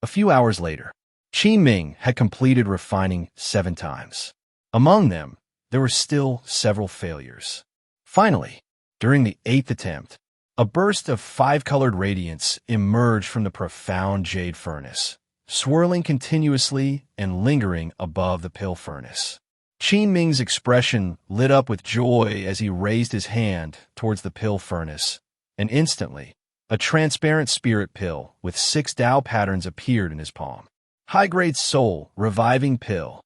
A few hours later, Qin Ming had completed refining 7 times. Among them, there were still several failures. Finally, during the 8th attempt, a burst of 5-colored radiance emerged from the profound jade furnace, swirling continuously and lingering above the pill furnace. Qin Ming's expression lit up with joy as he raised his hand towards the pill furnace, and instantly, a transparent spirit pill with 6 Tao patterns appeared in his palm. High-grade soul, reviving pill.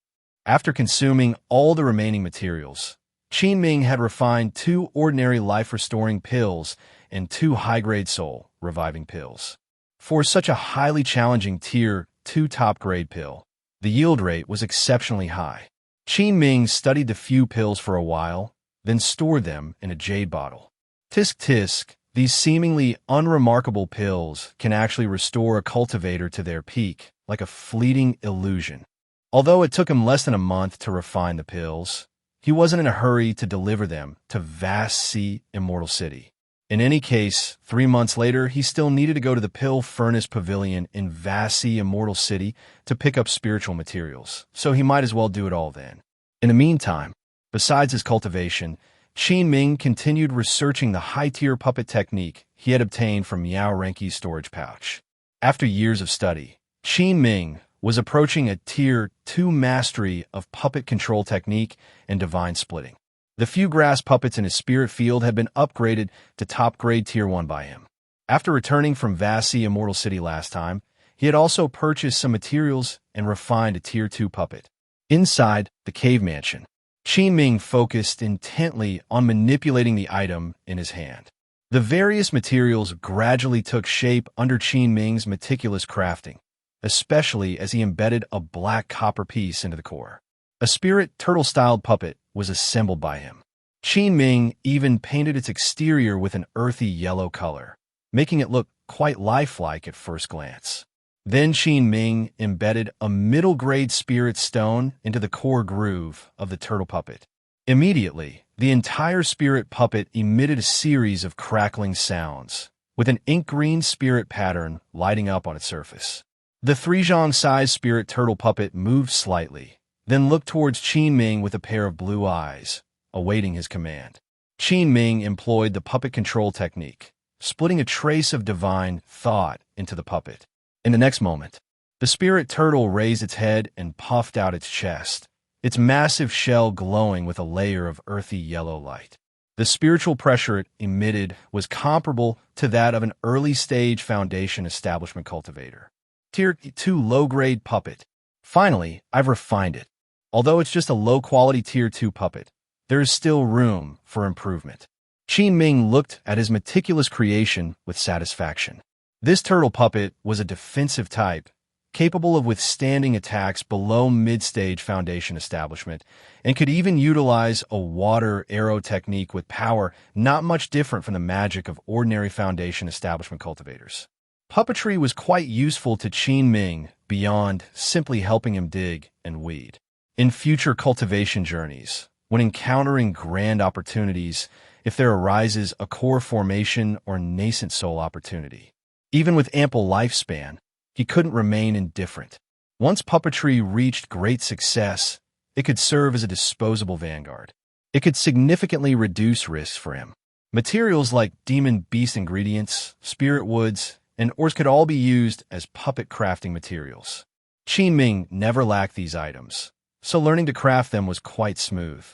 After consuming all the remaining materials, Qin Ming had refined 2 ordinary life-restoring pills and 2 high-grade soul, reviving pills. For such a highly challenging Tier 2 top-grade pill, the yield rate was exceptionally high. Qin Ming studied the few pills for a while, then stored them in a jade bottle. Tisk tisk, these seemingly unremarkable pills can actually restore a cultivator to their peak, like a fleeting illusion. Although it took him less than a month to refine the pills, he wasn't in a hurry to deliver them to vast sea Immortal City. In any case, 3 months later, he still needed to go to the Pill Furnace Pavilion in vast sea Immortal City to pick up spiritual materials, so he might as well do it all then. In the meantime, besides his cultivation, Qin Ming continued researching the high-tier puppet technique he had obtained from Miao Renki's storage pouch. After years of study, Qin Ming was approaching a Tier 2 mastery of puppet control technique and divine splitting. The few grass puppets in his spirit field had been upgraded to top-grade Tier 1 by him. After returning from vast sea Immortal City last time, he had also purchased some materials and refined a Tier 2 puppet. Inside the cave mansion, Qin Ming focused intently on manipulating the item in his hand. The various materials gradually took shape under Qin Ming's meticulous crafting, especially as he embedded a black copper piece into the core. A spirit turtle-styled puppet was assembled by him. Qin Ming even painted its exterior with an earthy yellow color, making it look quite lifelike at first glance. Then Qin Ming embedded a middle-grade spirit stone into the core groove of the turtle puppet. Immediately, the entire spirit puppet emitted a series of crackling sounds, with an ink-green spirit pattern lighting up on its surface. The 3-zhong-sized spirit turtle puppet moved slightly, then looked towards Qin Ming with a pair of blue eyes, awaiting his command. Qin Ming employed the puppet control technique, splitting a trace of divine thought into the puppet. In the next moment, the spirit turtle raised its head and puffed out its chest, its massive shell glowing with a layer of earthy yellow light. The spiritual pressure it emitted was comparable to that of an early-stage Foundation establishment cultivator. Tier 2 low-grade puppet. Finally, I've refined it. Although it's just a low-quality Tier 2 puppet, there is still room for improvement. Qin Ming looked at his meticulous creation with satisfaction. This turtle puppet was a defensive type, capable of withstanding attacks below mid-stage Foundation establishment, and could even utilize a water arrow technique with power not much different from the magic of ordinary Foundation establishment cultivators. Puppetry was quite useful to Qin Ming beyond simply helping him dig and weed. In future cultivation journeys, when encountering grand opportunities, if there arises a core formation or nascent soul opportunity, even with ample lifespan, he couldn't remain indifferent. Once puppetry reached great success, it could serve as a disposable vanguard. It could significantly reduce risks for him. Materials like demon beast ingredients, spirit woods, and ores could all be used as puppet crafting materials. Qin Ming never lacked these items, so learning to craft them was quite smooth.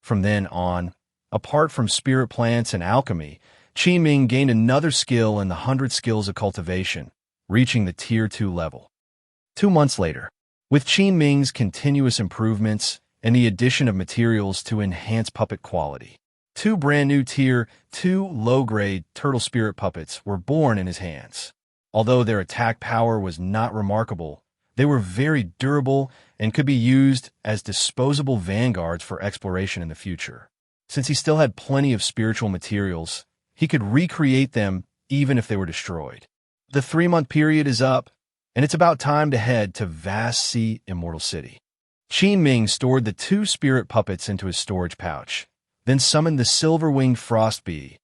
From then on, apart from spirit plants and alchemy, Qin Ming gained another skill in the 100 skills of cultivation, reaching the Tier 2 level. 2 months later, with Qin Ming's continuous improvements and the addition of materials to enhance puppet quality, 2 brand-new Tier 2 low-grade turtle spirit puppets were born in his hands. Although their attack power was not remarkable, they were very durable and could be used as disposable vanguards for exploration in the future. Since he still had plenty of spiritual materials, he could recreate them even if they were destroyed. The 3-month period is up, and it's about time to head to vast sea Immortal City. Qin Ming stored the 2 spirit puppets into his storage pouch, then summoned the silver-winged frost bee,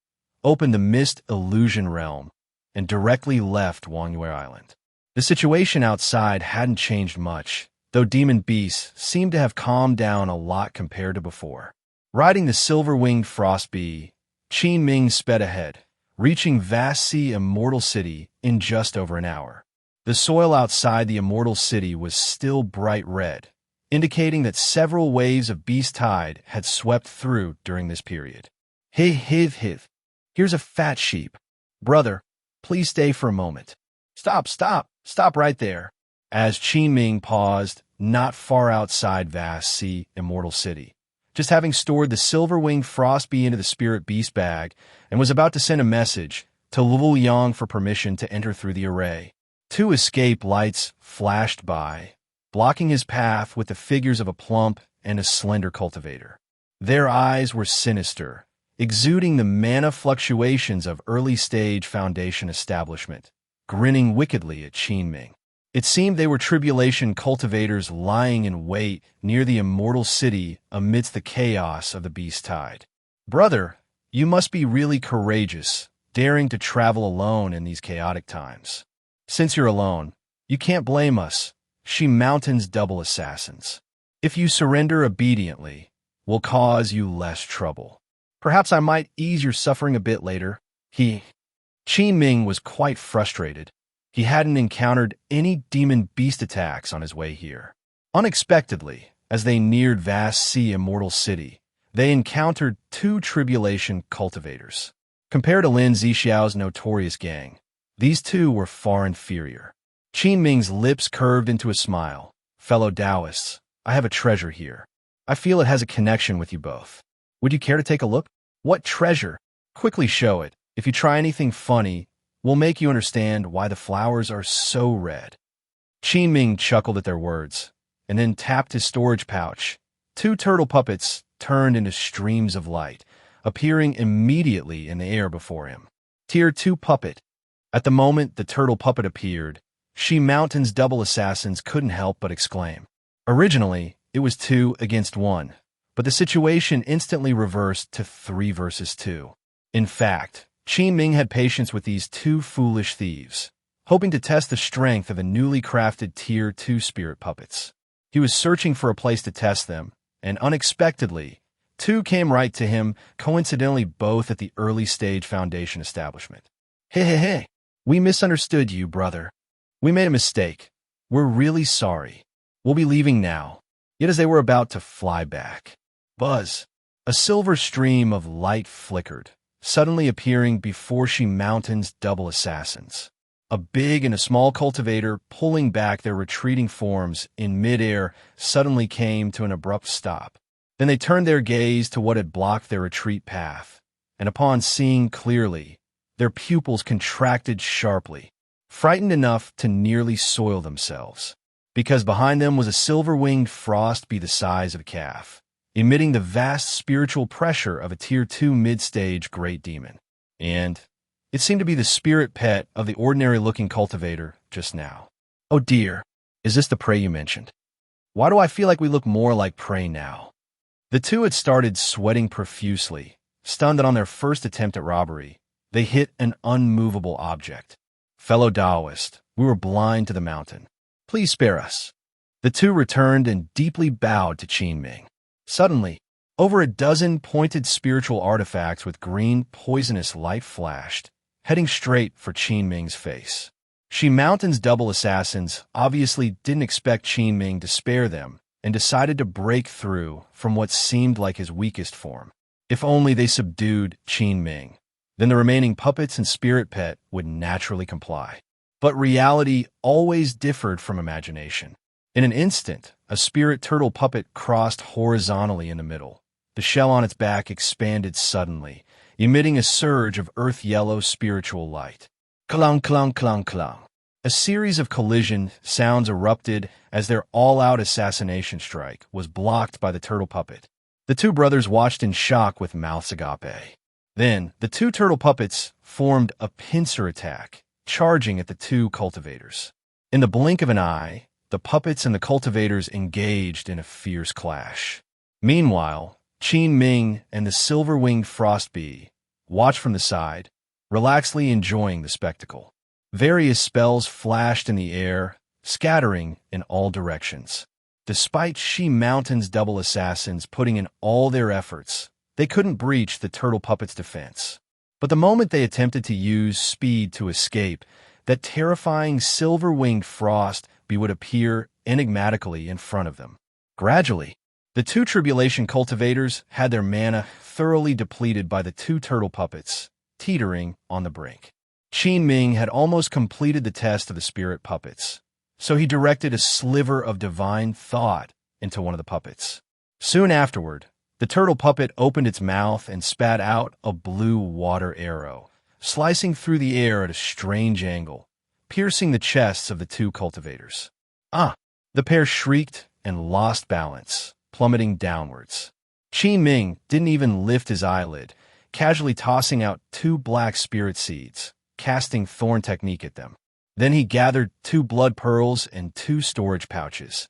opened the mist illusion realm, and directly left Wangyue Island. The situation outside hadn't changed much, though demon beasts seemed to have calmed down a lot compared to before. Riding the silver-winged frost bee, Qin Ming sped ahead, reaching vast sea Immortal City in just over an hour. The soil outside the Immortal City was still bright red, indicating that several waves of beast tide had swept through during this period. Hiv. Here's a fat sheep. Brother, please stay for a moment. Stop right there. As Qin Ming paused, not far outside vast sea Immortal City, just having stored the silver-winged frost bee into the spirit beast bag and was about to send a message to Lu Yang for permission to enter through the array. 2 escape lights flashed by, blocking his path with the figures of a plump and a slender cultivator. Their eyes were sinister, exuding the mana fluctuations of early-stage Foundation establishment, grinning wickedly at Qin Ming. It seemed they were tribulation cultivators lying in wait near the Immortal City amidst the chaos of the beast tide. Brother, you must be really courageous, daring to travel alone in these chaotic times. Since you're alone, you can't blame us, She Mountain's double assassins. If you surrender obediently, we'll cause you less trouble. Perhaps I might ease your suffering a bit later. Qin Ming was quite frustrated. He hadn't encountered any demon beast attacks on his way here. Unexpectedly, as they neared vast sea Immortal City, they encountered 2 tribulation cultivators. Compared to Lin Zixiao's notorious gang, these 2 were far inferior. Qin Ming's lips curved into a smile. Fellow Taoists, I have a treasure here. I feel it has a connection with you both. Would you care to take a look? What treasure? Quickly show it. If you try anything funny, we'll make you understand why the flowers are so red. Qin Ming chuckled at their words, and then tapped his storage pouch. 2 turtle puppets turned into streams of light, appearing immediately in the air before him. Tier 2 puppet. At the moment the turtle puppet appeared, She Mountain's double assassins couldn't help but exclaim. Originally, it was 2 against 1, but the situation instantly reversed to 3 versus 2. In fact, Qin Ming had patience with these 2 foolish thieves, hoping to test the strength of the newly crafted Tier 2 spirit puppets. He was searching for a place to test them, and unexpectedly, 2 came right to him, coincidentally both at the early-stage Foundation establishment. Hey, we misunderstood you, brother. We made a mistake. We're really sorry. We'll be leaving now. Yet as they were about to fly back, buzz, a silver stream of light flickered, suddenly appearing before She Mountain's double assassins. A big and a small cultivator, pulling back their retreating forms in midair, suddenly came to an abrupt stop. Then they turned their gaze to what had blocked their retreat path, and upon seeing clearly, their pupils contracted sharply, frightened enough to nearly soil themselves, because behind them was a silver-winged frost bee the size of a calf, emitting the vast spiritual pressure of a Tier 2 mid-stage great demon. And it seemed to be the spirit pet of the ordinary-looking cultivator just now. Oh dear, is this the prey you mentioned? Why do I feel like we look more like prey now? The 2 had started sweating profusely, stunned that on their first attempt at robbery, they hit an unmovable object. Fellow Taoist, we were blind to the mountain. Please spare us. The 2 returned and deeply bowed to Qin Ming. Suddenly, over a dozen pointed spiritual artifacts with green, poisonous light flashed, heading straight for Qin Ming's face. She Mountain's double assassins obviously didn't expect Qin Ming to spare them and decided to break through from what seemed like his weakest form. If only they subdued Qin Ming, then the remaining puppets and spirit pet would naturally comply. But reality always differed from imagination. In an instant, a spirit turtle puppet crossed horizontally in the middle. The shell on its back expanded suddenly, emitting a surge of earth-yellow spiritual light. Clang, clang, clang, clang. A series of collision sounds erupted as their all-out assassination strike was blocked by the turtle puppet. The 2 brothers watched in shock with mouths agape. Then, the 2 turtle puppets formed a pincer attack, charging at the 2 cultivators. In the blink of an eye, the puppets and the cultivators engaged in a fierce clash. Meanwhile, Qin Ming and the silver-winged frost bee watched from the side, relaxedly enjoying the spectacle. Various spells flashed in the air, scattering in all directions. Despite Qin Mountain's double assassins putting in all their efforts, they couldn't breach the turtle puppet's defense. But the moment they attempted to use speed to escape, that terrifying silver-winged frost would appear enigmatically in front of them. Gradually, the two tribulation cultivators had their mana thoroughly depleted by the two turtle puppets, teetering on the brink. Qin Ming had almost completed the test of the spirit puppets, so he directed a sliver of divine thought into one of the puppets. Soon afterward, the turtle puppet opened its mouth and spat out a blue water arrow, slicing through the air at a strange angle, piercing the chests of the two cultivators. The pair shrieked and lost balance, plummeting downwards. Qin Ming didn't even lift his eyelid, casually tossing out two black spirit seeds, casting Thorn Technique at them. Then he gathered 2 blood pearls and 2 storage pouches.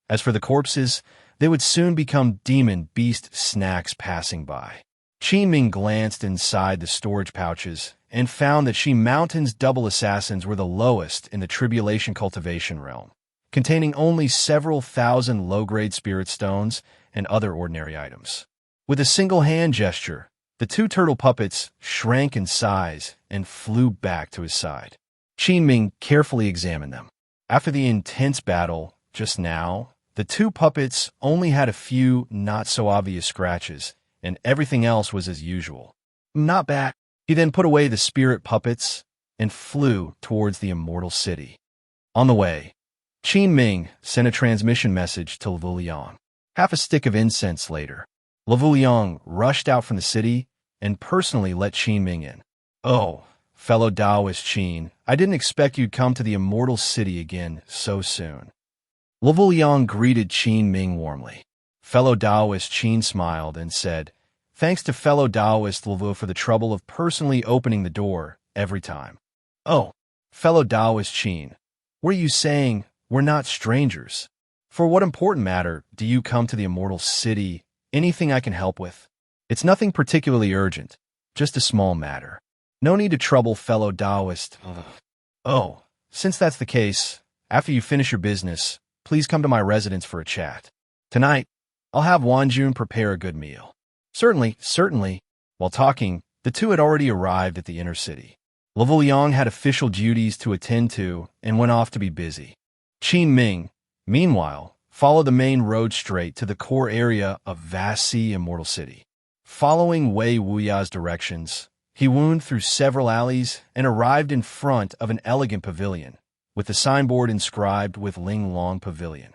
As for the corpses, they would soon become demon beast snacks passing by. Qin Ming glanced inside the storage pouches and found that Qin Mountain's double assassins were the lowest in the Tribulation Cultivation Realm, containing only several thousand low-grade spirit stones and other ordinary items. With a single hand gesture, the 2 turtle puppets shrank in size and flew back to his side. Qin Ming carefully examined them. After the intense battle just now, the 2 puppets only had a few not-so-obvious scratches, and everything else was as usual. Not bad. He then put away the spirit puppets and flew towards the Immortal City. On the way, Qin Ming sent a transmission message to Lavuliang. Half a stick of incense later, Lavuliang rushed out from the city and personally let Qin Ming in. "Oh, fellow Taoist Qin, I didn't expect you'd come to the Immortal City again so soon." Lavuliang greeted Qin Ming warmly. Fellow Taoist Qin smiled and said, "Thanks to fellow Taoist Lavu for the trouble of personally opening the door every time." "Oh, fellow Taoist Qin, were you saying we're not strangers? For what important matter do you come to the Immortal City? Anything I can help with?" "It's nothing particularly urgent, just a small matter. No need to trouble fellow Taoist." "Oh, since that's the case, after you finish your business, please come to my residence for a chat. Tonight, I'll have Wanjun prepare a good meal." Certainly, certainly." While talking, the two had already arrived at the inner city. Lavuliang had official duties to attend to and went off to be busy. Qin Ming, meanwhile, followed the main road straight to the core area of Vast Sea Immortal City. Following Wei Wuya's directions, he wound through several alleys and arrived in front of an elegant pavilion, with the signboard inscribed with Ling Long Pavilion.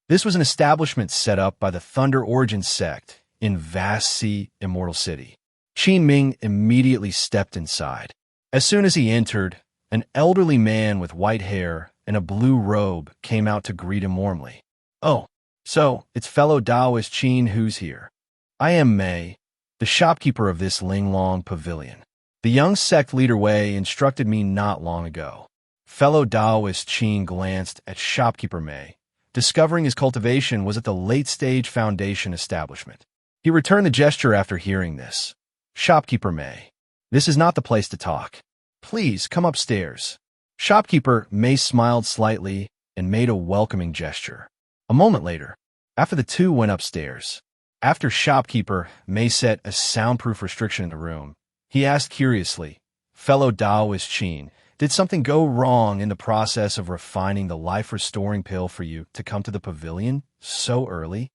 This was an establishment set up by the Thunder Origin Sect in Vast Sea Immortal City. Qin Ming immediately stepped inside. As soon as he entered, an elderly man with white hair and a blue robe came out to greet him warmly. "Oh, so it's fellow Taoist Qin who's here. I am Mei, the shopkeeper of this Ling Long Pavilion. The young sect leader Wei instructed me not long ago." Fellow Taoist Qin glanced at shopkeeper Mei, discovering his cultivation was at the late-stage foundation establishment. He returned the gesture after hearing this. "Shopkeeper Mei, this is not the place to talk. Please come upstairs." Shopkeeper Mei smiled slightly and made a welcoming gesture. A moment later, after the two went upstairs, after shopkeeper Mei set a soundproof restriction in the room, he asked curiously, "Fellow Taoist Qin, did something go wrong in the process of refining the life-restoring pill for you to come to the pavilion so early?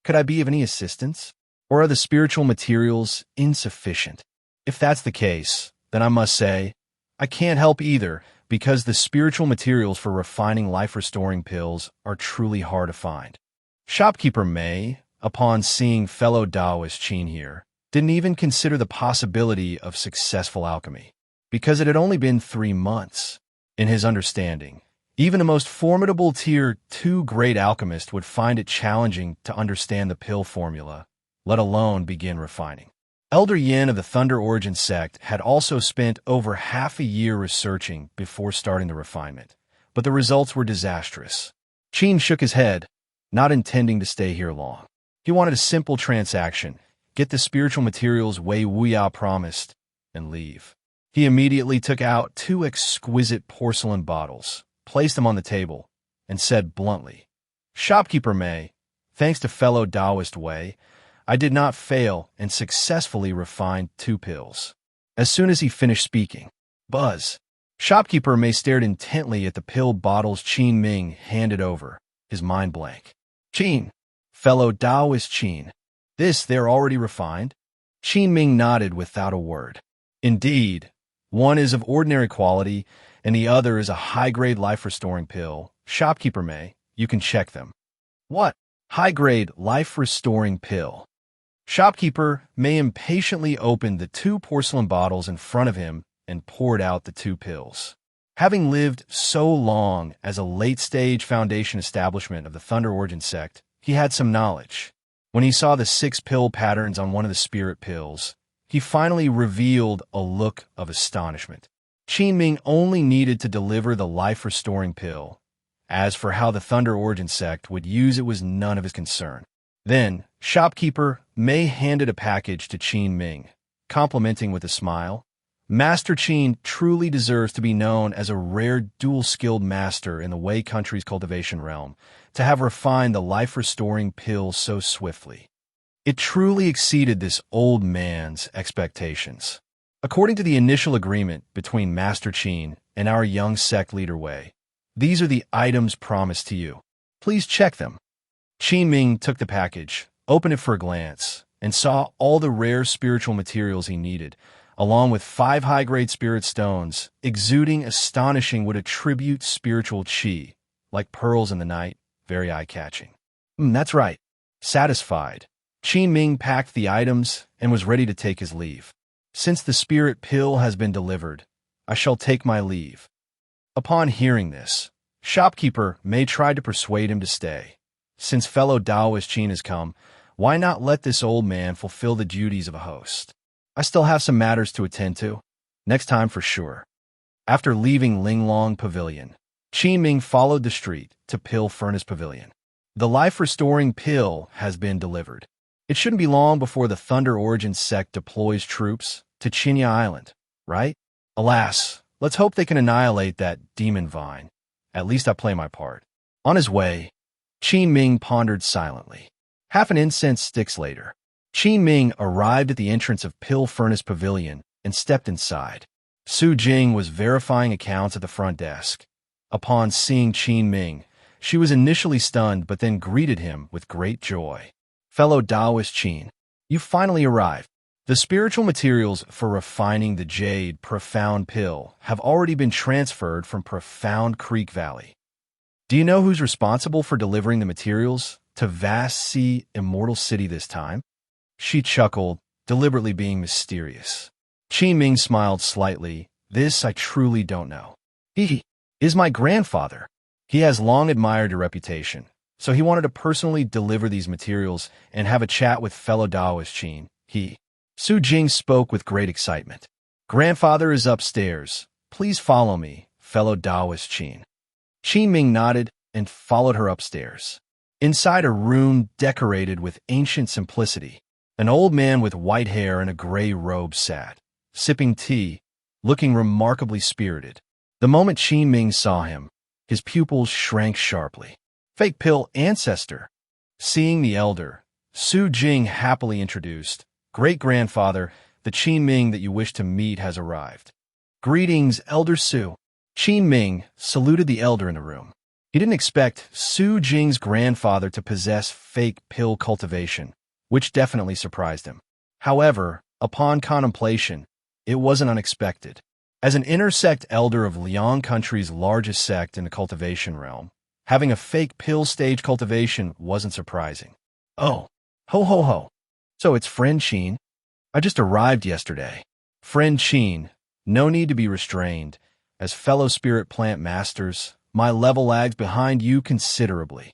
Could I be of any assistance? Or are the spiritual materials insufficient? If that's the case, then I must say, I can't help either, because the spiritual materials for refining life-restoring pills are truly hard to find." Shopkeeper Mei, upon seeing fellow Taoist Qin here, didn't even consider the possibility of successful alchemy, because it had only been 3 months. In his understanding, even the most formidable Tier 2 great alchemist would find it challenging to understand the pill formula, let alone begin refining. Elder Yin of the Thunder Origin Sect had also spent over half a year researching before starting the refinement, but the results were disastrous. Qin shook his head, not intending to stay here long. He wanted a simple transaction, get the spiritual materials Wei Wuya promised, and leave. He immediately took out 2 exquisite porcelain bottles, placed them on the table, and said bluntly, "Shopkeeper May, thanks to fellow Taoist Wei, I did not fail and successfully refined 2 pills." As soon as he finished speaking, buzz. Shopkeeper May stared intently at the pill bottles Qin Ming handed over, his mind blank. "Qin, fellow Taoist Qin, this they're already refined?" Qin Ming nodded without a word. "Indeed, one is of ordinary quality, and the other is a high-grade life-restoring pill. Shopkeeper May, you can check them." "What? High-grade life-restoring pill?" Shopkeeper May impatiently opened the 2 porcelain bottles in front of him and poured out the 2 pills. Having lived so long as a late-stage foundation establishment of the Thunder Origin Sect, he had some knowledge. When he saw the 6 pill patterns on one of the spirit pills, he finally revealed a look of astonishment. Qin Ming only needed to deliver the life-restoring pill. As for how the Thunder Origin Sect would use it was none of his concern. Then, Shopkeeper May handed a package to Qin Ming, complimenting with a smile, "Master Qin truly deserves to be known as a rare dual-skilled master in the Wei country's cultivation realm, to have refined the life-restoring pill so swiftly. It truly exceeded this old man's expectations." According to the initial agreement between Master Qin and our young sect leader Wei, these are the items promised to you. Please check them. Qin Ming took the package, opened it for a glance, and saw all the rare spiritual materials he needed, along with 5 high-grade spirit stones, exuding astonishing would attribute spiritual qi, like pearls in the night, very eye-catching. That's right. Satisfied, Qin Ming packed the items and was ready to take his leave. "Since the spirit pill has been delivered, I shall take my leave." Upon hearing this, Shopkeeper May tried to persuade him to stay. Since fellow Taoist Qin has come, why not let this old man fulfill the duties of a host? "I still have some matters to attend to. Next time for sure." After leaving Linglong Pavilion, Qin Ming followed the street to Pill Furnace Pavilion. The life-restoring pill has been delivered. It shouldn't be long before the Thunder Origin Sect deploys troops to Chinya Island, right? Alas, let's hope they can annihilate that demon vine. At least I play my part. On his way, Qin Ming pondered silently. Half an incense sticks later, Qin Ming arrived at the entrance of Pill Furnace Pavilion and stepped inside. Su Jing was verifying accounts at the front desk. Upon seeing Qin Ming, she was initially stunned but then greeted him with great joy. "Fellow Taoist Qin, you finally arrived. The spiritual materials for refining the Jade Profound Pill have already been transferred from Profound Creek Valley. Do you know who's responsible for delivering the materials to Vast Sea Immortal City this time?" She chuckled, deliberately being mysterious. Qin Ming smiled slightly. "This I truly don't know. He is my grandfather. He has long admired your reputation, so he wanted to personally deliver these materials and have a chat with fellow Taoist Qin. Su Jing spoke with great excitement. "Grandfather is upstairs. Please follow me, fellow Taoist Qin." Qin Ming nodded and followed her upstairs. Inside a room decorated with ancient simplicity, an old man with white hair and a gray robe sat, sipping tea, looking remarkably spirited. The moment Qin Ming saw him, his pupils shrank sharply. "Fake pill ancestor." Seeing the elder, Su Jing happily introduced, "Great-grandfather, the Qin Ming that you wish to meet has arrived." "Greetings, Elder Su." Qin Ming saluted the elder in the room. He didn't expect Su Jing's grandfather to possess fake pill cultivation, which definitely surprised him. However, upon contemplation, it wasn't unexpected. As an intersect elder of Liang Country's largest sect in the cultivation realm, having a fake pill stage cultivation wasn't surprising. "Oh, ho ho ho. So it's friend Qin? I just arrived yesterday." "Friend Qin, no need to be restrained. As fellow spirit plant masters, my level lags behind you considerably."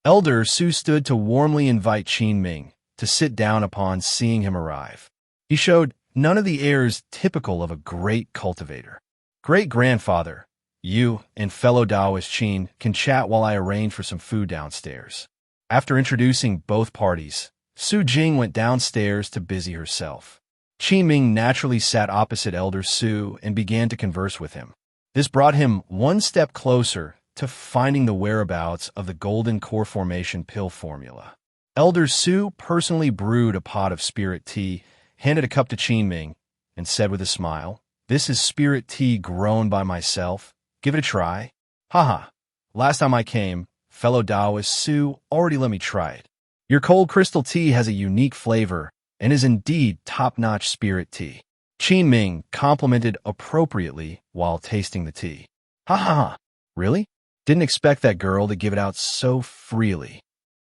Elder Su stood to warmly invite Qin Ming to sit down upon seeing him arrive. He showed none of the airs typical of a great cultivator. "Great-grandfather, you and fellow Taoist Qin can chat while I arrange for some food downstairs." After introducing both parties, Su Jing went downstairs to busy herself. Qin Ming naturally sat opposite Elder Su and began to converse with him. This brought him one step closer to finding the whereabouts of the golden core formation pill formula. Elder Su personally brewed a pot of spirit tea, handed a cup to Qin Ming, and said with a smile, "This is spirit tea grown by myself. Give it a try." Haha. Last time I came, fellow Taoist Su already let me try it. Your cold crystal tea has a unique flavor and is indeed top-notch spirit tea. Qin Ming complimented appropriately while tasting the tea. Ha ha ha. Really? Didn't expect that girl to give it out so freely.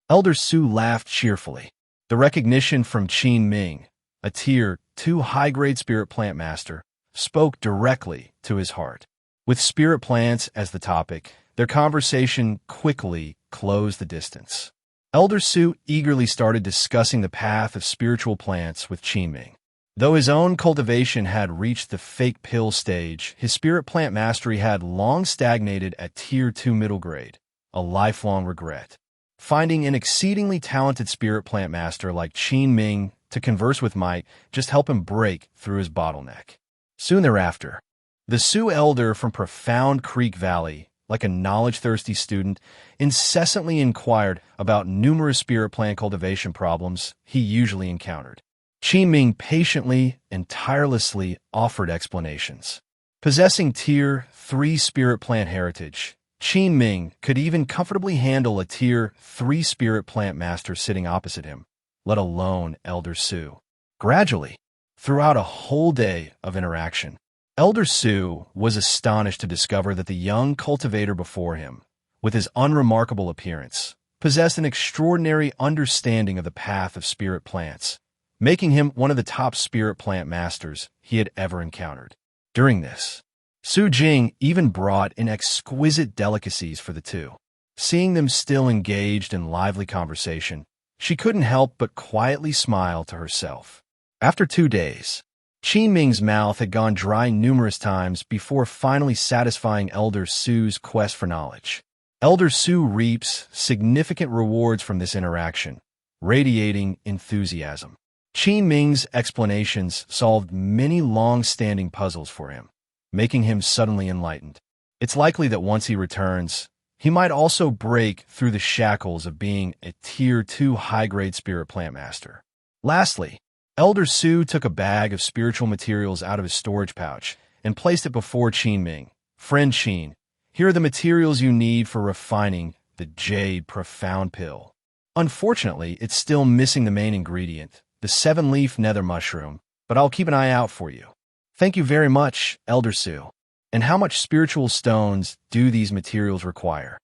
Elder Su laughed cheerfully. The recognition from Qin Ming, a Tier 2 high-grade spirit plant master, spoke directly to his heart. With spirit plants as the topic, their conversation quickly closed the distance. Elder Su eagerly started discussing the path of spiritual plants with Qin Ming. Though his own cultivation had reached the fake pill stage, his spirit plant mastery had long stagnated at Tier 2 middle grade, a lifelong regret. Finding an exceedingly talented spirit plant master like Qin Ming to converse with might just help him break through his bottleneck. Soon thereafter, the Su elder from Profound Creek Valley, like a knowledge-thirsty student, incessantly inquired about numerous spirit plant cultivation problems he usually encountered. Qin Ming patiently and tirelessly offered explanations. Possessing Tier 3 spirit plant heritage, Qin Ming could even comfortably handle a Tier 3 spirit plant master sitting opposite him, let alone Elder Su. Gradually, throughout a whole day of interaction, Elder Su was astonished to discover that the young cultivator before him, with his unremarkable appearance, possessed an extraordinary understanding of the path of spirit plants, making him one of the top spirit plant masters he had ever encountered. During this, Su Jing even brought in exquisite delicacies for the two. Seeing them still engaged in lively conversation, she couldn't help but quietly smile to herself. After 2 days, Qin Ming's mouth had gone dry numerous times before finally satisfying Elder Su's quest for knowledge. Elder Su reaps significant rewards from this interaction, radiating enthusiasm. Qin Ming's explanations solved many long-standing puzzles for him, making him suddenly enlightened. It's likely that once he returns, he might also break through the shackles of being a Tier 2 high-grade spirit plant master. Lastly, Elder Su took a bag of spiritual materials out of his storage pouch and placed it before Qin Ming. "Friend Qin, here are the materials you need for refining the Jade Profound Pill. Unfortunately, it's still missing the main ingredient, the 7-leaf nether mushroom, but I'll keep an eye out for you." "Thank you very much, Elder Su. And how much spiritual stones do these materials require?"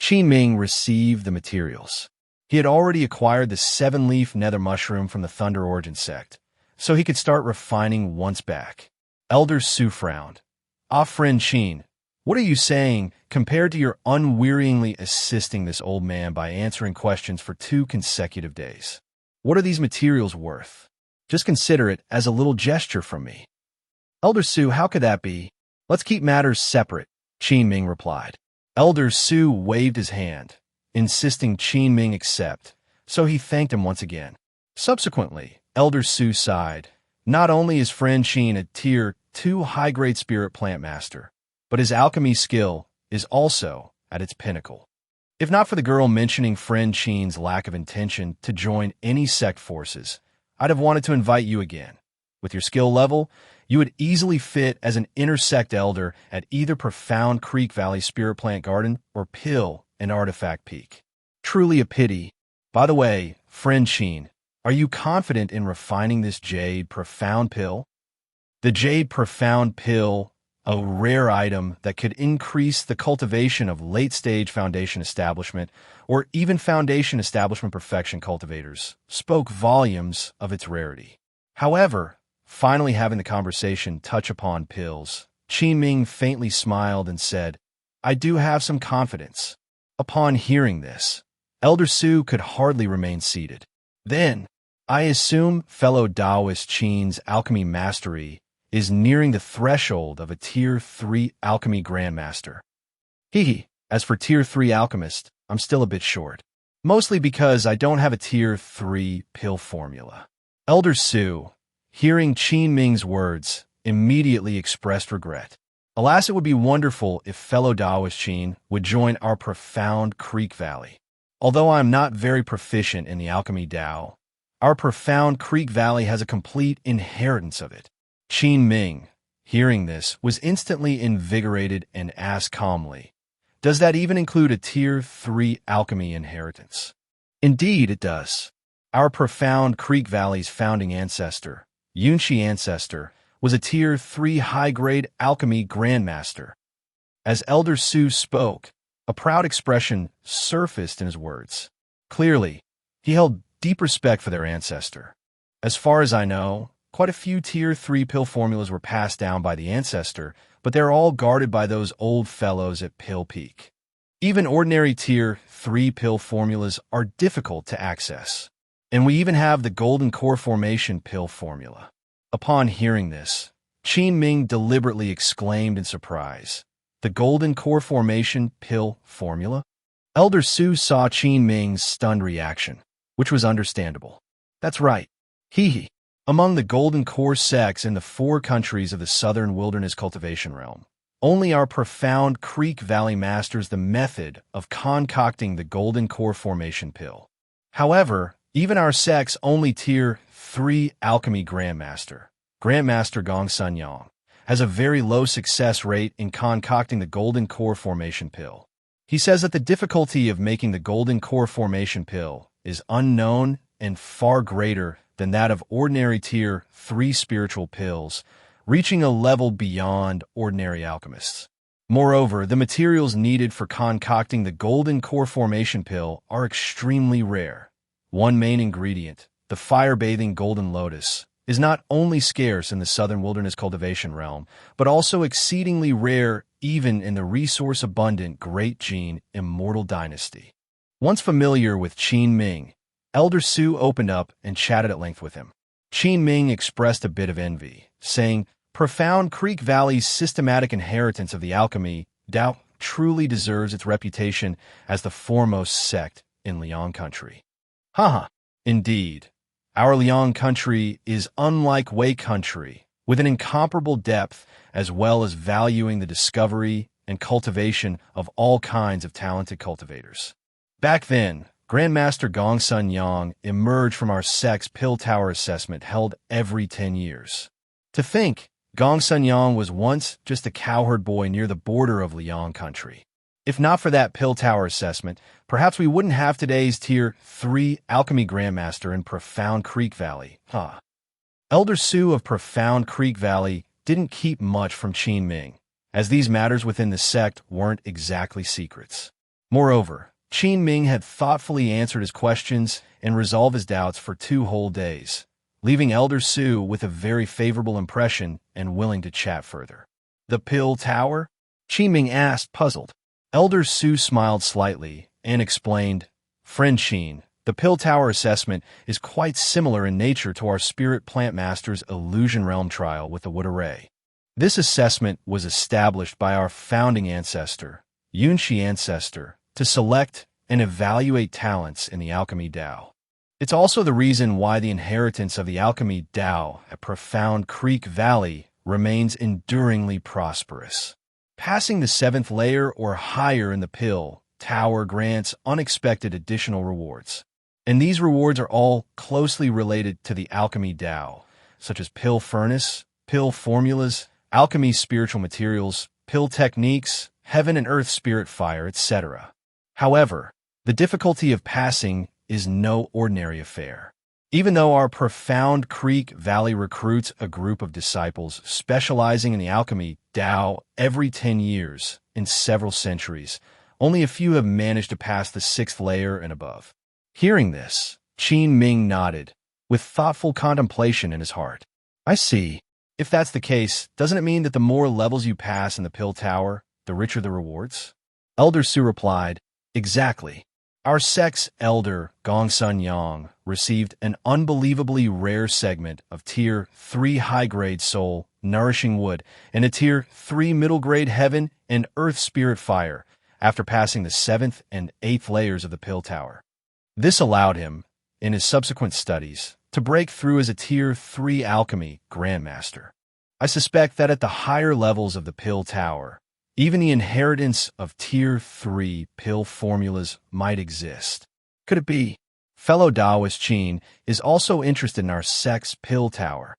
Qin Ming received the materials. He had already acquired the 7-leaf nether mushroom from the Thunder Origin Sect, so he could start refining once back. Elder Su frowned. "Ah, friend Qin, what are you saying compared to your unwearyingly assisting this old man by answering questions for 2 consecutive days? What are these materials worth? Just consider it as a little gesture from me." "Elder Su, how could that be? Let's keep matters separate," Qin Ming replied. Elder Su waved his hand, insisting Qin Ming accept, so he thanked him once again. Subsequently, Elder Su sighed. Not only is friend Qin a Tier 2 high-grade spirit plant master, but his alchemy skill is also at its pinnacle. If not for the girl mentioning friend Qin's lack of intention to join any sect forces, I'd have wanted to invite you again. With your skill level, you would easily fit as an intersect elder at either Profound Creek Valley Spirit Plant Garden or Pill and Artifact Peak. Truly a pity. By the way, friend Qin, are you confident in refining this Jade Profound Pill? The Jade Profound Pill, a rare item that could increase the cultivation of late-stage Foundation Establishment or even Foundation Establishment Perfection cultivators, spoke volumes of its rarity. However, finally having the conversation touch upon pills, Qin Ming faintly smiled and said, "I do have some confidence." Upon hearing this, Elder Su could hardly remain seated. "Then, I assume fellow Taoist Qin's alchemy mastery is nearing the threshold of a Tier 3 alchemy grandmaster. Hee. As for Tier 3 alchemist, I'm still a bit short. Mostly because I don't have a Tier 3 pill formula." Elder Su, hearing Qin Ming's words, immediately expressed regret. Alas, it would be wonderful if fellow Daoist Qin would join our profound Creek Valley. Although I am not very proficient in the alchemy Dao, our profound Creek Valley has a complete inheritance of it. Qin Ming, hearing this, was instantly invigorated and asked calmly, "Does that even include a Tier 3 alchemy inheritance?" Indeed, it does. Our profound Creek Valley's founding ancestor, Yunshi ancestor, was a Tier 3 high-grade alchemy grandmaster. As Elder Su spoke, a proud expression surfaced in his words. Clearly, he held deep respect for their ancestor. As far as I know, quite a few Tier 3 pill formulas were passed down by the ancestor, but they're all guarded by those old fellows at Pill Peak. Even ordinary Tier 3 pill formulas are difficult to access. And we even have the Golden Core Formation pill formula. Upon hearing this, Qin Ming deliberately exclaimed in surprise, "The Golden Core Formation pill formula?" Elder Su saw Qin Ming's stunned reaction, which was understandable. That's right. Hee. Among the Golden Core sects in the 4 countries of the Southern Wilderness Cultivation Realm, only our profound Creek Valley masters the method of concocting the Golden Core Formation pill. However, even our sect's only Tier 3 alchemy grandmaster, Grandmaster Gong Sun Yang, has a very low success rate in concocting the Golden Core Formation pill. He says that the difficulty of making the Golden Core Formation pill is unknown and far greater than that of ordinary Tier 3 spiritual pills, reaching a level beyond ordinary alchemists. Moreover, the materials needed for concocting the Golden Core Formation pill are extremely rare. One main ingredient, the fire-bathing golden lotus, is not only scarce in the Southern Wilderness Cultivation Realm, but also exceedingly rare even in the resource-abundant Great Qin Immortal Dynasty. Once familiar with Qin Ming, Elder Su opened up and chatted at length with him. Qin Ming expressed a bit of envy, saying, "Profound Creek Valley's systematic inheritance of the alchemy Dao truly deserves its reputation as the foremost sect in Liang country." Haha, indeed. Our Liang country is unlike Wei country, with an incomparable depth as well as valuing the discovery and cultivation of all kinds of talented cultivators. Back then, Grandmaster Gong Sun Yang emerged from our sect's Pill Tower assessment held every 10 years. To think, Gong Sun Yang was once just a cowherd boy near the border of Liang country. If not for that Pill Tower assessment, perhaps we wouldn't have today's Tier 3 Alchemy Grandmaster in Profound Creek Valley. Elder Su of Profound Creek Valley didn't keep much from Qin Ming, as these matters within the sect weren't exactly secrets. Moreover, Qin Ming had thoughtfully answered his questions and resolved his doubts for 2 whole days, leaving Elder Su with a very favorable impression and willing to chat further. "The Pill Tower?" Qin Ming asked, puzzled. Elder Su smiled slightly and explained, "Friend Qin, the Pill Tower assessment is quite similar in nature to our Spirit Plant Master's Illusion Realm trial with the Wood Array. This assessment was established by our founding ancestor, Yunshi ancestor, to select and evaluate talents in the alchemy Dao. It's also the reason why the inheritance of the alchemy Dao at Profound Creek Valley remains enduringly prosperous. Passing the 7th layer or higher in the Pill Tower grants unexpected additional rewards. And these rewards are all closely related to the alchemy Dao, such as pill furnace, pill formulas, alchemy spiritual materials, pill techniques, heaven and earth spirit fire, etc. However, the difficulty of passing is no ordinary affair. Even though our Profound Creek Valley recruits a group of disciples specializing in the alchemy Dao every 10 years in several centuries, only a few have managed to pass the 6th layer and above. Hearing this, Qin Ming nodded, with thoughtful contemplation in his heart. "I see. If that's the case, doesn't it mean that the more levels you pass in the Pill Tower, the richer the rewards?" Elder Su replied, "Exactly. Our sect's elder, Gong Sun Yang, received an unbelievably rare segment of Tier 3 high-grade soul, nourishing wood, and a Tier 3 middle-grade heaven and earth spirit fire after passing the 7th and 8th layers of the Pill Tower. This allowed him, in his subsequent studies, to break through as a Tier 3 alchemy grandmaster. I suspect that at the higher levels of the pill tower, even the inheritance of Tier 3 pill formulas might exist. Could it be? Fellow Taoist Qin is also interested in our Sect's pill tower.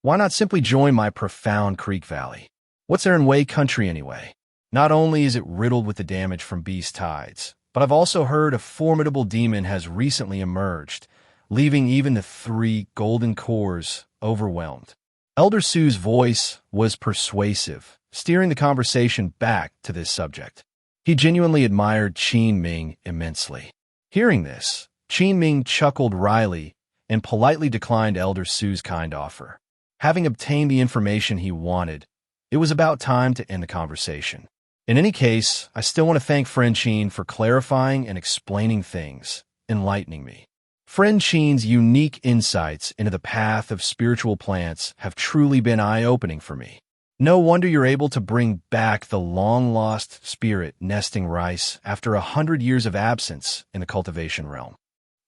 Why not simply join my profound Creek Valley? What's there in Wei country anyway? Not only is it riddled with the damage from beast tides, but I've also heard a formidable demon has recently emerged, leaving even the 3 golden cores overwhelmed. Elder Su's voice was persuasive, steering the conversation back to this subject. He genuinely admired Qin Ming immensely. Hearing this, Qin Ming chuckled wryly and politely declined Elder Su's kind offer. Having obtained the information he wanted, it was about time to end the conversation. In any case, I still want to thank Friend Qin for clarifying and explaining things, enlightening me. Friend Qin's unique insights into the path of spiritual plants have truly been eye-opening for me. No wonder you're able to bring back the long-lost spirit nesting rice after 100 years of absence in the Cultivation Realm.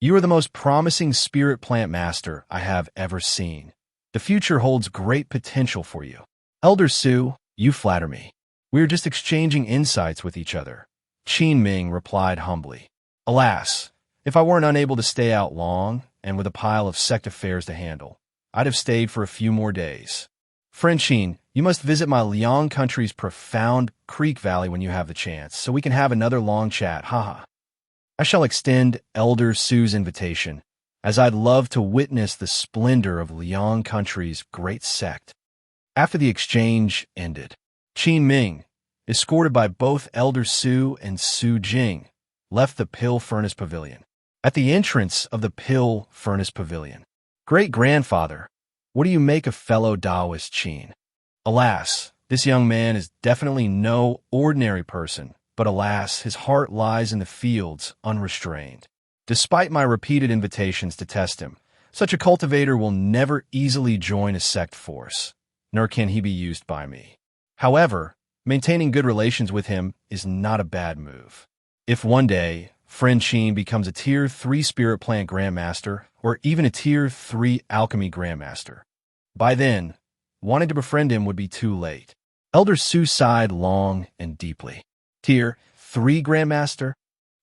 You are the most promising spirit plant master I have ever seen. The future holds great potential for you. Elder Su, you flatter me. We are just exchanging insights with each other. Qin Ming replied humbly. Alas, if I weren't unable to stay out long and with a pile of Sect affairs to handle, I'd have stayed for a few more days. Friend Qin, you must visit my Liang country's profound Creek Valley when you have the chance, so we can have another long chat, haha. I shall extend Elder Su's invitation, as I'd love to witness the splendor of Liang country's great sect. After the exchange ended, Qin Ming, escorted by both Elder Su and Su Jing, left the Pill Furnace Pavilion. At the entrance of the Pill Furnace Pavilion, Great-grandfather, what do you make of fellow Taoist Qin? Alas, this young man is definitely no ordinary person, but alas, his heart lies in the fields unrestrained. Despite my repeated invitations to test him, such a cultivator will never easily join a sect force, nor can he be used by me. However, maintaining good relations with him is not a bad move. If one day, Friend Qin becomes a Tier 3 Spirit Plant Grandmaster, or even a Tier 3 Alchemy Grandmaster, by then, wanting to befriend him would be too late. Elder Su sighed long and deeply. Tier 3 Grandmaster?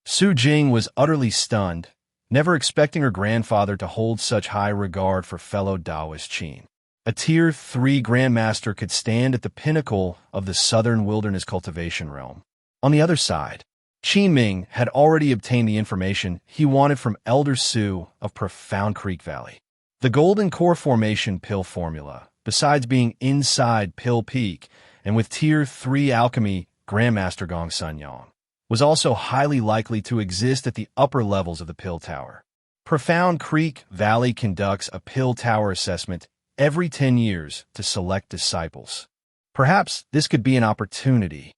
Su Jing was utterly stunned, never expecting her grandfather to hold such high regard for fellow Taoist Qin. A Tier 3 Grandmaster could stand at the pinnacle of the southern wilderness cultivation realm. On the other side, Qin Ming had already obtained the information he wanted from Elder Su of Profound Creek Valley. The Golden Core Formation pill formula, besides being inside Pill Peak and with Tier 3 Alchemy Grandmaster Gong Sun Yang, was also highly likely to exist at the upper levels of the Pill Tower. Profound Creek Valley conducts a Pill Tower assessment every 10 years to select disciples. Perhaps this could be an opportunity.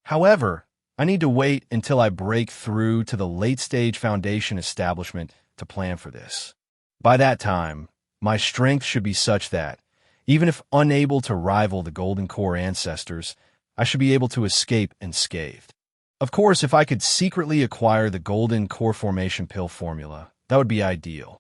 However, I need to wait until I break through to the late-stage foundation establishment to plan for this. By that time, my strength should be such that, even if unable to rival the Golden Core ancestors, I should be able to escape unscathed. Of course, if I could secretly acquire the Golden Core Formation pill formula, that would be ideal.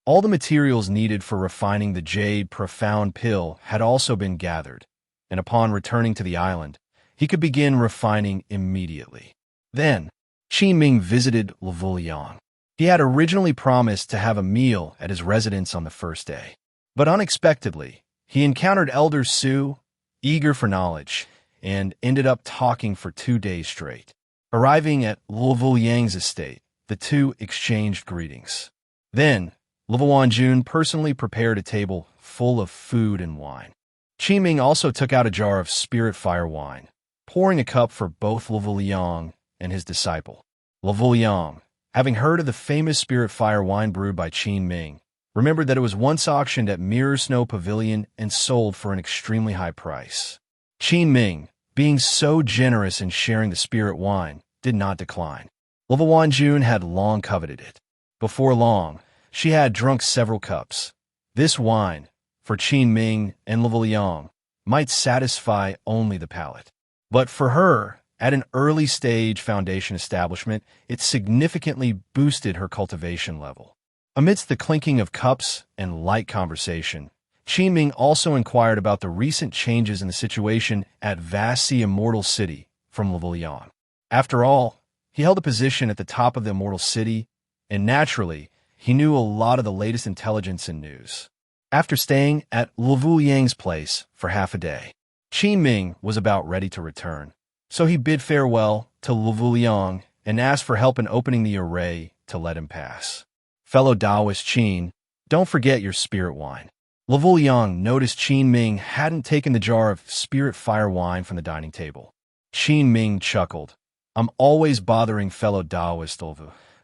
All the materials needed for refining the Jade Profound pill had also been gathered, and upon returning to the island, he could begin refining immediately. Then, Qin Ming visited Liang. He had originally promised to have a meal at his residence on the first day, but unexpectedly, he encountered Elder Su, eager for knowledge, and ended up talking for 2 days straight. Arriving at Liang's estate, the two exchanged greetings. Then, Liang personally prepared a table full of food and wine. Qin Ming also took out a jar of spirit fire wine, pouring a cup for both Liang and his disciple. Liang, having heard of the famous spirit fire wine brewed by Qin Ming, remembered that it was once auctioned at Mirror Snow Pavilion and sold for an extremely high price. Qin Ming, being so generous in sharing the spirit wine, did not decline. Liang had long coveted it. Before long, she had drunk several cups. This wine, for Qin Ming and Liang, might satisfy only the palate. But for her, at an early stage foundation establishment, it significantly boosted her cultivation level. Amidst the clinking of cups and light conversation, Qin Ming also inquired about the recent changes in the situation at vast Immortal City from Liang. After all, he held a position at the top of the Immortal City, and naturally, he knew a lot of the latest intelligence and news. After staying at Liang's place for half a day, Qin Ming was about ready to return, so he bid farewell to Liang and asked for help in opening the array to let him pass. Fellow Taoist Qin, don't forget your spirit wine. Liang noticed Qin Ming hadn't taken the jar of spirit fire wine from the dining table. Qin Ming chuckled. I'm always bothering fellow Taoist,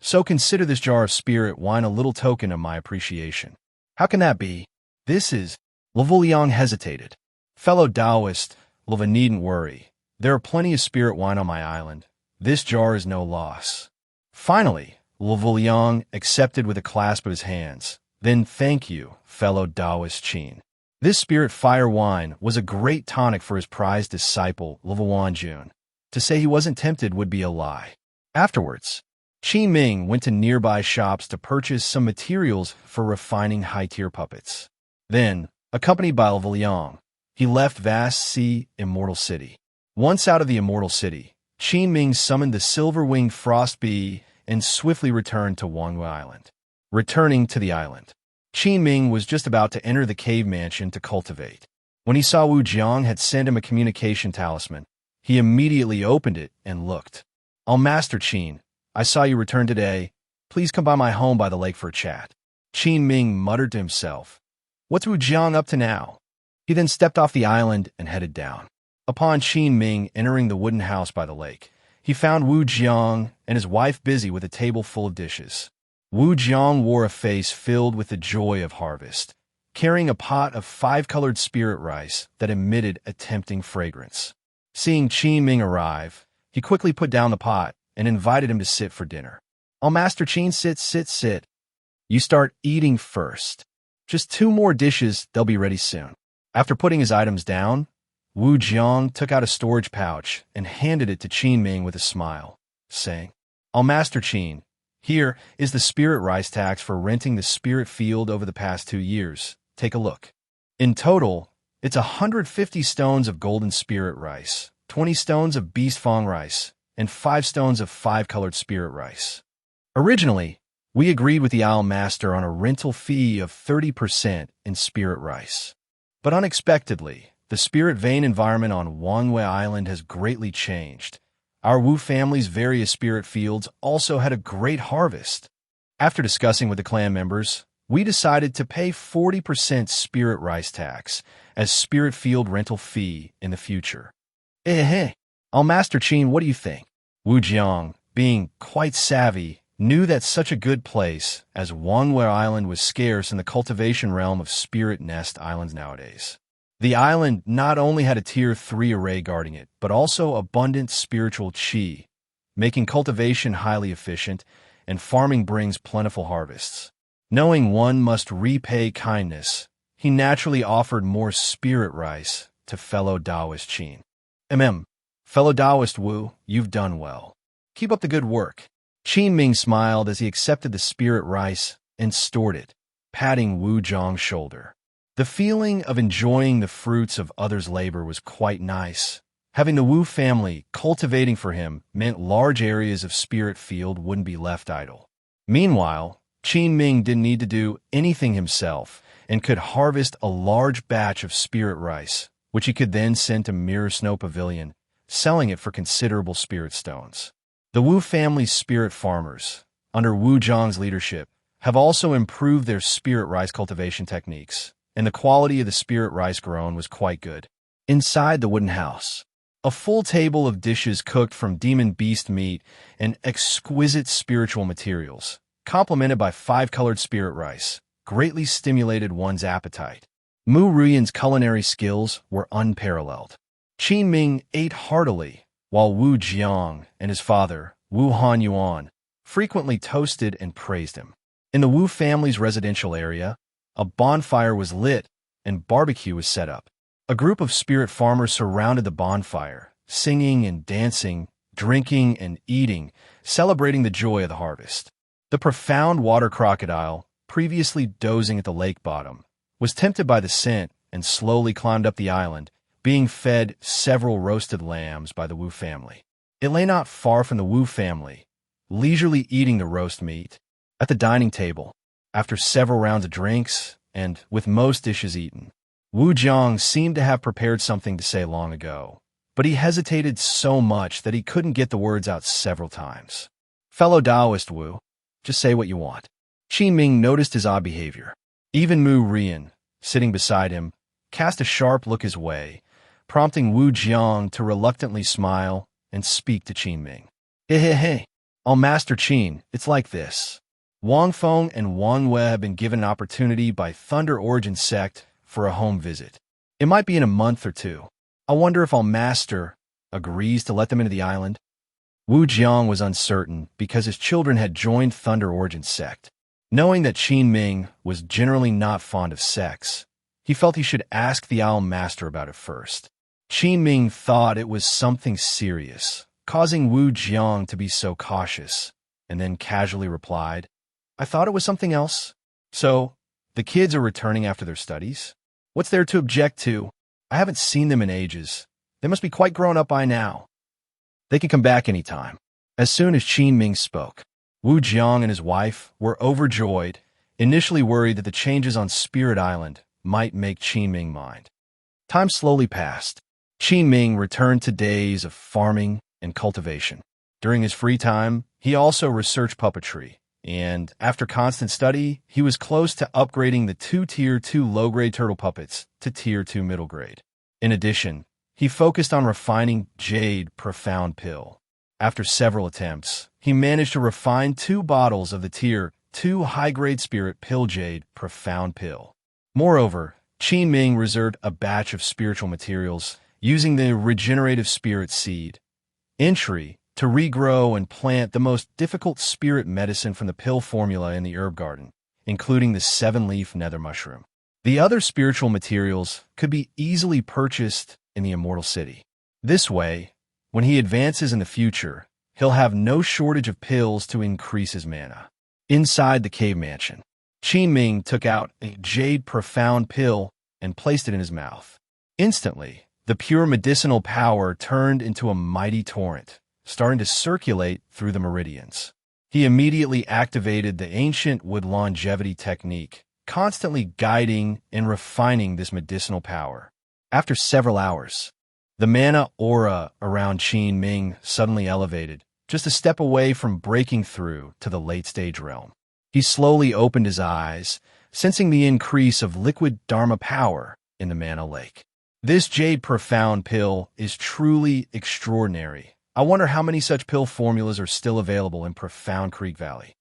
so consider this jar of spirit wine a little token of my appreciation. How can that be? This is... Liang hesitated. Fellow Taoist, needn't worry. There are plenty of spirit wine on my island. This jar is no loss. Finally, Liang accepted with a clasp of his hands. Then thank you, fellow Taoist Qin. This spirit fire wine was a great tonic for his prized disciple, Jun. To say he wasn't tempted would be a lie. Afterwards, Qin Ming went to nearby shops to purchase some materials for refining high-tier puppets. Then, accompanied by Liang, he left vast sea Immortal City. Once out of the Immortal City, Qin Ming summoned the silver-winged frost bee and swiftly returned to Wangwei Island. Returning to the island, Qin Ming was just about to enter the cave mansion to cultivate. When he saw Wu Jiang had sent him a communication talisman, he immediately opened it and looked. Master Qin, I saw you return today. Please come by my home by the lake for a chat. Qin Ming muttered to himself. What's Wu Jiang up to now? He then stepped off the island and headed down. Upon Qin Ming entering the wooden house by the lake, he found Wu Jiang and his wife busy with a table full of dishes. Wu Jiang wore a face filled with the joy of harvest, carrying a pot of 5-colored spirit rice that emitted a tempting fragrance. Seeing Qin Ming arrive, he quickly put down the pot and invited him to sit for dinner. Master Qin, sit. You start eating first. Just 2 more dishes, they'll be ready soon. After putting his items down, Wu Jiang took out a storage pouch and handed it to Qin Ming with a smile, saying, Master Qin, here is the spirit rice tax for renting the spirit field over the past 2 years. Take a look. In total, it's 150 stones of golden spirit rice, 20 stones of beast fong rice, and 5 stones of 5-colored spirit rice. Originally, we agreed with the Owl Master on a rental fee of 30% in spirit rice. But unexpectedly, the spirit vein environment on Wangwei Island has greatly changed. Our Wu family's various spirit fields also had a great harvest. After discussing with the clan members, we decided to pay 40% spirit rice tax as spirit field rental fee in the future. Master Qin, what do you think? Wu Jiang, being quite savvy, knew that such a good place as Wangwei Island was scarce in the cultivation realm of spirit nest islands nowadays. The island not only had a Tier 3 array guarding it, but also abundant spiritual qi, making cultivation highly efficient, and farming brings plentiful harvests. Knowing one must repay kindness, he naturally offered more spirit rice to fellow Taoist Qin. Fellow Taoist Wu, you've done well. Keep up the good work. Qin Ming smiled as he accepted the spirit rice and stored it, patting Wu Jiang's shoulder. The feeling of enjoying the fruits of others' labor was quite nice. Having the Wu family cultivating for him meant large areas of spirit field wouldn't be left idle. Meanwhile, Qin Ming didn't need to do anything himself and could harvest a large batch of spirit rice, which he could then send to Mirror Snow Pavilion, selling it for considerable spirit stones. The Wu family's spirit farmers, under Wu Jiang's leadership, have also improved their spirit rice cultivation techniques, and the quality of the spirit rice grown was quite good. Inside the wooden house, a full table of dishes cooked from demon beast meat and exquisite spiritual materials, complemented by 5-colored spirit rice, greatly stimulated one's appetite. Mu Ruyan's culinary skills were unparalleled. Qin Ming ate heartily, while Wu Jiang and his father, Wu Han Yuan, frequently toasted and praised him. In the Wu family's residential area, a bonfire was lit and barbecue was set up. A group of spirit farmers surrounded the bonfire, singing and dancing, drinking and eating, celebrating the joy of the harvest. The profound water crocodile, previously dozing at the lake bottom, was tempted by the scent and slowly climbed up the island, being fed several roasted lambs by the Wu family. It lay not far from the Wu family, leisurely eating the roast meat. At the dining table, after several rounds of drinks, and with most dishes eaten, Wu Jiang seemed to have prepared something to say long ago, but he hesitated so much that he couldn't get the words out several times. "Fellow Taoist Wu, just say what you want." Qin Ming noticed his odd behavior. Even Mu Rian, sitting beside him, cast a sharp look his way, prompting Wu Jiang to reluctantly smile and speak to Qin Ming. Hey, all Master Qin, it's like this. Wang Feng and Wang Wei have been given an opportunity by Thunder Origin Sect for a home visit. It might be in a month or two. I wonder if our master agrees to let them into the island. Wu Jiang was uncertain because his children had joined Thunder Origin Sect. Knowing that Qin Ming was generally not fond of sects, he felt he should ask the Owl Master about it first. Qin Ming thought it was something serious, causing Wu Jiang to be so cautious, and then casually replied, "I thought it was something else. So, the kids are returning after their studies? What's there to object to? I haven't seen them in ages. They must be quite grown up by now. They can come back any time." As soon as Qin Ming spoke, Wu Jiang and his wife were overjoyed, initially worried that the changes on Spirit Island might make Qin Ming mind. Time slowly passed. Qin Ming returned to days of farming and cultivation. During his free time, he also researched puppetry, and after constant study, he was close to upgrading the 2 Tier 2 low-grade turtle puppets to Tier 2 middle grade. In addition, he focused on refining Jade Profound Pill. After several attempts, he managed to refine 2 bottles of the Tier 2 high-grade spirit Pill Jade Profound Pill. Moreover, Qin Ming reserved a batch of spiritual materials using the regenerative spirit seed entry to regrow and plant the most difficult spirit medicine from the pill formula in the herb garden, including the 7-leaf nether mushroom. The other spiritual materials could be easily purchased in the Immortal City. This way, when he advances in the future, he'll have no shortage of pills to increase his mana. Inside the cave mansion, Qin Ming took out a Jade Profound Pill and placed it in his mouth. Instantly, the pure medicinal power turned into a mighty torrent, starting to circulate through the meridians. He immediately activated the ancient wood longevity technique, constantly guiding and refining this medicinal power. After several hours, the mana aura around Qin Ming suddenly elevated, just a step away from breaking through to the late-stage realm. He slowly opened his eyes, sensing the increase of liquid Dharma power in the mana lake. This Jade Profound Pill is truly extraordinary. I wonder how many such pill formulas are still available in Profound Creek Valley.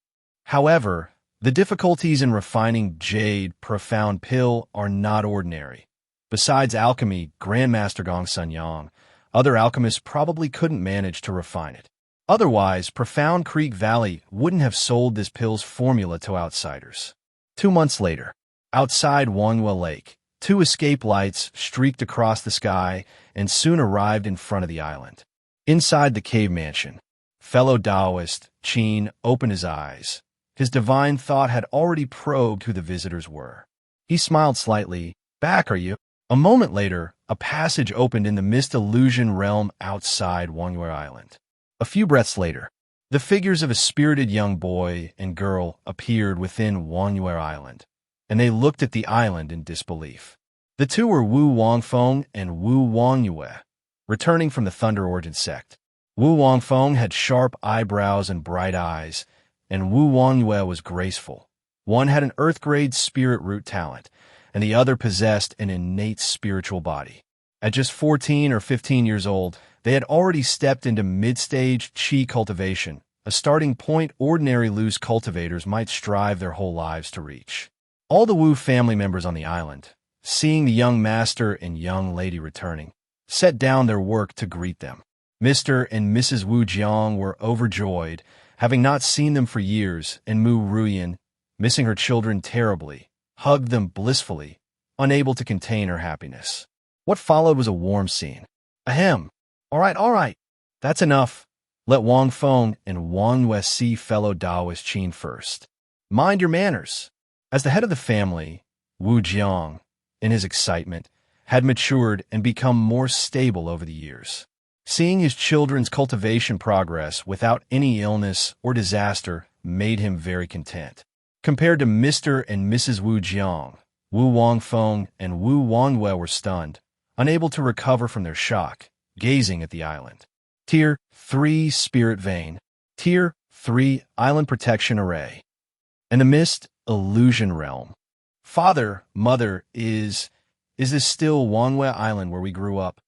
However, the difficulties in refining Jade Profound Pill are not ordinary. Besides alchemy, Grandmaster Gong Sun Yang, other alchemists probably couldn't manage to refine it. Otherwise, Profound Creek Valley wouldn't have sold this pill's formula to outsiders. 2 months later, outside Wanhua Lake, 2 escape lights streaked across the sky and soon arrived in front of the island. Inside the cave mansion, fellow Taoist Qin opened his eyes. His divine thought had already probed who the visitors were. He smiled slightly. "Back, are you?" A moment later, a passage opened in the mist illusion realm outside Wanhua Island. A few breaths later, the figures of a spirited young boy and girl appeared within Wanhua Island, and they looked at the island in disbelief. The 2 were Wu Wangfeng and Wu Wangyue, returning from the Thunder Origin Sect. Wu Wangfeng had sharp eyebrows and bright eyes, and Wu Wangyue was graceful. One had an earth-grade spirit root talent, and the other possessed an innate spiritual body. At just 14 or 15 years old, they had already stepped into mid-stage Qi cultivation, a starting point ordinary loose cultivators might strive their whole lives to reach. All the Wu family members on the island, seeing the young master and young lady returning, set down their work to greet them. Mr. and Mrs. Wu Jiang were overjoyed, having not seen them for years, and Mu Ruyan, missing her children terribly, hugged them blissfully, unable to contain her happiness. What followed was a warm scene. Ahem. All right. That's enough. Let Wang Feng and Wang Wei see fellow Taoist Qin first. Mind your manners. As the head of the family, Wu Jiang, in his excitement, had matured and become more stable over the years. Seeing his children's cultivation progress without any illness or disaster made him very content. Compared to Mr. and Mrs. Wu Jiang, Wu Wangfeng and Wu Wangyue were stunned, unable to recover from their shock, gazing at the island. Tier 3 Spirit Vein. Tier 3 Island Protection Array. And the Mist Illusion Realm. Father, Mother, is this still Wangyue Island where we grew up?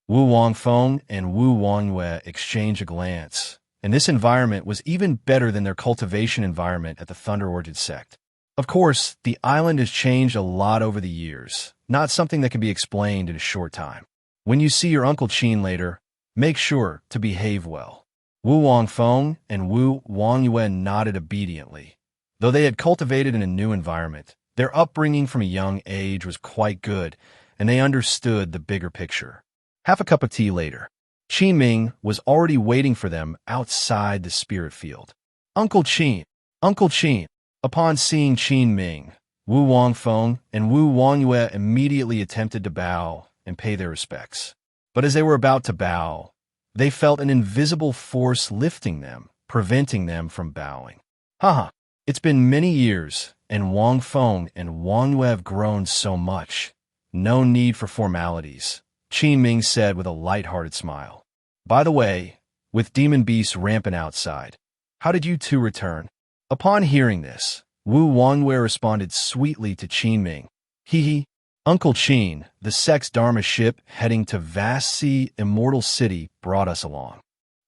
Wu Wangfeng and Wu Wangyue exchanged a glance, and this environment was even better than their cultivation environment at the Thunder Orchid Sect. Of course, the island has changed a lot over the years, not something that can be explained in a short time. When you see your Uncle Qin later, make sure to behave well. Wu Wangfeng and Wu Wangyue nodded obediently. Though they had cultivated in a new environment, their upbringing from a young age was quite good, and they understood the bigger picture. Half a cup of tea later, Qin Ming was already waiting for them outside the spirit field. Uncle Qin, Uncle Qin. Upon seeing Qin Ming, Wu Wangfeng and Wu Wangyue immediately attempted to bow and pay their respects. But as they were about to bow, they felt an invisible force lifting them, preventing them from bowing. Haha, it's been many years, and Wangfeng and Wangyue have grown so much. No need for formalities, Qin Ming said with a light-hearted smile. By the way, with demon beasts rampant outside, how did you two return? Upon hearing this, Wu Wangyue responded sweetly to Qin Ming. Hee, Uncle Qin, the Sect's Dharma ship heading to Vast Sea Immortal City brought us along.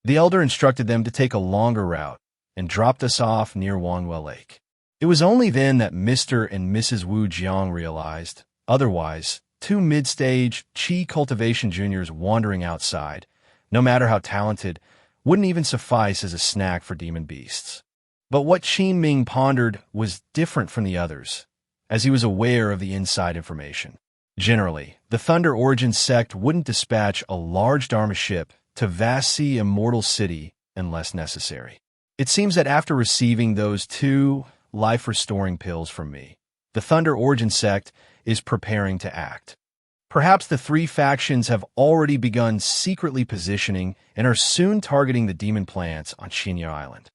The elder instructed them to take a longer route and dropped us off near Wangyue Lake. It was only then that Mr. and Mrs. Wu Jiang realized, otherwise, two mid-stage Qi cultivation juniors wandering outside, no matter how talented, wouldn't even suffice as a snack for demon beasts. But what Qin Ming pondered was different from the others, as he was aware of the inside information. Generally, the Thunder Origin Sect wouldn't dispatch a large Dharma ship to Vast Sea Immortal City unless necessary. It seems that after receiving those 2 life-restoring pills from me, the Thunder Origin Sect is preparing to act. Perhaps the 3 factions have already begun secretly positioning and are soon targeting the demon plants on Qinya Island.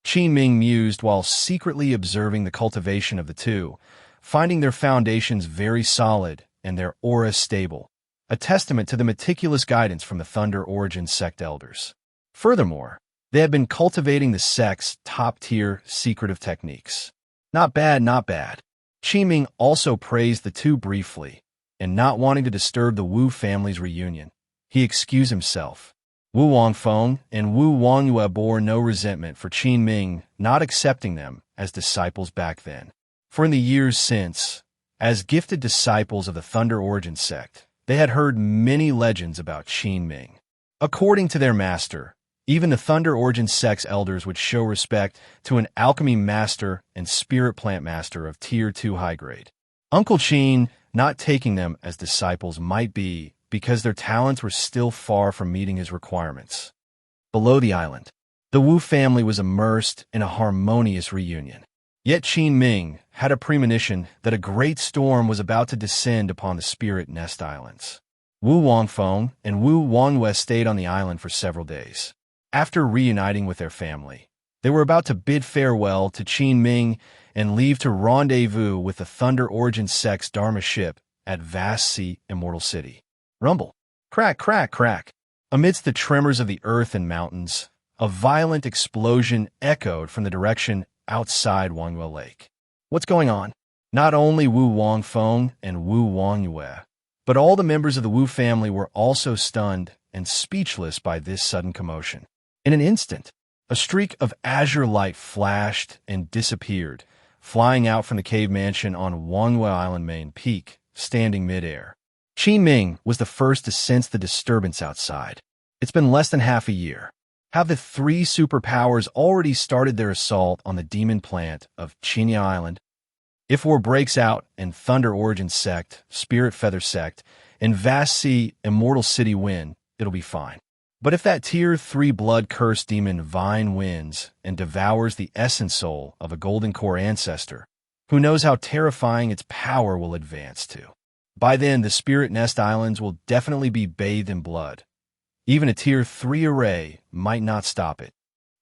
Qin Ming mused while secretly observing the cultivation of the 2, finding their foundations very solid and their aura stable, a testament to the meticulous guidance from the Thunder Origin Sect elders. Furthermore, they had been cultivating the Sect's top-tier secretive techniques. Not bad, not bad. Qin Ming also praised the 2 briefly, and not wanting to disturb the Wu family's reunion, he excused himself. Wu Wangfeng and Wu Wangyue bore no resentment for Qin Ming not accepting them as disciples back then. For in the years since, as gifted disciples of the Thunder Origin Sect, they had heard many legends about Qin Ming. According to their master, even the Thunder Origin Sect's elders would show respect to an alchemy master and spirit plant master of Tier 2 high grade. Uncle Qin not taking them as disciples might be because their talents were still far from meeting his requirements. Below the island, the Wu family was immersed in a harmonious reunion. Yet Qin Ming had a premonition that a great storm was about to descend upon the Spirit Nest Islands. Wu Wangfeng and Wu Wangyue stayed on the island for several days. After reuniting with their family, they were about to bid farewell to Qin Ming and leave to rendezvous with the Thunder Origin Sect's Dharma ship at Vast Sea Immortal City. Rumble. Crack, crack, crack. Amidst the tremors of the earth and mountains, a violent explosion echoed from the direction outside Wangyue Lake. What's going on? Not only Wu Wangfeng and Wu Wangyue, but all the members of the Wu family were also stunned and speechless by this sudden commotion. In an instant, a streak of azure light flashed and disappeared, flying out from the cave mansion on Wangyue Island main peak, standing midair. Qin Ming was the first to sense the disturbance outside. It's been less than half a year. Have the 3 superpowers already started their assault on the demon plant of Qinya Island? If war breaks out and Thunder Origin Sect, Spirit Feather Sect, and Vast Sea Immortal City win, it'll be fine. But if that Tier 3 blood-cursed demon Vine wins and devours the essence soul of a Golden Core ancestor, Who knows how terrifying its power will advance to? By then, the Spirit Nest Islands will definitely be bathed in blood. Even a Tier 3 array might not stop it.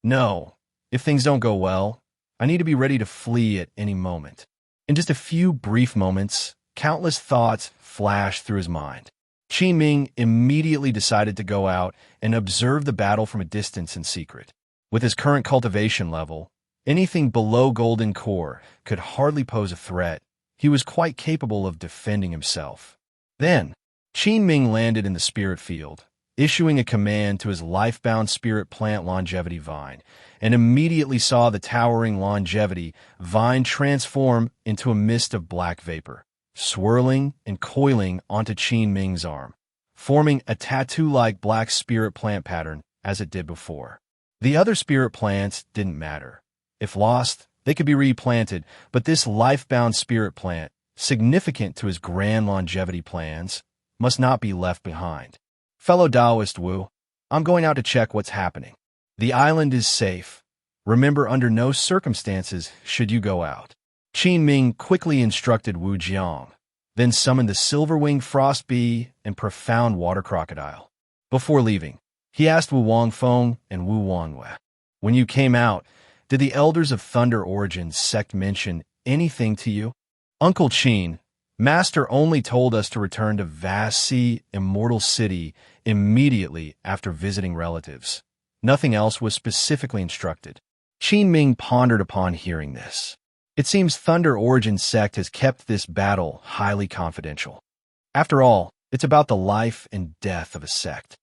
No, if things don't go well, I need to be ready to flee at any moment. In just a few brief moments, countless thoughts flashed through his mind. Qin Ming immediately decided to go out and observe the battle from a distance in secret. With his current cultivation level, anything below Golden Core could hardly pose a threat. He was quite capable of defending himself. Then, Qin Ming landed in the spirit field, issuing a command to his life-bound spirit plant longevity vine, and immediately saw the towering longevity vine transform into a mist of black vapor, swirling and coiling onto Qin Ming's arm, forming a tattoo-like black spirit plant pattern as it did before. The other spirit plants didn't matter. If lost, they could be replanted, but this life-bound spirit plant, significant to his grand longevity plans, must not be left behind. Fellow Taoist Wu, I'm going out to check what's happening. The island is safe. Remember, under no circumstances should you go out. Qin Ming quickly instructed Wu Jiang, then summoned the silver-winged frost bee and profound water crocodile. Before leaving, he asked Wu Wangfeng and Wu Wangwei, when you came out, did the elders of Thunder Origins Sect mention anything to you? Uncle Qin, Master only told us to return to Vast Sea, Immortal City, immediately after visiting relatives. Nothing else was specifically instructed. Qin Ming pondered upon hearing this. It seems Thunder Origin Sect has kept this battle highly confidential. After all, it's about the life and death of a sect.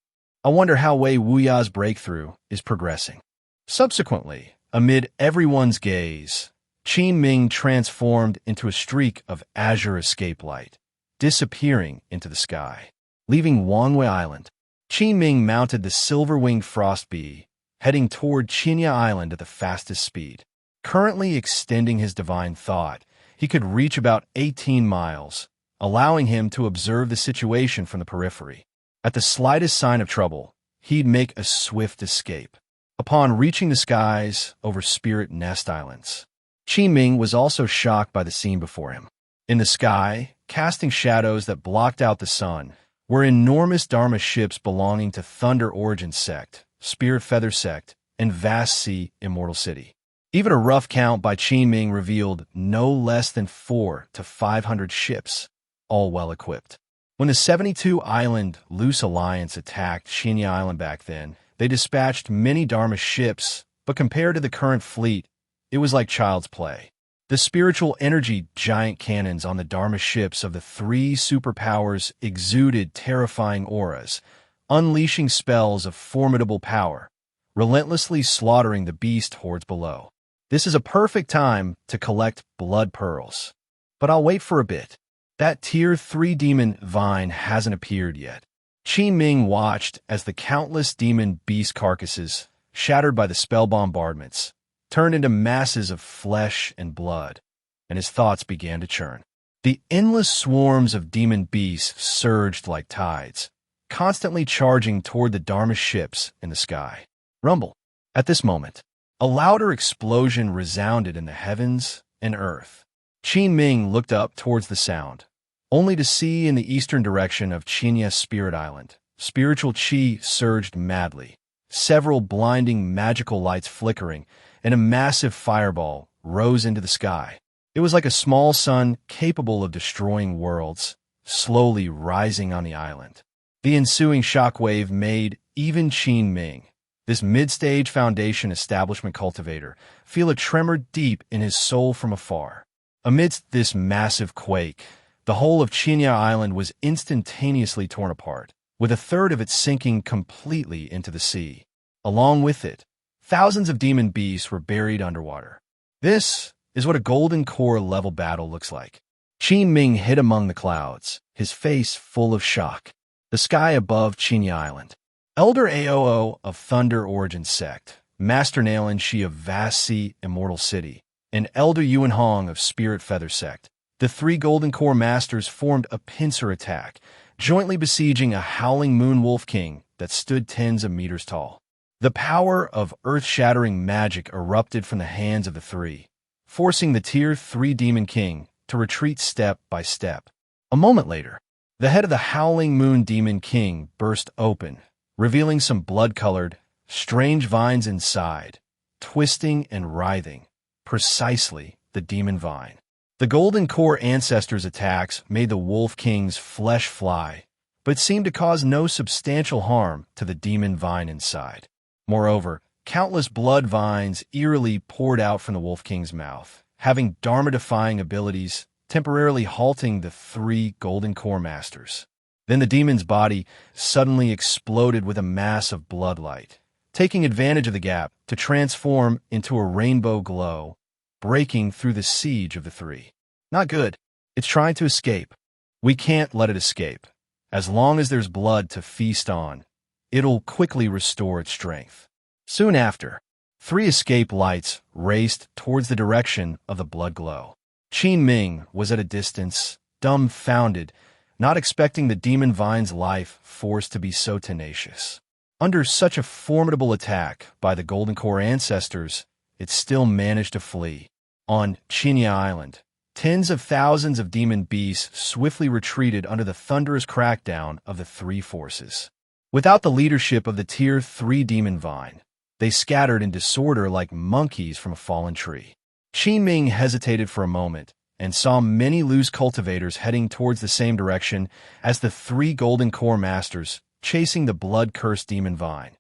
I wonder how Wei Wuya's breakthrough is progressing. Subsequently, amid everyone's gaze, Qin Ming transformed into a streak of azure escape light, disappearing into the sky. Leaving Wangwei Island, Qin Ming mounted the silver-winged frost bee, heading toward Qinya Island at the fastest speed. Currently extending his divine thought, he could reach about 18 miles, allowing him to observe the situation from the periphery. At the slightest sign of trouble, he'd make a swift escape. Upon reaching the skies over Spirit Nest Islands, Qin Ming was also shocked by the scene before him. In the sky, casting shadows that blocked out the sun, were enormous Dharma ships belonging to Thunder Origin Sect, Spirit Feather Sect, and Vast Sea Immortal City. Even a rough count by Qin Ming revealed no less than 400 to 500 ships, all well-equipped. When the 72-island Loose Alliance attacked Qinya Island back then, they dispatched many Dharma ships, but compared to the current fleet, it was like child's play. The spiritual energy giant cannons on the Dharma ships of the 3 superpowers exuded terrifying auras, unleashing spells of formidable power, relentlessly slaughtering the beast hordes below. This is a perfect time to collect blood pearls. But I'll wait for a bit. That Tier 3 demon vine hasn't appeared yet. Qin Ming watched as the countless demon beast carcasses, shattered by the spell bombardments, turned into masses of flesh and blood, and his thoughts began to churn. The endless swarms of demon beasts surged like tides, constantly charging toward the Dharma ships in the sky. Rumble. At this moment, a louder explosion resounded in the heavens and earth. Qin Ming looked up towards the sound, only to see in the eastern direction of Qinya Spirit Island, spiritual qi surged madly, several blinding magical lights flickering, and a massive fireball rose into the sky. It was like a small sun capable of destroying worlds, slowly rising on the island. The ensuing shockwave made even Qin Ming, this mid-stage foundation establishment cultivator, feel a tremor deep in his soul from afar. Amidst this massive quake, the whole of Qinya Island was instantaneously torn apart, with a third of it sinking completely into the sea. Along with it, thousands of demon beasts were buried underwater. This is what a Golden Core level battle looks like. Qin Ming hid among the clouds, his face full of shock. The sky above Qinya Island. Elder Aoo of Thunder Origin Sect, Master Nailin Shi of Vast Sea Immortal City, and Elder Yuan Hong of Spirit Feather Sect. The 3 Golden Core Masters formed a pincer attack, jointly besieging a howling moon wolf king that stood tens of meters tall. The power of earth-shattering magic erupted from the hands of the 3, forcing the Tier 3 Demon King to retreat step by step. A moment later, the head of the Howling Moon Demon King burst open, revealing some blood-colored, strange vines inside, twisting and writhing, precisely the demon vine. The Golden Core Ancestors' attacks made the Wolf King's flesh fly, but seemed to cause no substantial harm to the demon vine inside. Moreover, countless blood vines eerily poured out from the Wolf King's mouth, having Dharma-defying abilities, temporarily halting the 3 Golden Core Masters. Then the demon's body suddenly exploded with a mass of bloodlight, taking advantage of the gap to transform into a rainbow glow, breaking through the siege of the 3. Not good. It's trying to escape. We can't let it escape. As long as there's blood to feast on, it'll quickly restore its strength. Soon after, 3 escape lights raced towards the direction of the blood glow. Qin Ming was at a distance, dumbfounded, not expecting the demon vine's life force to be so tenacious. Under such a formidable attack by the Golden Core Ancestors, it still managed to flee. On Qinya Island, tens of thousands of demon beasts swiftly retreated under the thunderous crackdown of the 3 forces. Without the leadership of the Tier 3 demon vine, they scattered in disorder like monkeys from a fallen tree. Qin Ming hesitated for a moment and saw many loose cultivators heading towards the same direction as the 3 Golden Core Masters chasing the blood-cursed demon vine,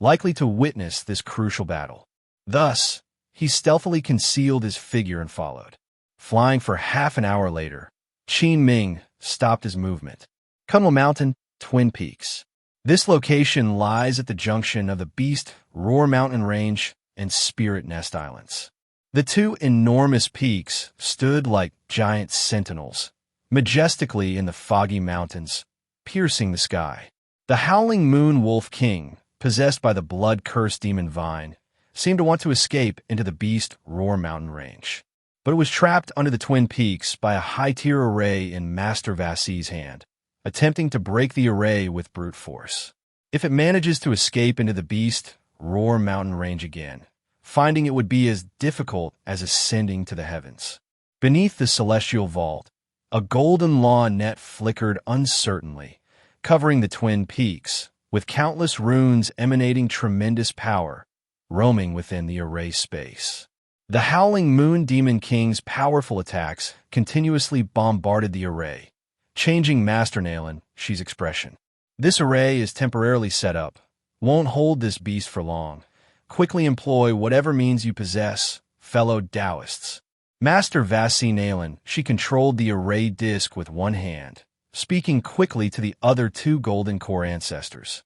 likely to witness this crucial battle. Thus, he stealthily concealed his figure and followed. Flying for half an hour later, Qin Ming stopped his movement. Kunlun Mountain, Twin Peaks. This location lies at the junction of the Beast Roar Mountain Range and Spirit Nest Islands. The 2 enormous peaks stood like giant sentinels, majestically in the foggy mountains, piercing the sky. The Howling Moon Wolf King, possessed by the blood-cursed demon vine, seemed to want to escape into the Beast Roar Mountain Range, but it was trapped under the Twin Peaks by a high-tier array in Master Vassi's hand, attempting to break the array with brute force. If it manages to escape into the Beast Roar Mountain Range again, finding it would be as difficult as ascending to the heavens. Beneath the celestial vault, a golden law net flickered uncertainly, covering the Twin Peaks, with countless runes emanating tremendous power, roaming within the array space. The Howling Moon Demon King's powerful attacks continuously bombarded the array, changing Master Nalan Shi's expression. This array is temporarily set up. Won't hold this beast for long. Quickly employ whatever means you possess, fellow Taoists. Master Vassi Nalan Shi controlled the array disk with one hand, speaking quickly to the other 2 Golden Core Ancestors.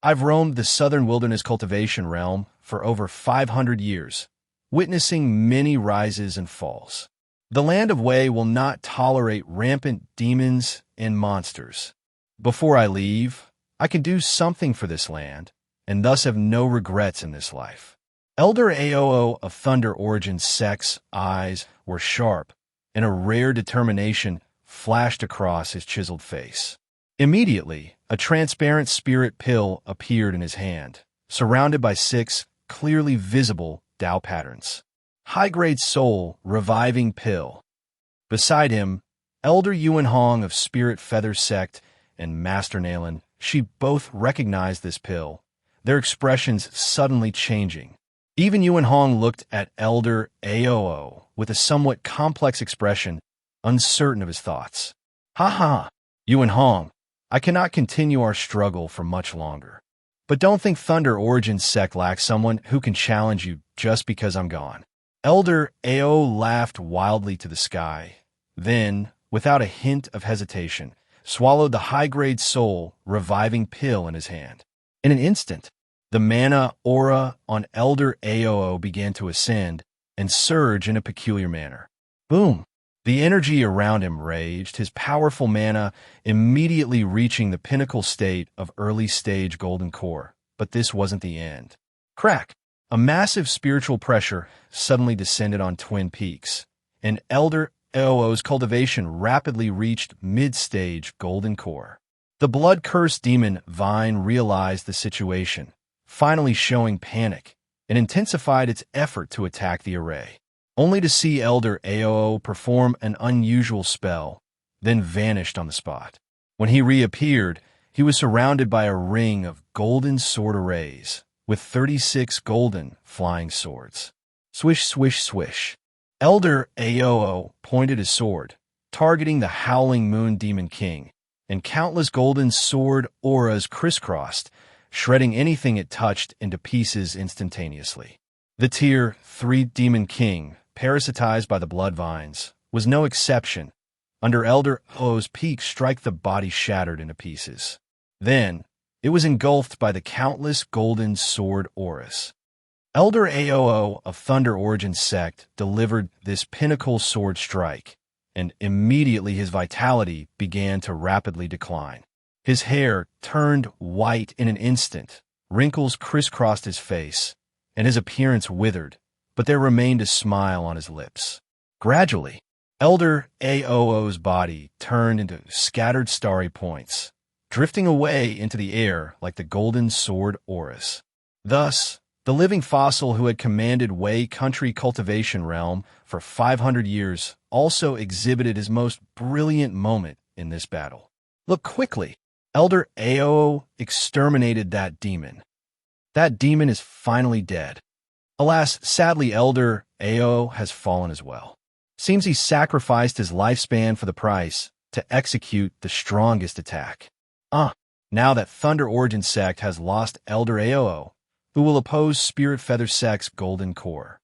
I've roamed the southern wilderness cultivation realm for over 500 years, witnessing many rises and falls. The land of Wei will not tolerate rampant demons and monsters. Before I leave, I can do something for this land, and thus have no regrets in this life. Elder Aoo of Thunder Origin's Sect's eyes were sharp, and a rare determination flashed across his chiseled face. Immediately, a transparent spirit pill appeared in his hand, surrounded by 6 clearly visible Tao patterns. High-grade soul reviving pill. Beside him, Elder Yuan Hong of Spirit Feather Sect and Master Nalan Shi both recognized this pill, their expressions suddenly changing. Even Yuan Hong looked at Elder Aoo with a somewhat complex expression, uncertain of his thoughts. Ha ha, Yuan Hong, I cannot continue our struggle for much longer. But don't think Thunder Origin Sect lacks someone who can challenge you just because I'm gone. Elder Aoo laughed wildly to the sky, then, without a hint of hesitation, swallowed the high-grade soul reviving pill in his hand. In an instant, the mana aura on Elder Aoo began to ascend and surge in a peculiar manner. Boom! The energy around him raged, his powerful mana immediately reaching the pinnacle state of early-stage Golden Core. But this wasn't the end. Crack! A massive spiritual pressure suddenly descended on Twin Peaks, and Elder Aoo's cultivation rapidly reached mid-stage Golden Core. The blood-cursed demon Vine realized the situation, finally showing panic, and intensified its effort to attack the array. only to see Elder Aoo perform an unusual spell, then vanished on the spot. When he reappeared, he was surrounded by a ring of golden sword arrays, with 36 golden flying swords. Swish, swish, swish. Elder Aoo pointed his sword, targeting the Howling Moon Demon King, and countless golden sword auras crisscrossed, shredding anything it touched into pieces instantaneously. The Tier 3 Demon King, parasitized by the blood vines, was no exception. Under Elder Aoo's peak strike, the body shattered into pieces. Then, it was engulfed by the countless golden sword auras. Elder Aoo of Thunder Origin Sect delivered this pinnacle sword strike, and immediately his vitality began to rapidly decline. His hair turned white in an instant, wrinkles crisscrossed his face, and his appearance withered, but there remained a smile on his lips. Gradually, Elder Aoo's body turned into scattered starry points, drifting away into the air like the golden sword auras. Thus, the living fossil who had commanded Wei Country Cultivation Realm for 500 years also exhibited his most brilliant moment in this battle. Look quickly. Elder Aoo exterminated that demon. That demon is finally dead. Alas, sadly, Elder Aoo has fallen as well. Seems he sacrificed his lifespan for the price to execute the strongest attack. Now that Thunder Origin Sect has lost Elder Aoo, who will oppose Spirit Feather Sect's Golden Core.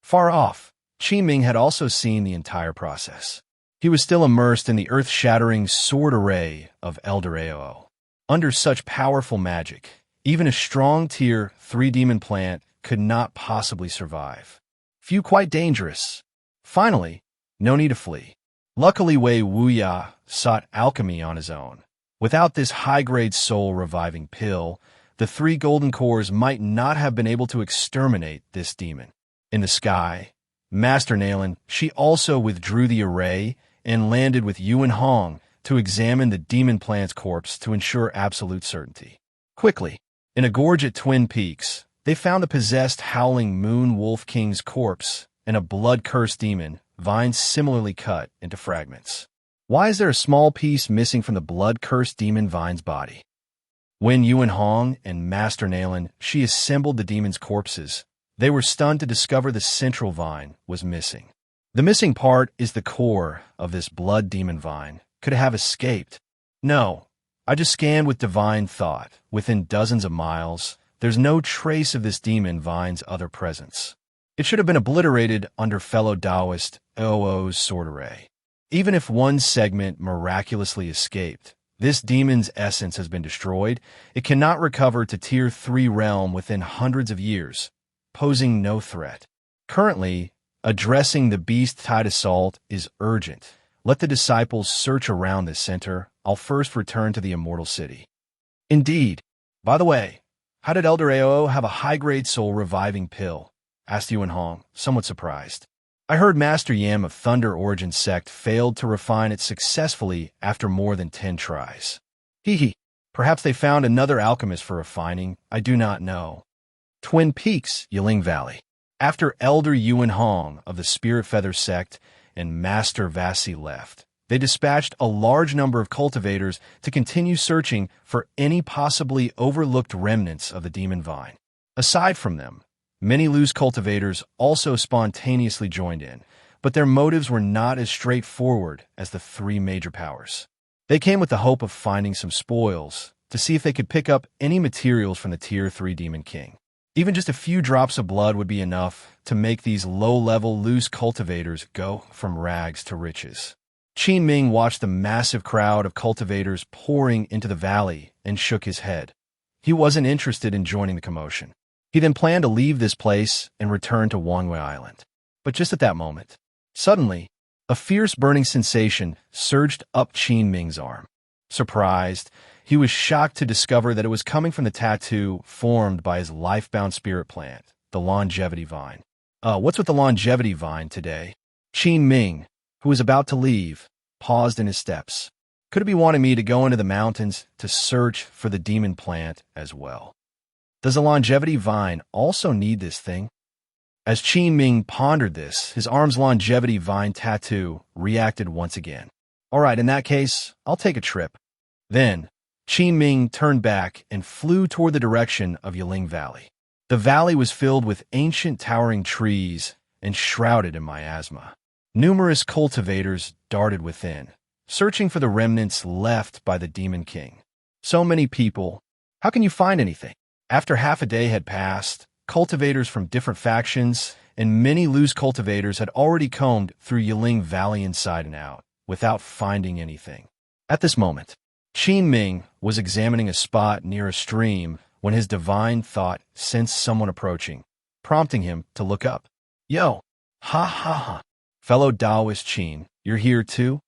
Far off, Qin Ming had also seen the entire process. He was still immersed in the earth-shattering sword array of Elder Aoo. Under such powerful magic, even a strong Tier 3 demon plant could not possibly survive. Few quite dangerous. Finally, no need to flee. Luckily, Wei Wuya sought alchemy on his own. Without this high-grade soul-reviving pill, the 3 golden cores might not have been able to exterminate this demon. In the sky, Master Nailin, she also withdrew the array and landed with Yuan Hong to examine the demon plant's corpse to ensure absolute certainty. Quickly, in a gorge at Twin Peaks, they found the possessed Howling Moon Wolf King's corpse and a blood-cursed demon, vines similarly cut into fragments. Why is there a small piece missing from the blood-cursed demon vine's body? When Yuan Hong and Master Nailin, she assembled the demon's corpses, they were stunned to discover the central vine was missing. The missing part is the core of this blood demon vine. Could it have escaped? No. I just scanned with divine thought. Within dozens of miles, there's no trace of this demon vine's other presence. It should have been obliterated under fellow Taoist Oo's sword array. Even if one segment miraculously escaped, this demon's essence has been destroyed. It cannot recover to Tier 3 realm within hundreds of years, posing no threat. Currently, addressing the beast-tide assault is urgent. Let the disciples search around this center. I'll first return to the Immortal City. Indeed. By the way, how did Elder Aoo have a high-grade soul-reviving pill? Asked Yuan Hong, somewhat surprised. I heard Master Yam of Thunder Origin Sect failed to refine it successfully after more than 10 tries. Perhaps they found another alchemist for refining. I do not know. Twin Peaks, Yiling Valley. After Elder Yuan Hong of the Spirit Feather Sect and Master Vasi left, they dispatched a large number of cultivators to continue searching for any possibly overlooked remnants of the demon vine. Aside from them, many loose cultivators also spontaneously joined in, but their motives were not as straightforward as the 3 major powers. They came with the hope of finding some spoils to see if they could pick up any materials from the Tier 3 Demon King. Even just a few drops of blood would be enough to make these low-level loose cultivators go from rags to riches. Qin Ming watched the massive crowd of cultivators pouring into the valley and shook his head. He wasn't interested in joining the commotion. He then planned to leave this place and return to Wangwei Island. But just at that moment, suddenly, a fierce burning sensation surged up Qin Ming's arm. Surprised, he was shocked to discover that it was coming from the tattoo formed by his life-bound spirit plant, the longevity vine. What's with the longevity vine today? Qin Ming, who was about to leave, paused in his steps. Could it be wanting me to go into the mountains to search for the demon plant as well? Does the longevity vine also need this thing? As Qin Ming pondered this, his arm's longevity vine tattoo reacted once again. All right, in that case, I'll take a trip. Then, Qin Ming turned back and flew toward the direction of Yiling Valley. The valley was filled with ancient towering trees and shrouded in miasma. Numerous cultivators darted within, searching for the remnants left by the Demon King. So many people. How can you find anything? After half a day had passed, cultivators from different factions and many loose cultivators had already combed through Yiling Valley inside and out, without finding anything. At this moment, Qin Ming was examining a spot near a stream when his divine thought sensed someone approaching, prompting him to look up. Yo, ha ha ha. Fellow Taoist Qin, you're here too?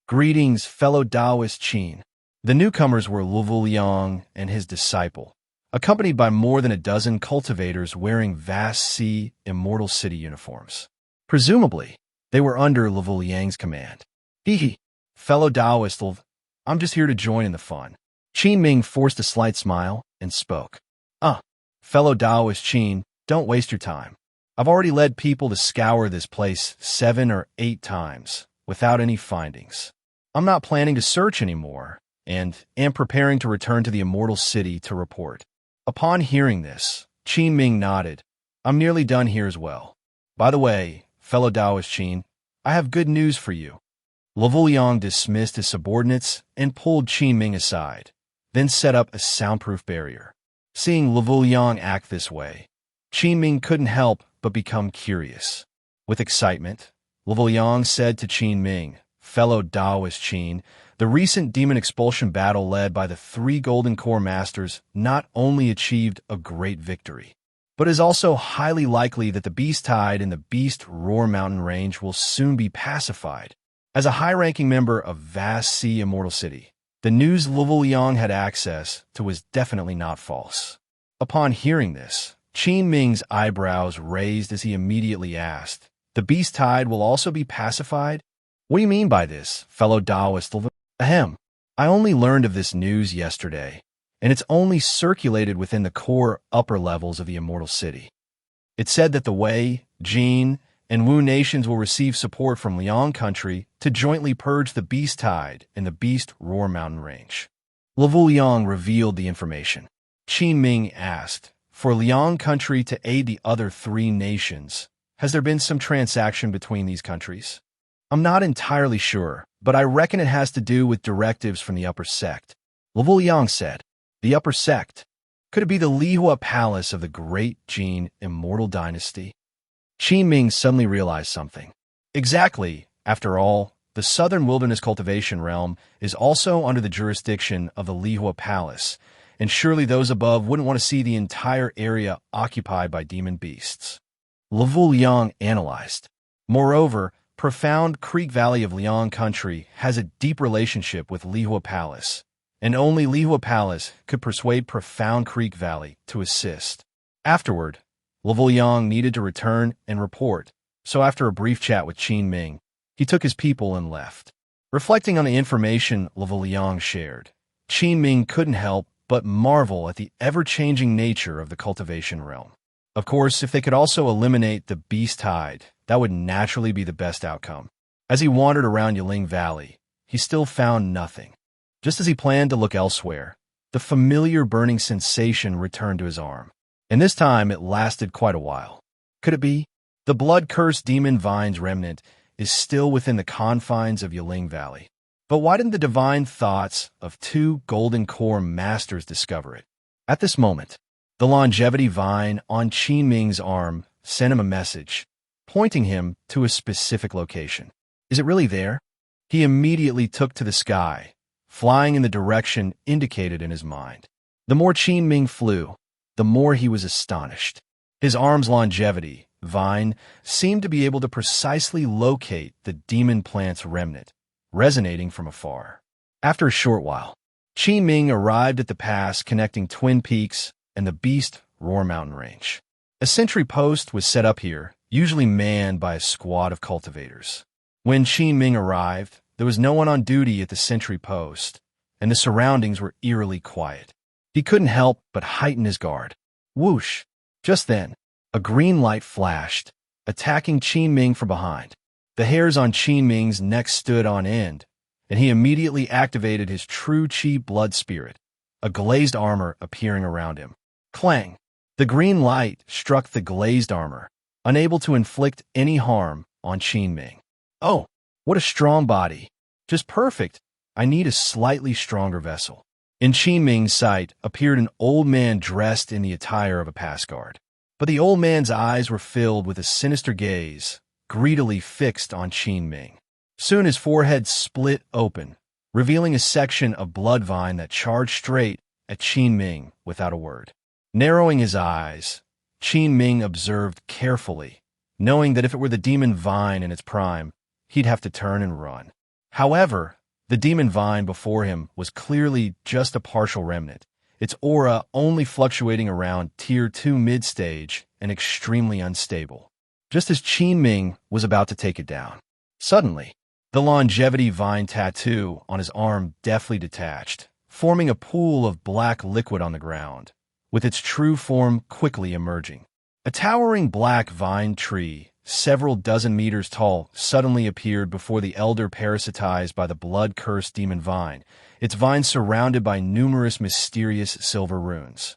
Greetings, fellow Taoist Qin. The newcomers were Liang and his disciple, accompanied by more than a dozen cultivators wearing vast sea Immortal City uniforms. Presumably, they were under Liang's command. Hee, fellow Taoist, I'm just here to join in the fun. Qin Ming forced a slight smile and spoke. Fellow Taoist Qin, don't waste your time. I've already led people to scour this place 7 or 8 times, without any findings. I'm not planning to search anymore, and am preparing to return to the Immortal City to report. Upon hearing this, Qin Ming nodded. I'm nearly done here as well. By the way, fellow Taoist Qin, I have good news for you. Liang dismissed his subordinates and pulled Qin Ming aside, then set up a soundproof barrier. Seeing Liang act this way, Qin Ming couldn't help but become curious. With excitement, Liang said to Qin Ming, fellow Taoist Qin, the recent demon expulsion battle led by the 3 Golden Core Masters not only achieved a great victory, but is also highly likely that the Beast Tide in the Beast Roar Mountain range will soon be pacified. As a high-ranking member of Vast Sea Immortal City, the news Liang had access to was definitely not false. Upon hearing this, Qin Ming's eyebrows raised as he immediately asked, the Beast Tide will also be pacified? What do you mean by this, fellow Taoist? Ahem. I only learned of this news yesterday, and it's only circulated within the core upper levels of the Immortal City. It said that the Wei, Jin, and Wu nations will receive support from Liang country to jointly purge the Beast Tide in the Beast Roar Mountain range. Liang revealed the information. Qin Ming asked, for Liang country to aid the other 3 nations, has there been some transaction between these countries? I'm not entirely sure, but I reckon it has to do with directives from the Upper Sect. Liang said, the Upper Sect? Could it be the Lihua Palace of the Great Jin Immortal Dynasty? Qin Ming suddenly realized something. Exactly. After all, the Southern Wilderness Cultivation Realm is also under the jurisdiction of the Lihua Palace, and surely those above wouldn't want to see the entire area occupied by demon beasts. Liang analyzed. Moreover, Profound Creek Valley of Liang Country has a deep relationship with Lihua Palace, and only Lihua Palace could persuade Profound Creek Valley to assist. Afterward, Liang needed to return and report, so after a brief chat with Qin Ming, he took his people and left. Reflecting on the information Liang shared, Qin Ming couldn't help but marvel at the ever-changing nature of the Cultivation Realm. Of course, if they could also eliminate the Beast Tide, that would naturally be the best outcome. As he wandered around Yiling Valley, he still found nothing. Just as he planned to look elsewhere, the familiar burning sensation returned to his arm, and this time it lasted quite a while. Could it be? The blood-cursed demon vine's remnant is still within the confines of Yiling Valley. But why didn't the divine thoughts of 2 Golden Core Masters discover it? At this moment, the longevity vine on Qin Ming's arm sent him a message, pointing him to a specific location. Is it really there? He immediately took to the sky, flying in the direction indicated in his mind. The more Qin Ming flew, the more he was astonished. His arm's longevity vine seemed to be able to precisely locate the demon plant's remnant, resonating from afar. After a short while, Qin Ming arrived at the pass connecting Twin Peaks and the Beast Roar Mountain range. A sentry post was set up here, usually manned by a squad of cultivators. When Qin Ming arrived, there was no one on duty at the sentry post, and the surroundings were eerily quiet. He couldn't help but heighten his guard. Whoosh! Just then, a green light flashed, attacking Qin Ming from behind. The hairs on Qin Ming's neck stood on end, and he immediately activated his true Qi blood spirit, a glazed armor appearing around him. Clang! The green light struck the glazed armor, unable to inflict any harm on Qin Ming. Oh, what a strong body. Just perfect. I need a slightly stronger vessel. In Qin Ming's sight appeared an old man dressed in the attire of a pass guard. But the old man's eyes were filled with a sinister gaze, greedily fixed on Qin Ming. Soon his forehead split open, revealing a section of blood vine that charged straight at Qin Ming without a word. Narrowing his eyes, Qin Ming observed carefully, knowing that if it were the demon vine in its prime, he'd have to turn and run. However, the demon vine before him was clearly just a partial remnant, its aura only fluctuating around Tier 2 mid-stage and extremely unstable. Just as Qin Ming was about to take it down, suddenly, the longevity vine tattoo on his arm deftly detached, forming a pool of black liquid on the ground, with its true form quickly emerging. A towering black vine tree, several dozen meters tall, suddenly appeared before the elder parasitized by the blood-cursed demon vine, its vines surrounded by numerous mysterious silver runes.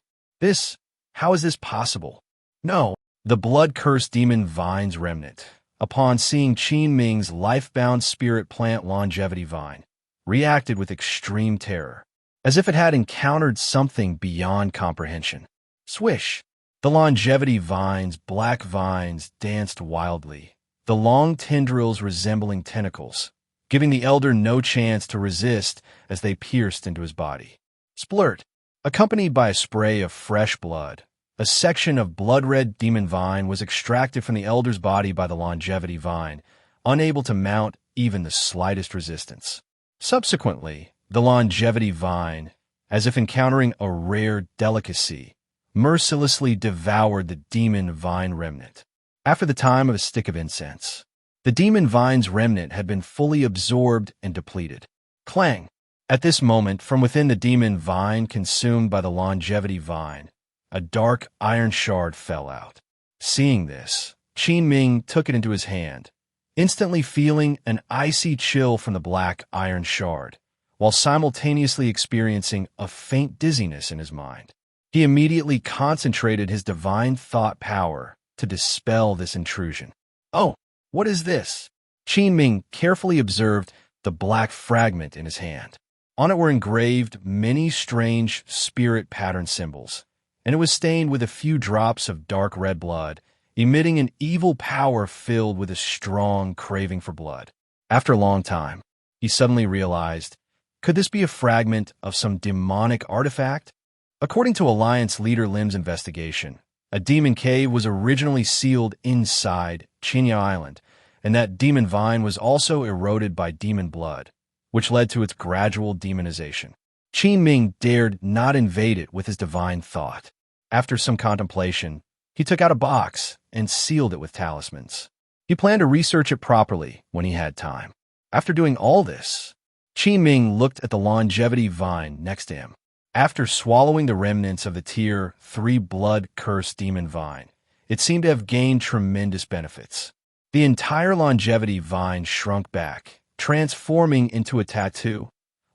How is this possible? No, the blood-cursed demon vine's remnant, upon seeing Qin Ming's life-bound spirit plant longevity vine, reacted with extreme terror, as if it had encountered something beyond comprehension. Swish! The longevity vine's black vines danced wildly, the long tendrils resembling tentacles, giving the elder no chance to resist as they pierced into his body. Splurt! Accompanied by a spray of fresh blood, a section of blood-red demon vine was extracted from the elder's body by the longevity vine, unable to mount even the slightest resistance. Subsequently, the longevity vine, as if encountering a rare delicacy, mercilessly devoured the demon vine remnant. After the time of a stick of incense, the demon vine's remnant had been fully absorbed and depleted. Clang! At this moment, from within the demon vine consumed by the longevity vine, a dark iron shard fell out. Seeing this, Qin Ming took it into his hand, instantly feeling an icy chill from the black iron shard, while simultaneously experiencing a faint dizziness in his mind. He immediately concentrated his divine thought power to dispel this intrusion. Oh, what is this? Qin Ming carefully observed the black fragment in his hand. On it were engraved many strange spirit pattern symbols, and it was stained with a few drops of dark red blood, emitting an evil power filled with a strong craving for blood. After a long time, he suddenly realized, could this be a fragment of some demonic artifact? According to Alliance leader Lim's investigation, a demon cave was originally sealed inside Chinya Island, and that demon vine was also eroded by demon blood, which led to its gradual demonization. Qin Ming dared not invade it with his divine thought. After some contemplation, he took out a box and sealed it with talismans. He planned to research it properly when he had time. After doing all this, Qin Ming looked at the longevity vine next to him. After swallowing the remnants of the Tier 3 blood-cursed demon vine, it seemed to have gained tremendous benefits. The entire longevity vine shrunk back, transforming into a tattoo,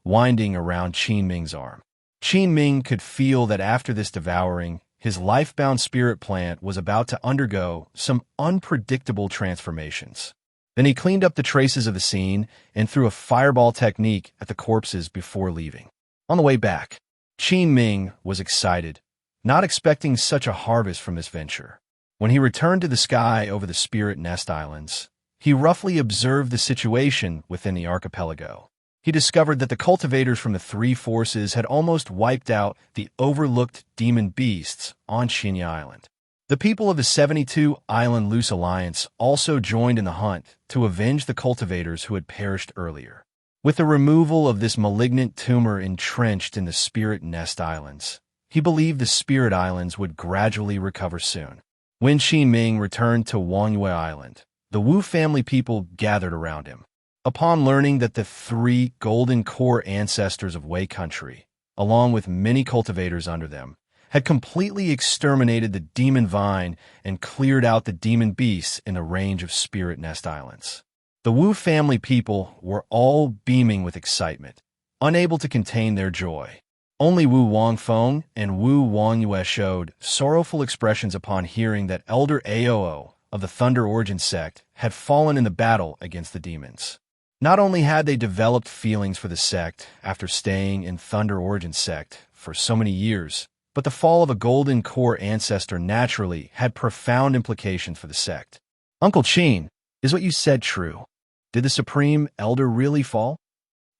winding around Qin Ming's arm. Qin Ming could feel that after this devouring, his life-bound spirit plant was about to undergo some unpredictable transformations. Then he cleaned up the traces of the scene and threw a fireball technique at the corpses before leaving. On the way back, Qin Ming was excited, not expecting such a harvest from this venture. When he returned to the sky over the Spirit Nest Islands, he roughly observed the situation within the archipelago. He discovered that the cultivators from the three forces had almost wiped out the overlooked demon beasts on Chinya Island. The people of the 72 Island Loose Alliance also joined in the hunt to avenge the cultivators who had perished earlier. With the removal of this malignant tumor entrenched in the Spirit Nest Islands, he believed the Spirit Islands would gradually recover soon. When Qin Ming returned to Wangyue Island, the Wu family people gathered around him. Upon learning that the three golden core ancestors of Wei country, along with many cultivators under them, had completely exterminated the demon vine and cleared out the demon beasts in a range of spirit nest islands. The Wu family people were all beaming with excitement, unable to contain their joy. Only Wu Wangfeng and Wu Wangyue showed sorrowful expressions upon hearing that Elder Aoo of the Thunder Origin Sect had fallen in the battle against the demons. Not only had they developed feelings for the sect after staying in Thunder Origin Sect for so many years, but the fall of a golden core ancestor naturally had profound implications for the sect. Uncle Qin, is what you said true? Did the Supreme Elder really fall?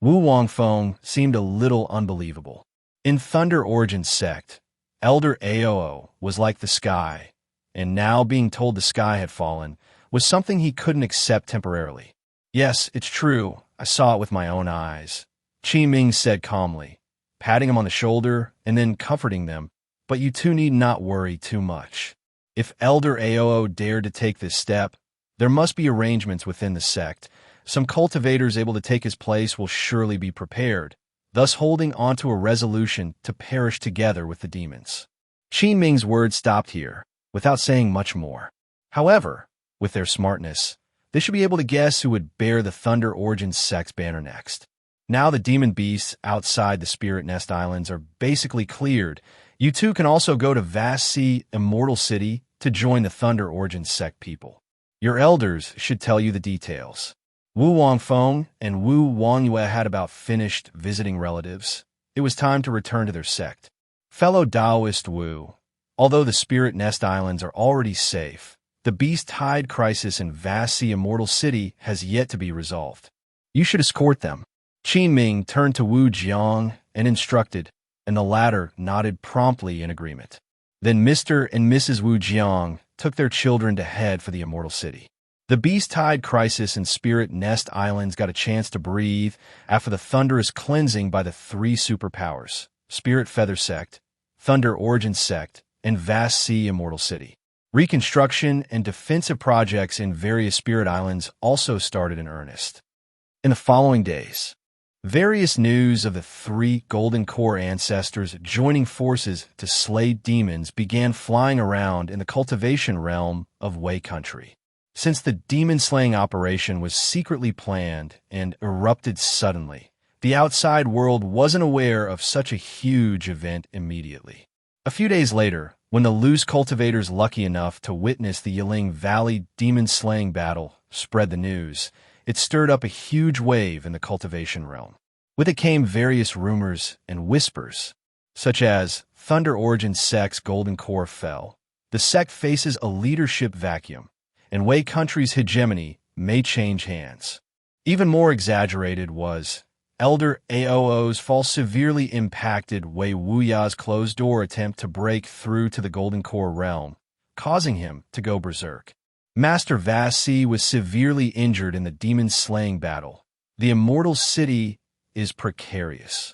Wu Wangfeng seemed a little unbelievable. In Thunder Origin Sect, Elder Aoo was like the sky, and now being told the sky had fallen was something he couldn't accept temporarily. Yes, it's true. I saw it with my own eyes, Qin Ming said calmly, patting him on the shoulder and then comforting them. But you two need not worry too much. If Elder Aoo dared to take this step, there must be arrangements within the sect. Some cultivators able to take his place will surely be prepared, thus holding onto a resolution to perish together with the demons. Qin Ming's words stopped here, without saying much more. However, with their smartness, they should be able to guess who would bear the Thunder Origin Sect's banner next. Now the demon beasts outside the Spirit Nest Islands are basically cleared. You two can also go to Vast Sea Immortal City to join the Thunder Origin Sect people. Your elders should tell you the details. Wu Wangfeng and Wu Wangyue had about finished visiting relatives. It was time to return to their sect. Fellow Taoist Wu, although the Spirit Nest Islands are already safe, the Beast Tide crisis in Vast Sea Immortal City has yet to be resolved. You should escort them. Qin Ming turned to Wu Jiang and instructed, and the latter nodded promptly in agreement. Then Mr. and Mrs. Wu Jiang took their children to head for the Immortal City. The Beast Tide crisis in Spirit Nest Islands got a chance to breathe after the thunderous cleansing by the three superpowers, Spirit Feather Sect, Thunder Origin Sect, and Vast Sea Immortal City. Reconstruction and defensive projects in various Spirit Islands also started in earnest. In the following days, various news of the three Golden Core ancestors joining forces to slay demons began flying around in the Cultivation Realm of Wei Country. Since the demon-slaying operation was secretly planned and erupted suddenly, the outside world wasn't aware of such a huge event immediately. A few days later, when the loose cultivators lucky enough to witness the Yiling Valley demon-slaying battle spread the news, it stirred up a huge wave in the Cultivation Realm. With it came various rumors and whispers, such as Thunder Origin Sect's Golden Core fell, the sect faces a leadership vacuum, and Wei Country's hegemony may change hands. Even more exaggerated was Elder Aoo's fall severely impacted Wei Wuya's closed-door attempt to break through to the Golden Core realm, causing him to go berserk. Master Vast Sea was severely injured in the demon-slaying battle. The Immortal City is precarious.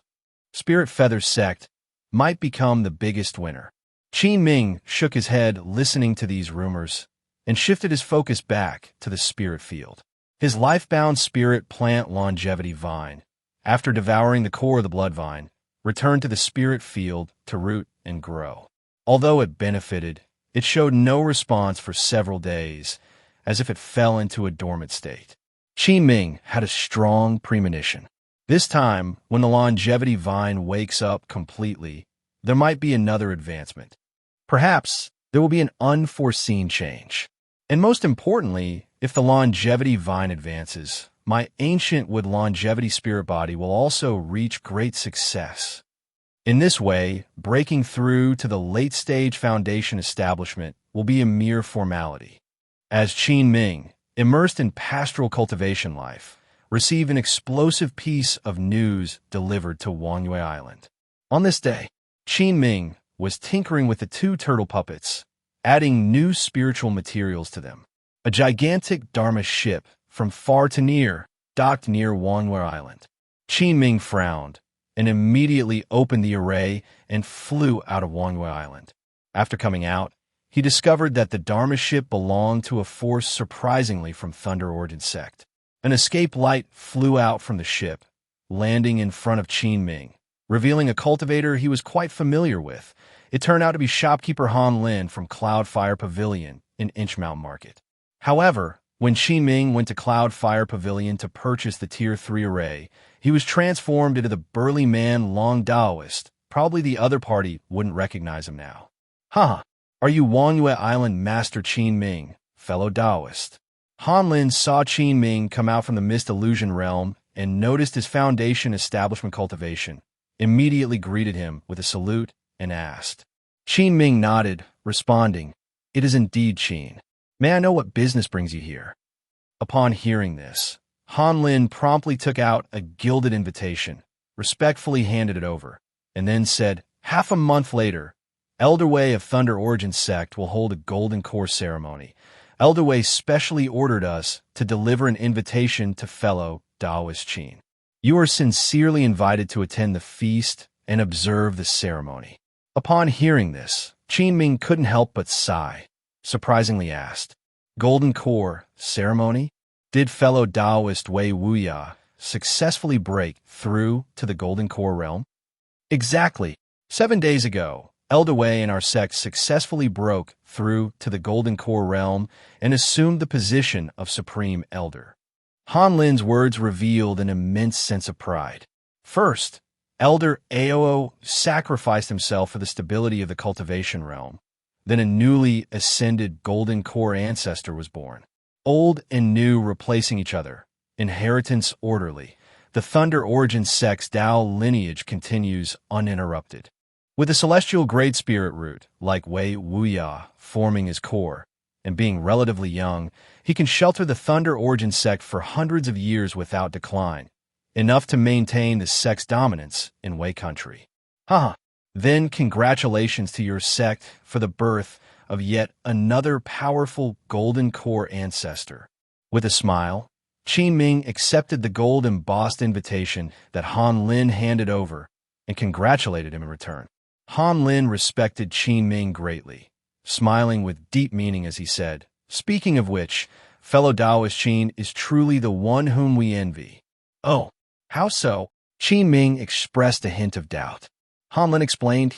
Spirit Feather Sect might become the biggest winner. Qin Ming shook his head listening to these rumors and shifted his focus back to the spirit field. His life-bound spirit plant longevity vine, after devouring the core of the blood vine, returned to the spirit field to root and grow. Although it benefited, it showed no response for several days, as if it fell into a dormant state. Qin Ming had a strong premonition. This time, when the longevity vine wakes up completely, there might be another advancement. Perhaps there will be an unforeseen change. And most importantly, if the longevity vine advances, my ancient wood longevity spirit body will also reach great success. In this way, breaking through to the late-stage foundation establishment will be a mere formality. As Qin Ming, immersed in pastoral cultivation life, received an explosive piece of news delivered to Wangyue Island. On this day, Qin Ming was tinkering with the two turtle puppets, adding new spiritual materials to them. A gigantic Dharma ship from far to near docked near Wangyue Island. Qin Ming frowned and immediately opened the array and flew out of Wangyue Island. After coming out, he discovered that the Dharma ship belonged to a force surprisingly from Thunder Origin Sect. An escape light flew out from the ship, landing in front of Qin Ming, revealing a cultivator he was quite familiar with. It turned out to be shopkeeper Han Lin from Cloudfire Pavilion in Inchmount Market. However, when Qin Ming went to Cloudfire Pavilion to purchase the Tier 3 array, he was transformed into the burly man Long Daoist. Probably the other party wouldn't recognize him now. Haha, are you Wangyue Island Master Qin Ming, fellow Daoist? Han Lin saw Qin Ming come out from the Mist Illusion Realm and noticed his foundation establishment cultivation, immediately greeted him with a salute and asked. Qin Ming nodded, responding, "It is indeed Qin. May I know what business brings you here?" Upon hearing this, Han Lin promptly took out a gilded invitation, respectfully handed it over, and then said, "Half a month later, Elder Wei of Thunder Origin Sect will hold a golden core ceremony. Elder Wei specially ordered us to deliver an invitation to fellow Daoist Qin. You are sincerely invited to attend the feast and observe the ceremony." Upon hearing this, Qin Ming couldn't help but sigh, surprisingly asked, "Golden Core ceremony? Did fellow Daoist Wei Wuya successfully break through to the Golden Core realm?" "Exactly. 7 days ago, Elder Wei and our sect successfully broke through to the Golden Core realm and assumed the position of Supreme Elder." Han Lin's words revealed an immense sense of pride. First, Elder Aoo sacrificed himself for the stability of the Cultivation Realm. Then a newly ascended Golden Core ancestor was born. Old and new replacing each other. Inheritance orderly. The Thunder Origin Sect's Dao lineage continues uninterrupted. With a celestial great spirit root, like Wei Wuya, forming his core, and being relatively young, he can shelter the Thunder Origin Sect for hundreds of years without decline, enough to maintain the sect's dominance in Wei country. Haha. Then congratulations to your sect for the birth of yet another powerful Golden Core ancestor. With a smile, Qin Ming accepted the gold embossed invitation that Han Lin handed over and congratulated him in return. Han Lin respected Qin Ming greatly, smiling with deep meaning as he said, "Speaking of which, fellow Daoist Qin is truly the one whom we envy." "Oh, how so?" Qin Ming expressed a hint of doubt. Han Lin explained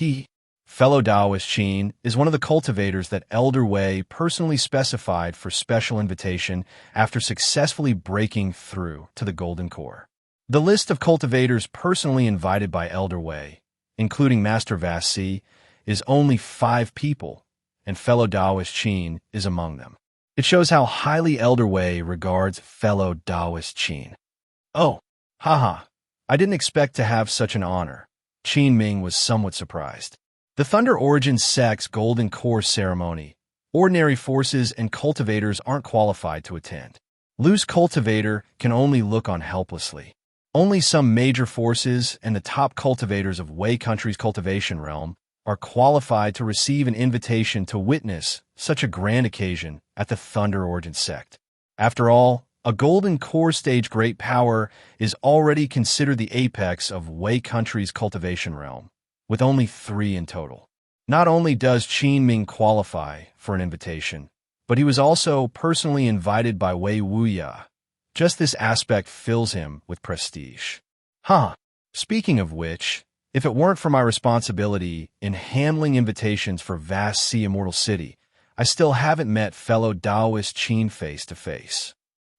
fellow Daoist Qin is one of the cultivators that Elder Wei personally specified for special invitation after successfully breaking through to the Golden Core. The list of cultivators personally invited by Elder Wei, including Master Vasi, is only 5 people, and fellow Daoist Qin is among them. It shows how highly Elder Wei regards fellow Daoist Qin. "Oh, haha, I didn't expect to have such an honor." Qin Ming was somewhat surprised. The Thunder Origin Sect's Golden Core ceremony, ordinary forces and cultivators aren't qualified to attend. Loose cultivator can only look on helplessly. Only some major forces and the top cultivators of Wei Country's Cultivation Realm are qualified to receive an invitation to witness such a grand occasion at the Thunder Origin Sect. After all, a Golden Core stage great power is already considered the apex of Wei Country's Cultivation Realm, with only 3 in total. Not only does Qin Ming qualify for an invitation, but he was also personally invited by Wei Wuya. Just this aspect fills him with prestige. Speaking of which, if it weren't for my responsibility in handling invitations for vast sea Immortal City, I still haven't met fellow Daoist Qin face to face.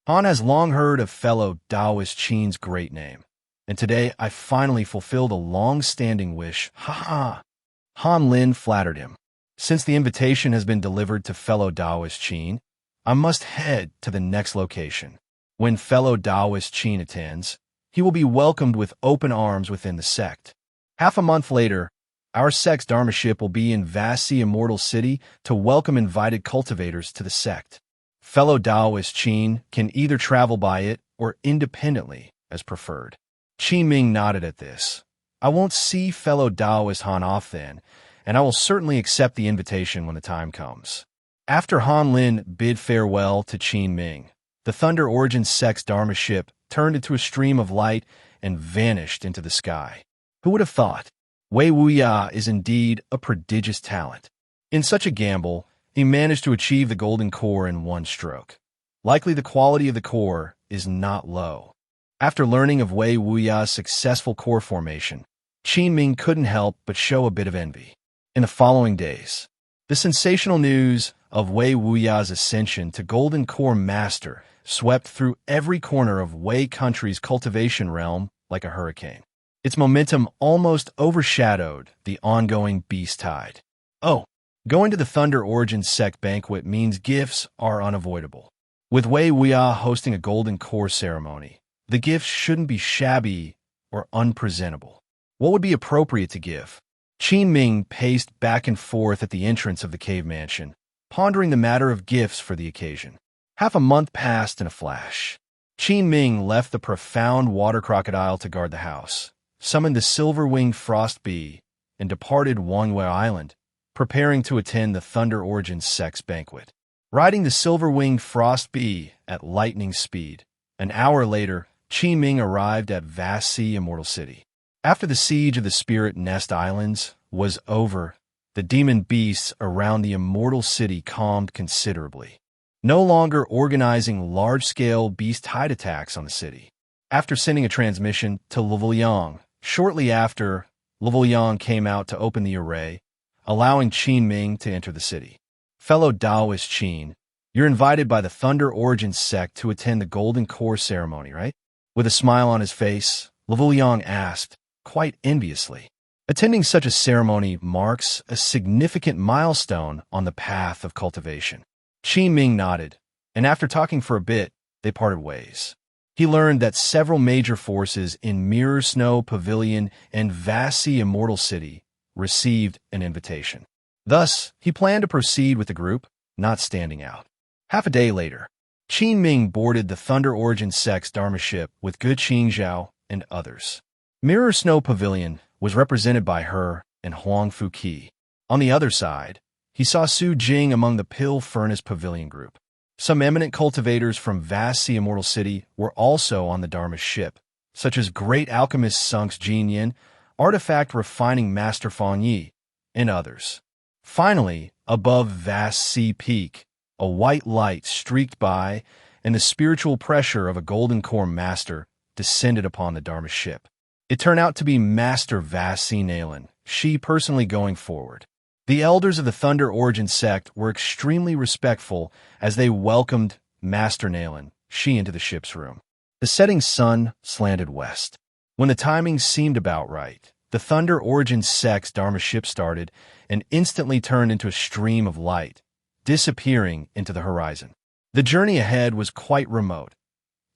Han has long heard of fellow Daoist Qin's great name, and today I finally fulfilled a long-standing wish. Han Lin flattered him. Since the invitation has been delivered to fellow Daoist Qin, I must head to the next location. When fellow Daoist Qin attends, he will be welcomed with open arms within the sect. Half a month later, our sect's Dharma ship will be in Vasi Immortal City to welcome invited cultivators to the sect. Fellow Daoist Qin can either travel by it or independently, as preferred. Qin Ming nodded at this. I won't see fellow Daoist Han off then, and I will certainly accept the invitation when the time comes. After Han Lin bid farewell to Qin Ming, the Thunder Origin Sect's Dharma ship turned into a stream of light and vanished into the sky. Who would have thought? Wei Wuya is indeed a prodigious talent. In such a gamble, he managed to achieve the Golden Core in one stroke. Likely the quality of the core is not low. After learning of Wei Wuya's successful core formation, Qin Ming couldn't help but show a bit of envy. In the following days, the sensational news of Wei Wuya's ascension to Golden Core Master swept through every corner of Wei country's cultivation realm like a hurricane. Its momentum almost overshadowed the ongoing beast tide. Oh, going to the Thunder Origin Sect banquet means gifts are unavoidable. With Wei Wuya hosting a Golden Core ceremony, the gifts shouldn't be shabby or unpresentable. What would be appropriate to give? Qin Ming paced back and forth at the entrance of the cave mansion, pondering the matter of gifts for the occasion. Half a month passed in a flash. Qin Ming left the profound water crocodile to guard the house, summoned the silver-winged frost bee, and departed Wangwei Island, preparing to attend the Thunder Origin Sect's banquet. Riding the silver-winged frost bee at lightning speed, an hour later, Qin Ming arrived at Vast Sea Immortal City. After the siege of the Spirit Nest Islands was over, the demon beasts around the Immortal City calmed considerably, no longer organizing large-scale beast tide attacks on the city. After sending a transmission to Luoyang, shortly after, Luoyang came out to open the array, allowing Qin Ming to enter the city. Fellow Taoist Qin, you're invited by the Thunder Origin Sect to attend the Golden Core ceremony, right? With a smile on his face, Luoyang asked, quite enviously. Attending such a ceremony marks a significant milestone on the path of cultivation. Qin Ming nodded, and after talking for a bit, they parted ways. He learned that several major forces in Mirror Snow Pavilion and Vast Sea Immortal City received an invitation. Thus, he planned to proceed with the group, not standing out. Half a day later, Qin Ming boarded the Thunder Origin Sect's Dharma ship with Gu Qingzhao and others. Mirror Snow Pavilion was represented by her and Huang Fuqi. On the other side, he saw Su Jing among the Pill Furnace Pavilion group. Some eminent cultivators from Vast Sea Immortal City were also on the Dharma ship, such as great alchemist Sunks Jinyin, artifact refining master Fang Yi, and others. Finally, above Vast Sea Peak, a white light streaked by, and the spiritual pressure of a Golden Core Master descended upon the Dharma ship. It turned out to be Master Vast Sea Nalan, she personally going forward. The elders of the Thunder Origin Sect were extremely respectful as they welcomed Master Nalan, she into the ship's room. The setting sun slanted west. When the timing seemed about right, the Thunder Origin Sect's Dharma ship started and instantly turned into a stream of light, disappearing into the horizon. The journey ahead was quite remote.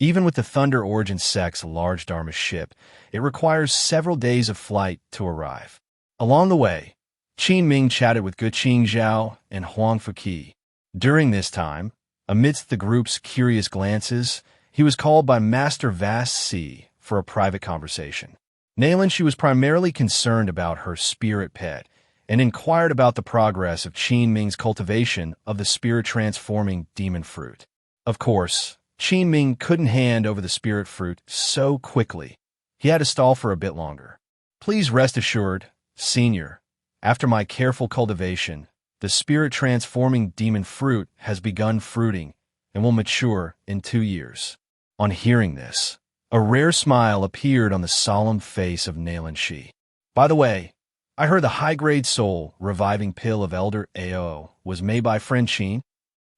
Even with the Thunder Origin Sect's large Dharma ship, it requires several days of flight to arrive. Along the way, Qin Ming chatted with Gu Qingzhao and Huang Fuqi. During this time, amidst the group's curious glances, he was called by Master Vast Sea for a private conversation. Nalan, she was primarily concerned about her spirit pet and inquired about the progress of Qin Ming's cultivation of the spirit-transforming demon fruit. Of course, Qin Ming couldn't hand over the spirit fruit so quickly. He had to stall for a bit longer. Please rest assured, Senior, after my careful cultivation, the spirit-transforming demon fruit has begun fruiting and will mature in 2 years. On hearing this, a rare smile appeared on the solemn face of Nalan Shi. By the way, I heard the high-grade soul reviving pill of Elder Ao was made by friend Qin.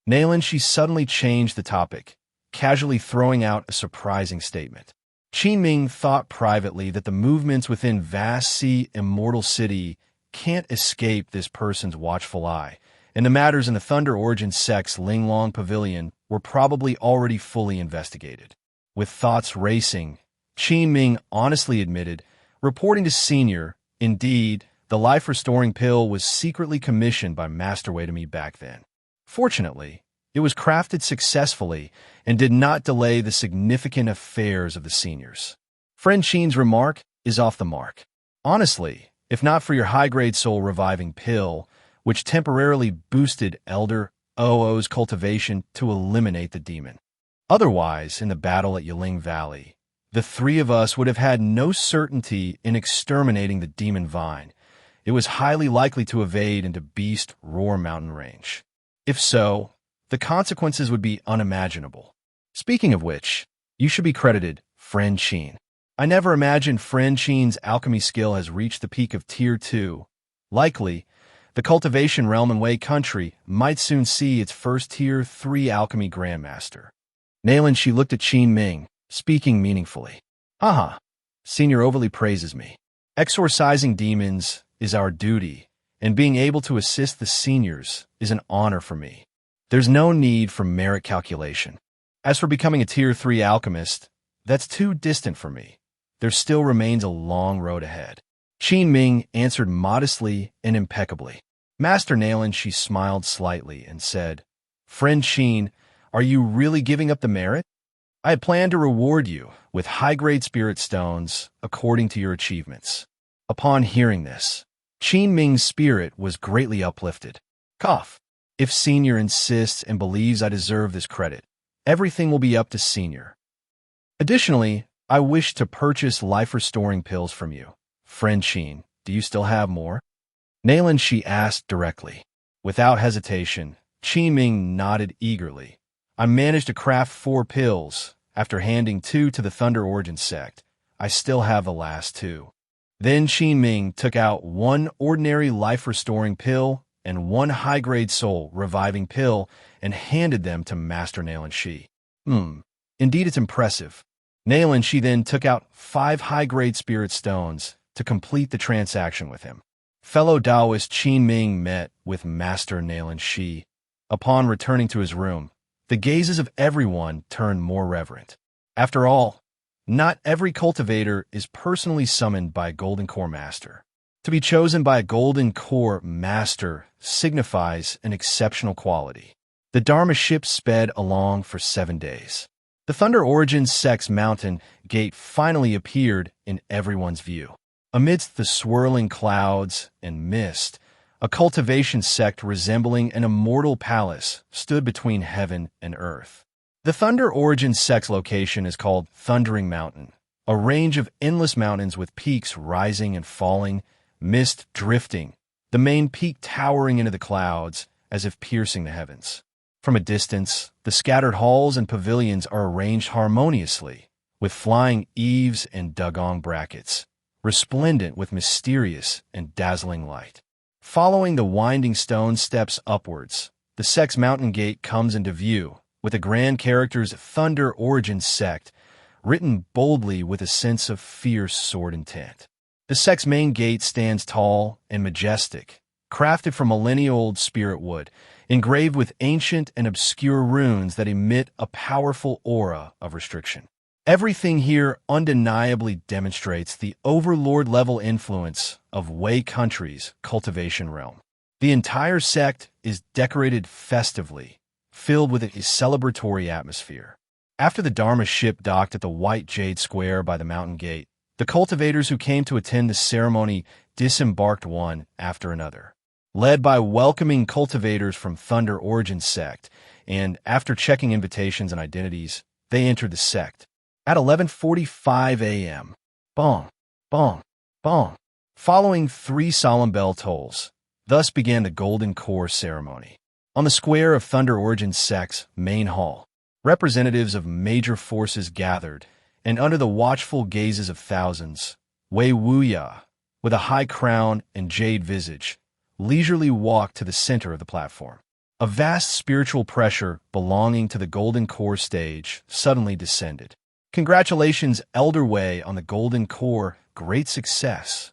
Nalan Shi suddenly changed the topic, casually throwing out a surprising statement. Qin Ming thought privately that the movements within Vast Sea Immortal City can't escape this person's watchful eye, and the matters in the Thunder Origin Sect's Linglong Pavilion were probably already fully investigated. With thoughts racing, Qin Ming honestly admitted, reporting to Senior, indeed, the life-restoring pill was secretly commissioned by Master Wei to me back then. Fortunately, it was crafted successfully and did not delay the significant affairs of the seniors. Friend Qin's remark is off the mark. Honestly, if not for your high-grade soul reviving pill, which temporarily boosted Elder Oo's cultivation to eliminate the demon. Otherwise, in the battle at Yiling Valley, the three of us would have had no certainty in exterminating the demon vine. It was highly likely to evade into Beast Roar Mountain Range. If so, the consequences would be unimaginable. Speaking of which, you should be credited, Friend Qin. I never imagined Friend Qin's alchemy skill has reached the peak of Tier 2. Likely, The Cultivation Realm in Wei Country might soon see its first Tier 3 alchemy grandmaster. Nalan, she looked at Qin Ming, speaking meaningfully. Aha, Senior overly praises me. Exorcising demons is our duty, and being able to assist the seniors is an honor for me. There's no need for merit calculation. As for becoming a Tier 3 alchemist, that's too distant for me. There still remains a long road ahead. Qin Ming answered modestly and impeccably. Master Nalan, she smiled slightly and said, Friend Qin, are you really giving up the merit? I had planned to reward you with high-grade spirit stones according to your achievements. Upon hearing this, Qin Ming's spirit was greatly uplifted. Cough. If Senior insists and believes I deserve this credit, everything will be up to Senior. Additionally, I wish to purchase life-restoring pills from you. Friend Qin, do you still have more? Nalan, she asked directly. Without hesitation, Qin Ming nodded eagerly. I managed to craft 4 pills. After handing 2 to the Thunder Origin Sect, I still have the last 2. Then Qin Ming took out 1 ordinary life-restoring pill and 1 high-grade soul-reviving pill and handed them to Master Nalan Shi. Indeed it's impressive. Nalan Shi then took out 5 high-grade spirit stones to complete the transaction with him. Fellow Taoist Qin Ming met with Master Nalan Shi. Upon returning to his room, the gazes of everyone turned more reverent. After all, not every cultivator is personally summoned by a Golden Core Master. To be chosen by a Golden Core Master signifies an exceptional quality. The Dharma ship sped along for 7 days. The Thunder Origin Sect's mountain gate finally appeared in everyone's view. Amidst the swirling clouds and mist, a cultivation sect resembling an immortal palace stood between heaven and earth. The Thunder Origin Sect's location is called Thundering Mountain, a range of endless mountains with peaks rising and falling, mist drifting, the main peak towering into the clouds as if piercing the heavens. From a distance, the scattered halls and pavilions are arranged harmoniously, with flying eaves and dugong brackets, resplendent with mysterious and dazzling light. Following the winding stone steps upwards, the sect's mountain gate comes into view, with the grand characters Thunder Origin Sect written boldly with a sense of fierce sword intent. The sect's main gate stands tall and majestic, crafted from millennia-old spirit wood, engraved with ancient and obscure runes that emit a powerful aura of restriction. Everything here undeniably demonstrates the overlord-level influence of Wei Country's Cultivation Realm. The entire sect is decorated festively, filled with a celebratory atmosphere. After the Dharma ship docked at the White Jade Square by the mountain gate, the cultivators who came to attend the ceremony disembarked one after another. Led by welcoming cultivators from Thunder Origin Sect, and after checking invitations and identities, they entered the sect. At 11:45 a.m., bong, bong, bong, following 3 solemn bell tolls, thus began the Golden Core ceremony. On the square of Thunder Origin Sect's main hall, representatives of major forces gathered, and under the watchful gazes of thousands, Wei Wuya, with a high crown and jade visage, leisurely walked to the center of the platform. A vast spiritual pressure belonging to the Golden Core stage suddenly descended. Congratulations, Elder Wei, on the Golden Core. Great success.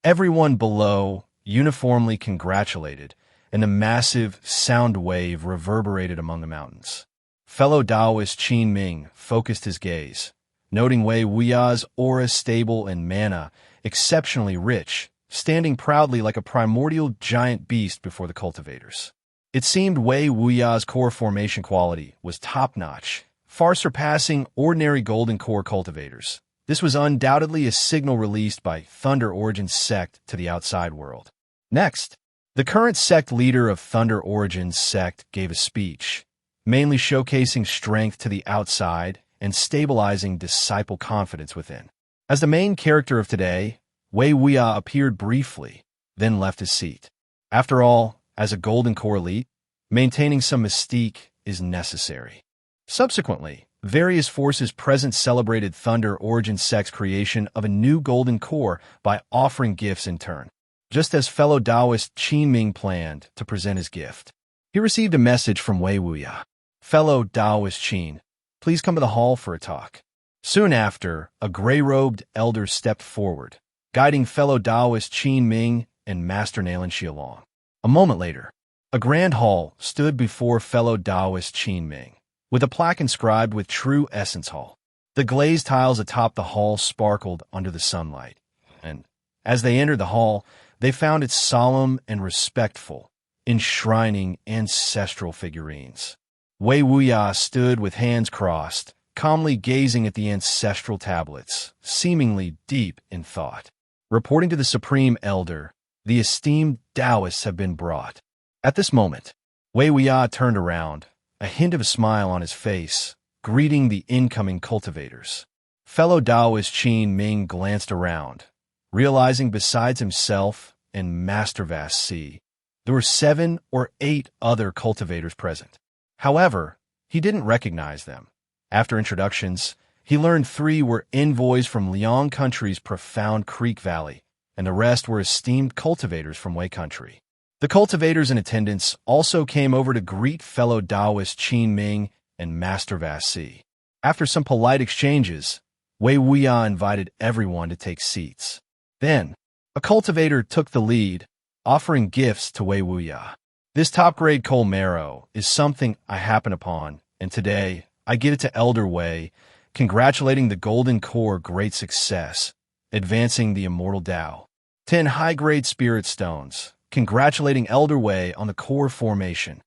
Everyone below uniformly congratulated, and a massive sound wave reverberated among the mountains. Fellow Taoist Qin Ming focused his gaze, noting Wei Wuya's aura stable and mana exceptionally rich, standing proudly like a primordial giant beast before the cultivators. It seemed Wei Wuya's core formation quality was top-notch, far surpassing ordinary Golden Core cultivators. This was undoubtedly a signal released by Thunder Origin Sect to the outside world. Next, the current sect leader of Thunder Origin Sect gave a speech, mainly showcasing strength to the outside and stabilizing disciple confidence within. As the main character of today, Wei Wuya appeared briefly, then left his seat. After all, as a Golden Core elite, maintaining some mystique is necessary. Subsequently, various forces present celebrated Thunder Origin Sect's creation of a new Golden Core by offering gifts in turn. just as fellow Taoist Qin Ming planned to present his gift. He received a message from Wei Wuya. Fellow Taoist Qin, please come to the hall for a talk. Soon after, a gray-robed elder stepped forward, guiding fellow Taoist Qin Ming and Master Nalan Shi along. A moment later, a grand hall stood before fellow Taoist Qin Ming, with a plaque inscribed with True Essence Hall. The glazed tiles atop the hall sparkled under the sunlight, and as they entered the hall, they found it solemn and respectful, enshrining ancestral figurines. Wei Wuya stood with hands crossed, calmly gazing at the ancestral tablets, seemingly deep in thought. Reporting to the Supreme Elder, the esteemed Taoists have been brought. At this moment, Wei Wuya turned around, a hint of a smile on his face, greeting the incoming cultivators. Fellow Taoist Qin Ming glanced around, realizing besides himself and Master Vast C, there were 7 or 8 other cultivators present. However, he didn't recognize them. After introductions, he learned 3 were envoys from Liang Country's profound Creek Valley, and the rest were esteemed cultivators from Wei Country. The cultivators in attendance also came over to greet fellow Taoist Qin Ming and Master Vast C. After some polite exchanges, Wei Wuya invited everyone to take seats. Then, a cultivator took the lead, offering gifts to Wei Wuya. This top-grade coal marrow is something I happen upon, and today I give it to Elder Wei, congratulating the Golden Core great success, advancing the Immortal Tao. 10 high-grade spirit stones, congratulating Elder Wei on the core formation.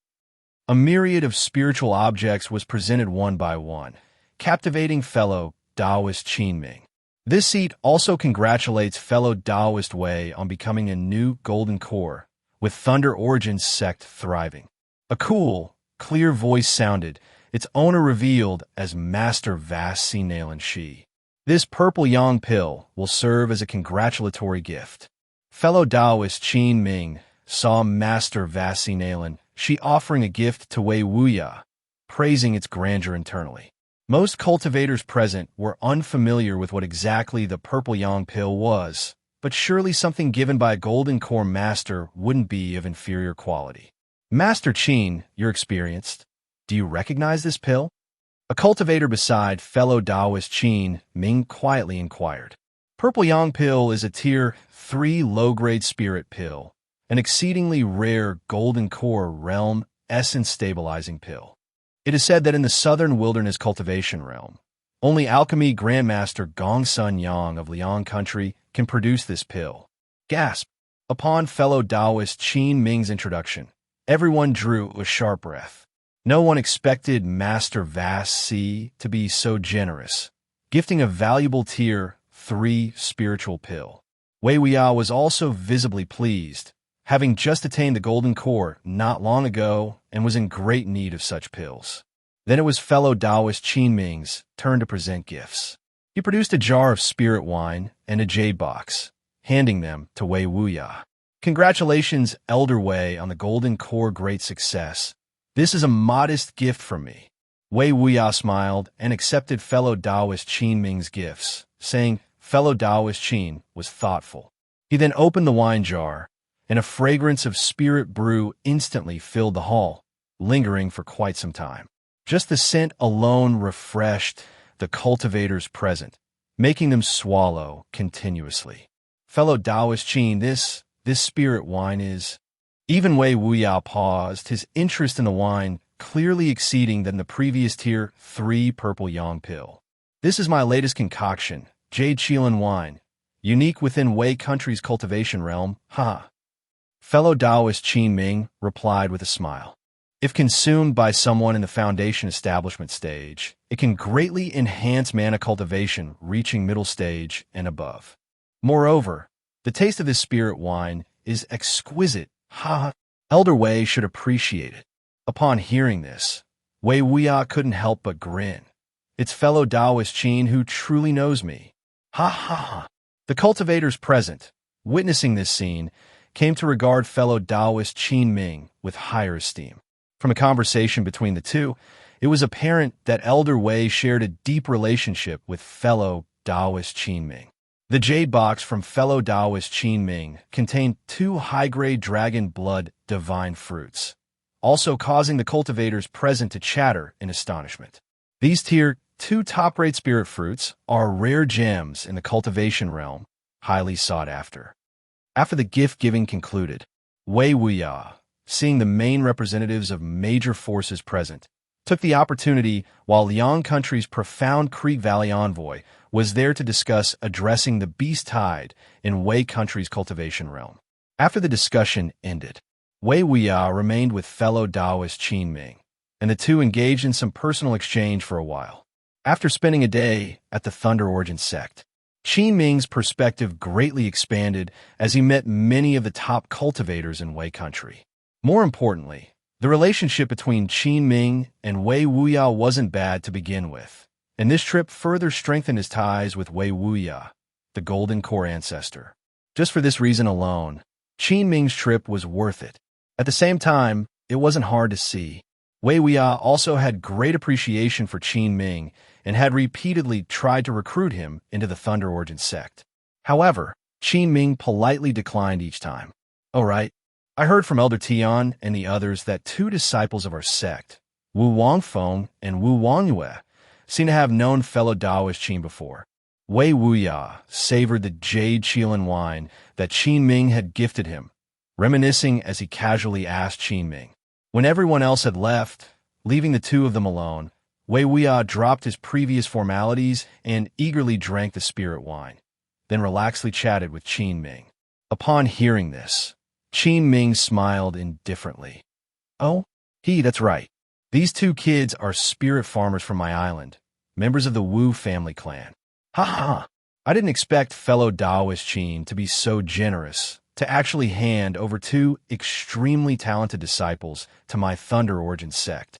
A myriad of spiritual objects was presented one by one, captivating fellow Taoist Qin Ming. This seat also congratulates fellow Taoist Wei on becoming a new Golden Core, with Thunder Origin's Sect thriving. A cool, clear voice sounded, its owner revealed as Master Vast C Nalan Shi. This purple yang pill will serve as a congratulatory gift. Fellow Taoist Qin Ming saw Master Vast C Nalan Shi offering a gift to Wei Wuya, praising its grandeur internally. Most cultivators present were unfamiliar with what exactly the purple yang pill was, but surely something given by a Golden Core Master wouldn't be of inferior quality. Master Qin, you're experienced. Do you recognize this pill? A cultivator beside fellow Taoist Qin Ming quietly inquired. Purple Yang Pill is a Tier 3 low-grade spirit pill, an exceedingly rare Golden Core Realm essence-stabilizing pill. It is said that in the Southern Wilderness Cultivation Realm, only Alchemy Grandmaster Gongsun Yang of Liang Country can produce this pill. Gasp! Upon fellow Taoist Qin Ming's introduction, everyone drew a sharp breath. No one expected Master Vast C to be so generous, gifting a valuable Tier 3 spiritual pill. Wei Wuya was also visibly pleased, having just attained the Golden Core not long ago and was in great need of such pills. Then it was fellow Taoist Qin Ming's turn to present gifts. He produced a jar of spirit wine and a jade box, handing them to Wei Wuya. Congratulations, Elder Wei, on the Golden Core great success. This is a modest gift from me. Wei Wuya smiled and accepted fellow Taoist Qin Ming's gifts, saying fellow Taoist Qin was thoughtful. He then opened the wine jar, and a fragrance of spirit brew instantly filled the hall, lingering for quite some time. Just the scent alone refreshed the cultivators present, making them swallow continuously. Fellow Taoist Qin, this spirit wine is... Even Wei Wuya paused, his interest in the wine clearly exceeding than the previous Tier 3 purple yang pill. This is my latest concoction, Jade Qilin wine, unique within Wei Country's cultivation realm, ha. Fellow Taoist Qin Ming replied with a smile. If consumed by someone in the foundation establishment stage, it can greatly enhance mana cultivation reaching middle stage and above. Moreover, the taste of this spirit wine is exquisite. Ha! Elder Wei should appreciate it. Upon hearing this, Wei Wuya couldn't help but grin. It's fellow Taoist Qin who truly knows me. Ha ha ha! The cultivators present, witnessing this scene, came to regard fellow Taoist Qin Ming with higher esteem. From a conversation between the two, it was apparent that Elder Wei shared a deep relationship with fellow Taoist Qin Ming. The jade box from fellow Taoist Qin Ming contained 2 high-grade dragon blood divine fruits, also causing the cultivators present to chatter in astonishment. These tier 2 top-rate spirit fruits are rare gems in the cultivation realm, highly sought after. After the gift-giving concluded, Wei Wuya, seeing the main representatives of major forces present, took the opportunity while Liang Country's profound Creek Valley envoy was there to discuss addressing the beast tide in Wei Country's cultivation realm. After the discussion ended, Wei Wuya remained with fellow Taoist Qin Ming, and the two engaged in some personal exchange for a while. After spending a day at the Thunder Origin Sect, Qin Ming's perspective greatly expanded as he met many of the top cultivators in Wei Country. More importantly, the relationship between Qin Ming and Wei Wuya wasn't bad to begin with, and this trip further strengthened his ties with Wei Wuya, the Golden Core ancestor. Just for this reason alone, Qin Ming's trip was worth it. At the same time, it wasn't hard to see. Wei Wuya also had great appreciation for Qin Ming and had repeatedly tried to recruit him into the Thunder Origin Sect. However, Qin Ming politely declined each time. "All right, I heard from Elder Tian and the others that 2 disciples of our sect, Wu Wangfeng and Wu Wangyue, seem to have known fellow Taoist Qin before." Wei Wuya savored the jade Qilin wine that Qin Ming had gifted him, reminiscing as he casually asked Qin Ming. When everyone else had left, leaving the 2 of them alone, Wei Wuya dropped his previous formalities and eagerly drank the spirit wine, then relaxedly chatted with Qin Ming. Upon hearing this, Qin Ming smiled indifferently. "Oh, that's right. These 2 kids are spirit farmers from my island, members of the Wu family clan. Ha ha! I didn't expect fellow Taoist Qin to be so generous to actually hand over 2 extremely talented disciples to my Thunder Origin sect.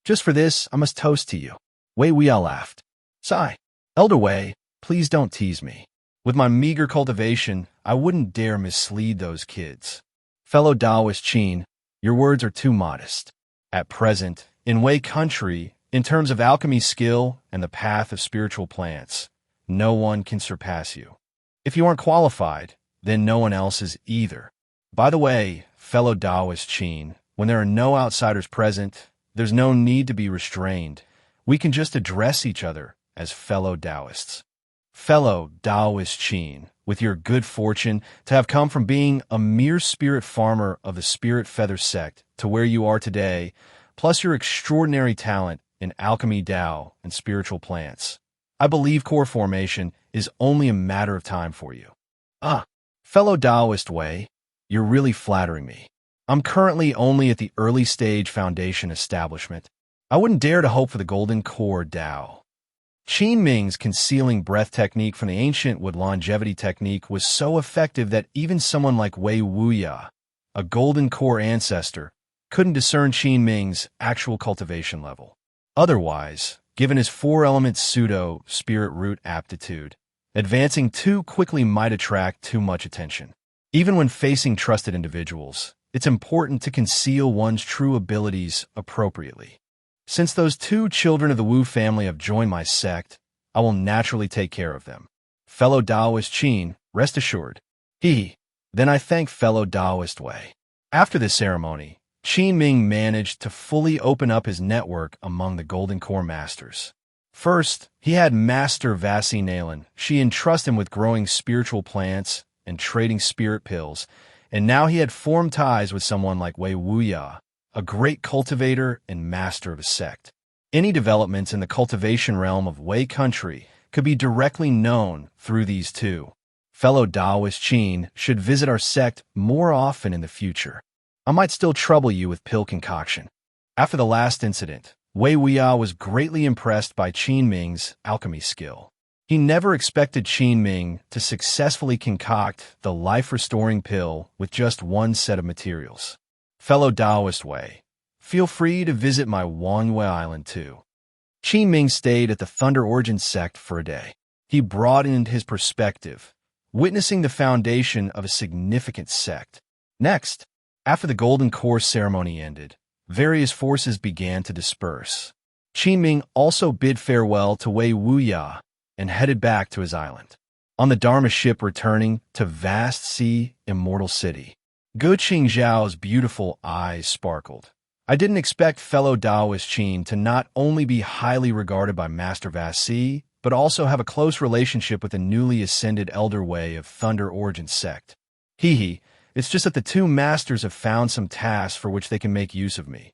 Just for this, I must toast to you." Wei Wuya laughed. "Sigh. Elder Wei, please don't tease me. With my meager cultivation, I wouldn't dare mislead those kids. Fellow Taoist Qin, your words are too modest. At present, in Wei Country, in terms of alchemy skill and the path of spiritual plants, no one can surpass you. If you aren't qualified, then no one else is either. By the way, fellow Taoist Qin, when there are no outsiders present, there's no need to be restrained. We can just address each other as fellow Taoists. Fellow Taoist Qin, with your good fortune to have come from being a mere spirit farmer of the Spirit Feather Sect to where you are today, plus your extraordinary talent in alchemy Tao and spiritual plants, I believe core formation is only a matter of time for you. Fellow Taoist Wei, you're really flattering me. I'm currently only at the early stage foundation establishment. I wouldn't dare to hope for the Golden Core Tao." Qin Ming's concealing breath technique from the ancient wood longevity technique was so effective that even someone like Wei Wuya, a Golden Core ancestor, couldn't discern Qin Ming's actual cultivation level. Otherwise, given his 4-element pseudo-spirit root aptitude, advancing too quickly might attract too much attention. Even when facing trusted individuals, it's important to conceal one's true abilities appropriately. Since those 2 children of the Wu family have joined my sect, I will naturally take care of them. Fellow Taoist Qin, rest assured. Then I thank fellow Taoist Wei. After this ceremony, Qin Ming managed to fully open up his network among the Golden Core Masters. First, he had Master Vasi Nalen. She entrusted him with growing spiritual plants and trading spirit pills, and now he had formed ties with someone like Wei Wuya, a great cultivator and master of a sect. Any developments in the cultivation realm of Wei Country could be directly known through these 2. Fellow Taoist Qin should visit our sect more often in the future. I might still trouble you with pill concoction. After the last incident, Wei Wuya was greatly impressed by Qin Ming's alchemy skill. He never expected Qin Ming to successfully concoct the life-restoring pill with just 1 set of materials. Fellow Taoist Wei, feel free to visit my Wangyue Island too. Qin Ming stayed at the Thunder Origin Sect for a day. He broadened his perspective, witnessing the foundation of a significant sect. Next, after the Golden Core ceremony ended, various forces began to disperse. Qin Ming also bid farewell to Wei Wuya and headed back to his island. on the Dharma ship returning to vast sea, immortal city. Gu Qingzhao's beautiful eyes sparkled. I didn't expect fellow Taoist Qin to not only be highly regarded by Master Vast Sea, but also have a close relationship with the newly ascended Elder Way of Thunder Origin Sect. Hee, it's just that the two masters have found some tasks for which they can make use of me.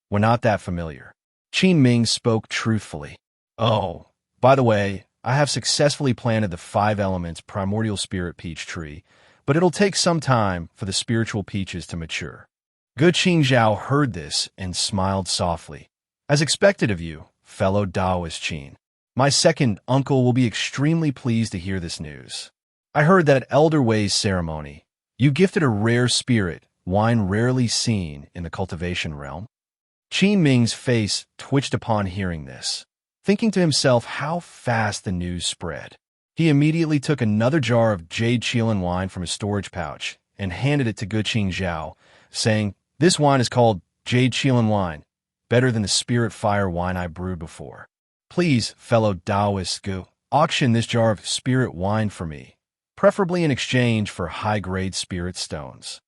We're not that familiar. Qin Ming spoke truthfully. Oh, by the way, I have successfully planted the 5 elements primordial spirit peach tree, but it'll take some time for the spiritual peaches to mature. Gu Qingzhao heard this and smiled softly. As expected of you, fellow Taoist Qin. My second uncle will be extremely pleased to hear this news. I heard that at Elder Way's ceremony, you gifted a rare spirit, wine rarely seen in the Cultivation Realm. Qin Ming's face twitched upon hearing this. Thinking to himself how fast the news spread, he immediately took another jar of jade Qilin wine from his storage pouch and handed it to Gu Qingzhao, saying, "This wine is called jade Qilin wine, better than the spirit fire wine I brewed before. Please, fellow Taoist Gu, auction this jar of spirit wine for me, preferably in exchange for high-grade spirit stones."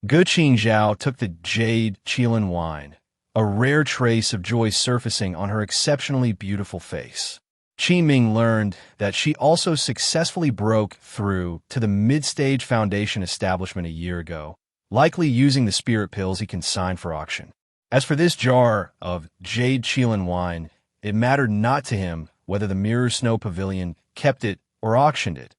Gu Qingzhao took the jade Qilin wine, a rare trace of joy surfacing on her exceptionally beautiful face. Qin Ming learned that she also successfully broke through to the mid-stage foundation establishment a year ago, likely using the spirit pills he consigned for auction. As for this jar of jade Qilin wine, it mattered not to him whether the Mirror Snow Pavilion kept it or auctioned it.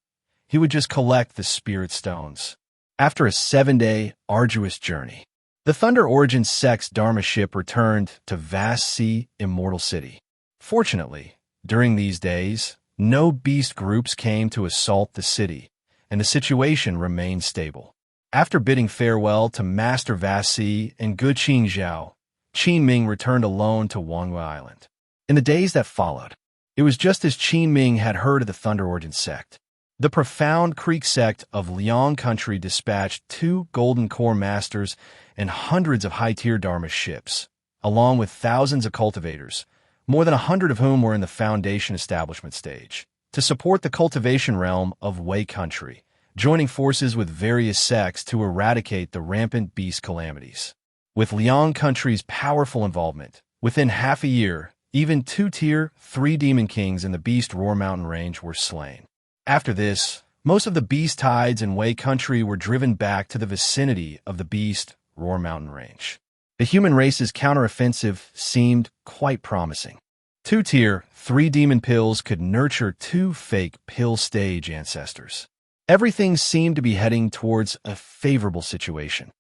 He would just collect the spirit stones. After a 7-day, arduous journey, the Thunder Origin Sect's Dharma ship returned to Vast Sea, Immortal City. Fortunately, during these days, no beast groups came to assault the city, and the situation remained stable. After bidding farewell to Master Vast Sea and Gu Qingzhao, Qin Ming returned alone to Wanghua Island. In the days that followed, it was just as Qin Ming had heard of the Thunder Origin Sect. The Profound Creek Sect of Liang Country dispatched 2 Golden Core Masters and hundreds of high-tier Dharma ships, along with thousands of cultivators, more than 100 of whom were in the Foundation establishment stage, to support the Cultivation Realm of Wei Country, joining forces with various sects to eradicate the rampant beast calamities. With Liang Country's powerful involvement, within half a year, even 2-tier, 3 Demon Kings in the Beast Roar Mountain range were slain. After this, most of the beast tides in Wei Country were driven back to the vicinity of the Beast Roar Mountain range. The human race's counteroffensive seemed quite promising. 2-tier, 3 demon pills could nurture 2 fake pill stage ancestors. Everything seemed to be heading towards a favorable situation.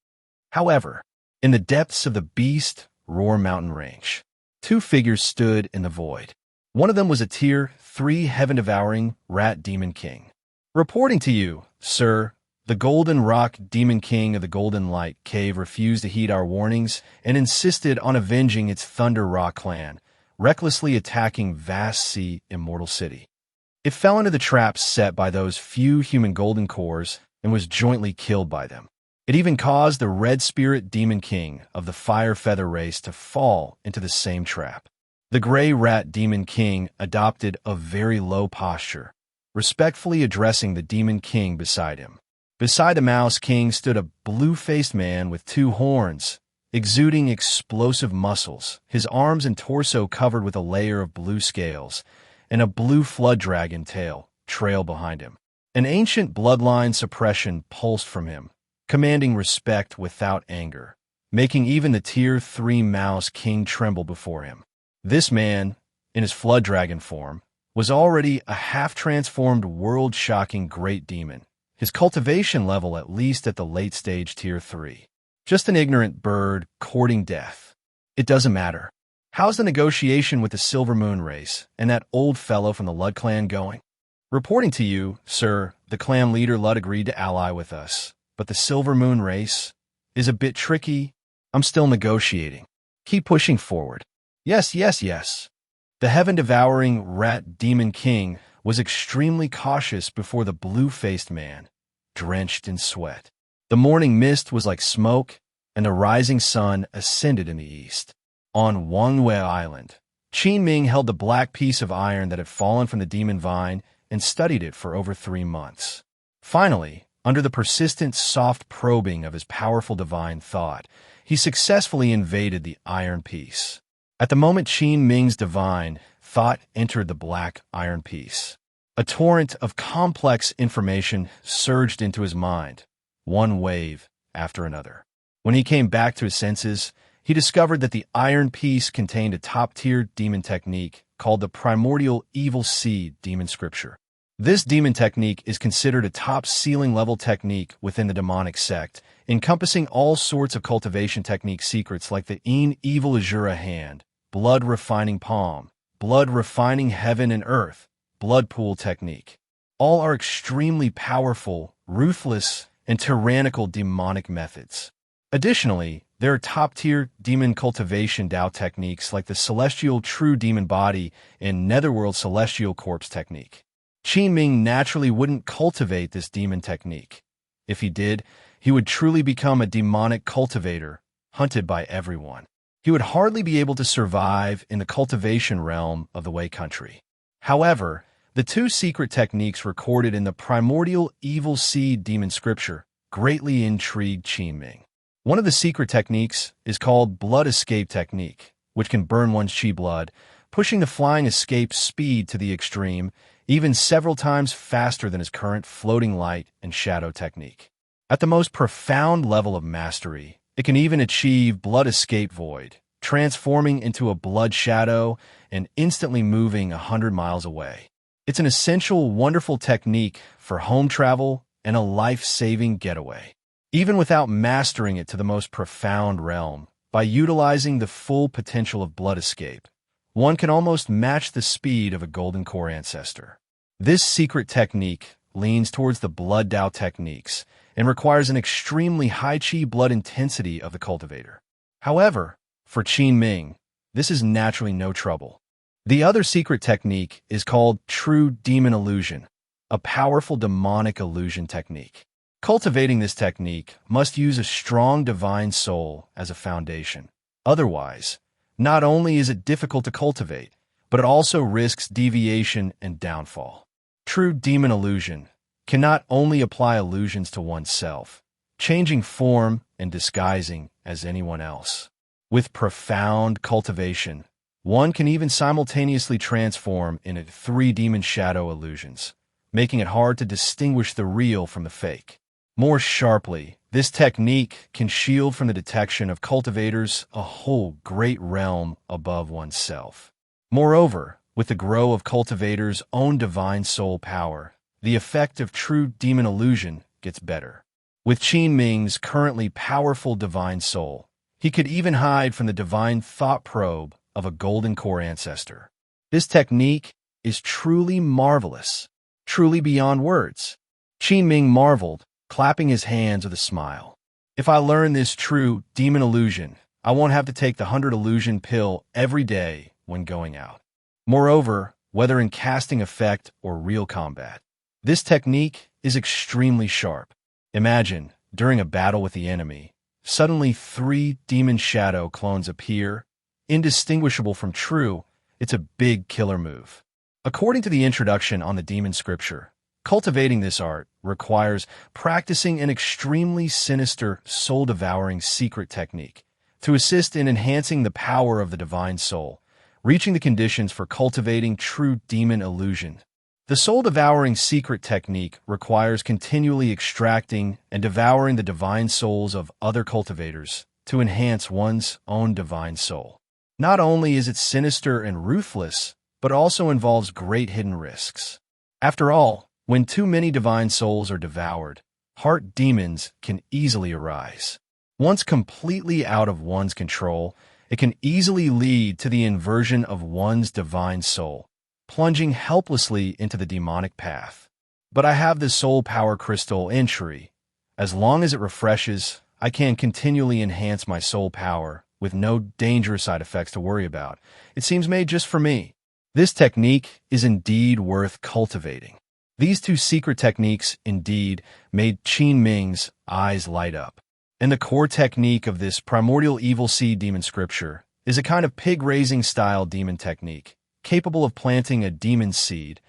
However, in the depths of the Beast Roar Mountain range, 2 figures stood in the void. One of them was a tier 3 heaven-devouring rat demon king. "Reporting to you, sir, the Golden Rock Demon King of the Golden Light Cave refused to heed our warnings and insisted on avenging its Thunder Rock clan, recklessly attacking Vast Sea, Immortal City. It fell into the traps set by those few human golden cores and was jointly killed by them. It even caused the Red Spirit Demon King of the Fire Feather race to fall into the same trap. The Gray Rat Demon King adopted a very low posture, respectfully addressing the Demon King beside him. Beside the Mouse King stood a blue-faced man with 2 horns, exuding explosive muscles, his arms and torso covered with a layer of blue scales, and a blue flood dragon tail trailed behind him. An ancient bloodline suppression pulsed from him, commanding respect without anger, making even the tier 3 Mouse King tremble before him. This man, in his flood dragon form, was already a half-transformed world-shocking great demon, his cultivation level at least at the late-stage tier 3. Just an ignorant bird courting death. It doesn't matter. How's the negotiation with the Silver Moon race and that old fellow from the Lud clan going? Reporting to you, sir, the clan leader Lud agreed to ally with us, but the Silver Moon race is a bit tricky. I'm still negotiating. Keep pushing forward. Yes. The heaven-devouring rat demon king was extremely cautious before the blue-faced man, drenched in sweat. The morning mist was like smoke, and the rising sun ascended in the east. On Wanghua Island, Qin Ming held the black piece of iron that had fallen from the demon vine and studied it for over 3 months. Finally, under the persistent soft probing of his powerful divine thought, he successfully invaded the Iron Piece. At the moment Qin Ming's divine thought entered the black Iron Piece, a torrent of complex information surged into his mind, one wave after another. When he came back to his senses, he discovered that the Iron Piece contained a top-tier demon technique called the Primordial Evil Seed Demon Scripture. This demon technique is considered a top ceiling-level technique within the demonic sect, encompassing all sorts of cultivation technique secrets like the Evil Azura Hand, Blood Refining Palm, Blood Refining Heaven and Earth, Blood Pool Technique. All are extremely powerful, ruthless, and tyrannical demonic methods. Additionally, there are top-tier demon cultivation Dao techniques like the Celestial True Demon Body and Netherworld Celestial Corpse Technique. Qin Ming naturally wouldn't cultivate this demon technique. If he did, he would truly become a demonic cultivator, hunted by everyone. He would hardly be able to survive in the cultivation realm of the Wei country. However, the 2 secret techniques recorded in the Primordial Evil Seed Demon Scripture greatly intrigued Qin Ming. One of the secret techniques is called Blood Escape Technique, which can burn one's chi blood, pushing the flying escape speed to the extreme, even several times faster than his current floating light and shadow technique. At the most profound level of mastery, it can even achieve Blood Escape Void, transforming into a blood shadow and instantly moving 100 miles away. It's an essential, wonderful technique for home travel and a life-saving getaway. Even without mastering it to the most profound realm, by utilizing the full potential of blood escape, one can almost match the speed of a golden core ancestor. This secret technique leans towards the blood Dao techniques and requires an extremely high chi blood intensity of the cultivator. However, for Qin Ming, this is naturally no trouble. The other secret technique is called True Demon Illusion, a powerful demonic illusion technique. Cultivating this technique must use a strong divine soul as a foundation. Otherwise, not only is it difficult to cultivate, but it also risks deviation and downfall. True demon illusion can not only apply illusions to oneself, changing form and disguising as anyone else. With profound cultivation, one can even simultaneously transform into 3 demon shadow illusions, making it hard to distinguish the real from the fake. More sharply, this technique can shield from the detection of cultivators a whole great realm above oneself. Moreover, with the grow of cultivators' own divine soul power, the effect of true demon illusion gets better. With Qin Ming's currently powerful divine soul, he could even hide from the divine thought probe of a golden core ancestor. This technique is truly marvelous, truly beyond words. Qin Ming marveled, clapping his hands with a smile. If I learn this true demon illusion, I won't have to take the 100 illusion pill every day when going out. Moreover, whether in casting effect or real combat, this technique is extremely sharp. Imagine, during a battle with the enemy, suddenly 3 demon shadow clones appear, indistinguishable from true. It's a big killer move. According to the introduction on the demon scripture, cultivating this art requires practicing an extremely sinister, soul-devouring secret technique to assist in enhancing the power of the divine soul, reaching the conditions for cultivating true demon illusion. The soul-devouring secret technique requires continually extracting and devouring the divine souls of other cultivators to enhance one's own divine soul. Not only is it sinister and ruthless, but also involves great hidden risks. After all, when too many divine souls are devoured, heart demons can easily arise. Once completely out of one's control, it can easily lead to the inversion of one's divine soul, plunging helplessly into the demonic path. But I have the soul power crystal entry. As long as it refreshes, I can continually enhance my soul power with no dangerous side effects to worry about. It seems made just for me. This technique is indeed worth cultivating. These 2 secret techniques indeed made Qin Ming's eyes light up. And the core technique of this primordial evil seed demon scripture is a kind of pig-raising style demon technique, capable of planting a demon seed,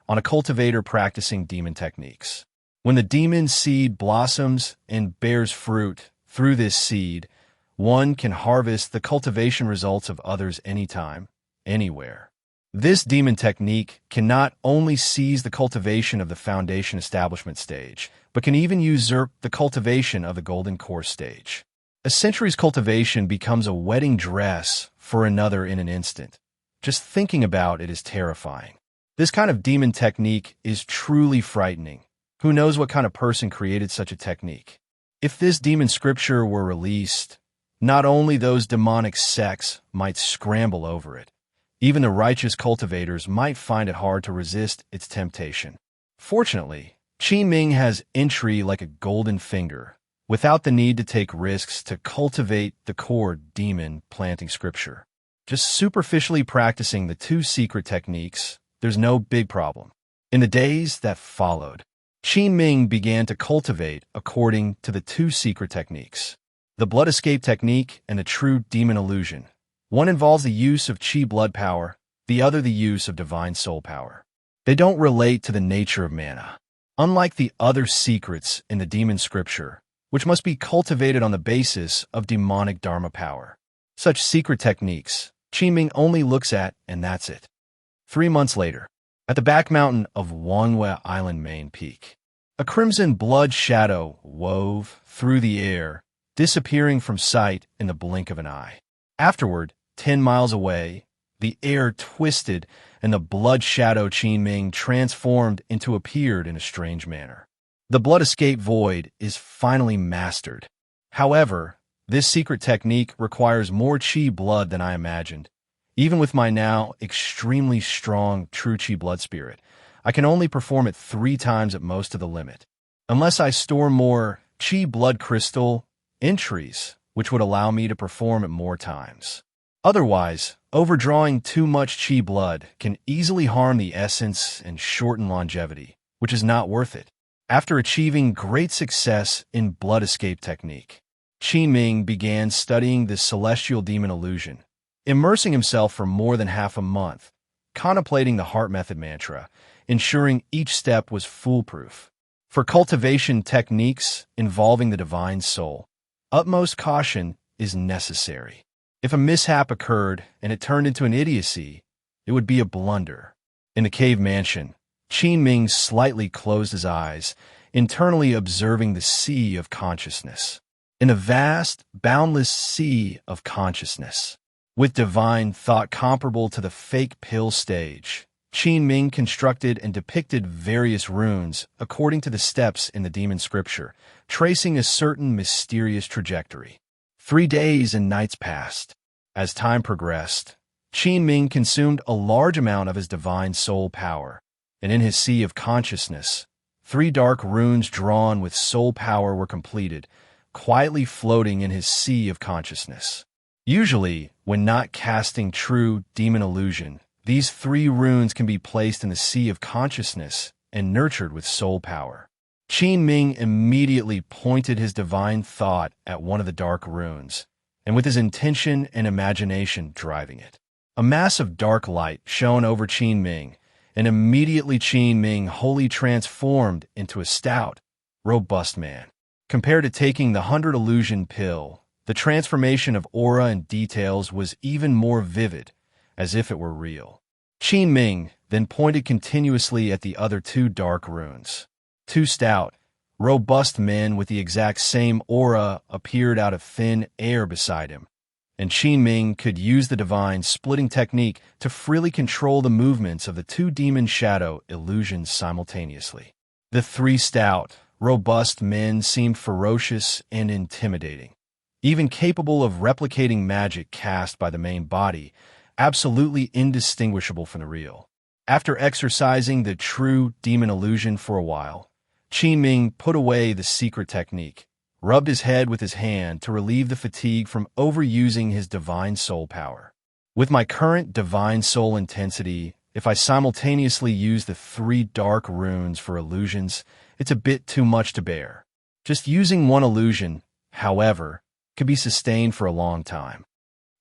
on a cultivator practicing demon techniques. When the demon seed blossoms and bears fruit, through this seed, one can harvest the cultivation results of others anytime, anywhere. This demon technique can not only seize the cultivation of the foundation establishment stage, but can even usurp the cultivation of the golden core stage. A century's cultivation becomes a wedding dress for another in an instant. Just thinking about it is terrifying. This kind of demon technique is truly frightening. Who knows what kind of person created such a technique? If this demon scripture were released, not only those demonic sects might scramble over it, even the righteous cultivators might find it hard to resist its temptation. Fortunately, Qin Ming has entry like a golden finger, without the need to take risks to cultivate the core demon planting scripture. Just superficially practicing the two secret techniques, there's no big problem. In the days that followed, Qin Ming began to cultivate according to the two secret techniques, the blood escape technique and the true demon illusion. One involves the use of Qi blood power, the other the use of divine soul power. They don't relate to the nature of mana. Unlike the other secrets in the demon scripture, which must be cultivated on the basis of demonic dharma power. Such secret techniques, Qin Ming only looks at, and that's it. 3 months later, at the back mountain of Wanhua Island main peak, a crimson blood shadow wove through the air, disappearing from sight in the blink of an eye. Afterward, 10 miles away, the air twisted and the blood shadow Qin Ming transformed into appeared in a strange manner. The blood escape void is finally mastered. However, this secret technique requires more Qi blood than I imagined. Even with my now extremely strong true Qi blood spirit, I can only perform it 3 times at most of the limit. Unless I store more Qi blood crystal entries, which would allow me to perform it more times. Otherwise, overdrawing too much Qi blood can easily harm the essence and shorten longevity, which is not worth it. After achieving great success in blood escape technique, Qin Ming began studying the celestial demon illusion, immersing himself for more than half a month, contemplating the heart method mantra, ensuring each step was foolproof. For cultivation techniques involving the divine soul, utmost caution is necessary. If a mishap occurred and it turned into an idiocy, it would be a blunder. In the cave mansion, Qin Ming slightly closed his eyes, internally observing the sea of consciousness. In a vast, boundless sea of consciousness, with divine thought comparable to the fake pill stage, Qin Ming constructed and depicted various runes according to the steps in the demon scripture, tracing a certain mysterious trajectory. 3 days and nights passed. As time progressed, Qin Ming consumed a large amount of his divine soul power, and in his sea of consciousness, 3 dark runes drawn with soul power were completed, quietly floating in his sea of consciousness. Usually, when not casting true demon illusion, these 3 runes can be placed in the sea of consciousness and nurtured with soul power. Qin Ming immediately pointed his divine thought at one of the dark runes, and with his intention and imagination driving it, a mass of dark light shone over Qin Ming, and immediately Qin Ming wholly transformed into a stout, robust man. Compared to taking the 100 illusion pill, the transformation of aura and details was even more vivid, as if it were real. Qin Ming then pointed continuously at the other 2 dark runes. 2 stout, robust men with the exact same aura appeared out of thin air beside him, and Qin Ming could use the divine splitting technique to freely control the movements of the 2 demon shadow illusions simultaneously. The 3 stout, robust men seemed ferocious and intimidating, even capable of replicating magic cast by the main body, absolutely indistinguishable from the real. After exercising the true demon illusion for a while, Qin Ming put away the secret technique, rubbed his head with his hand to relieve the fatigue from overusing his divine soul power. With my current divine soul intensity, if I simultaneously use the 3 dark runes for illusions, it's a bit too much to bear. Just using one illusion, however, could be sustained for a long time.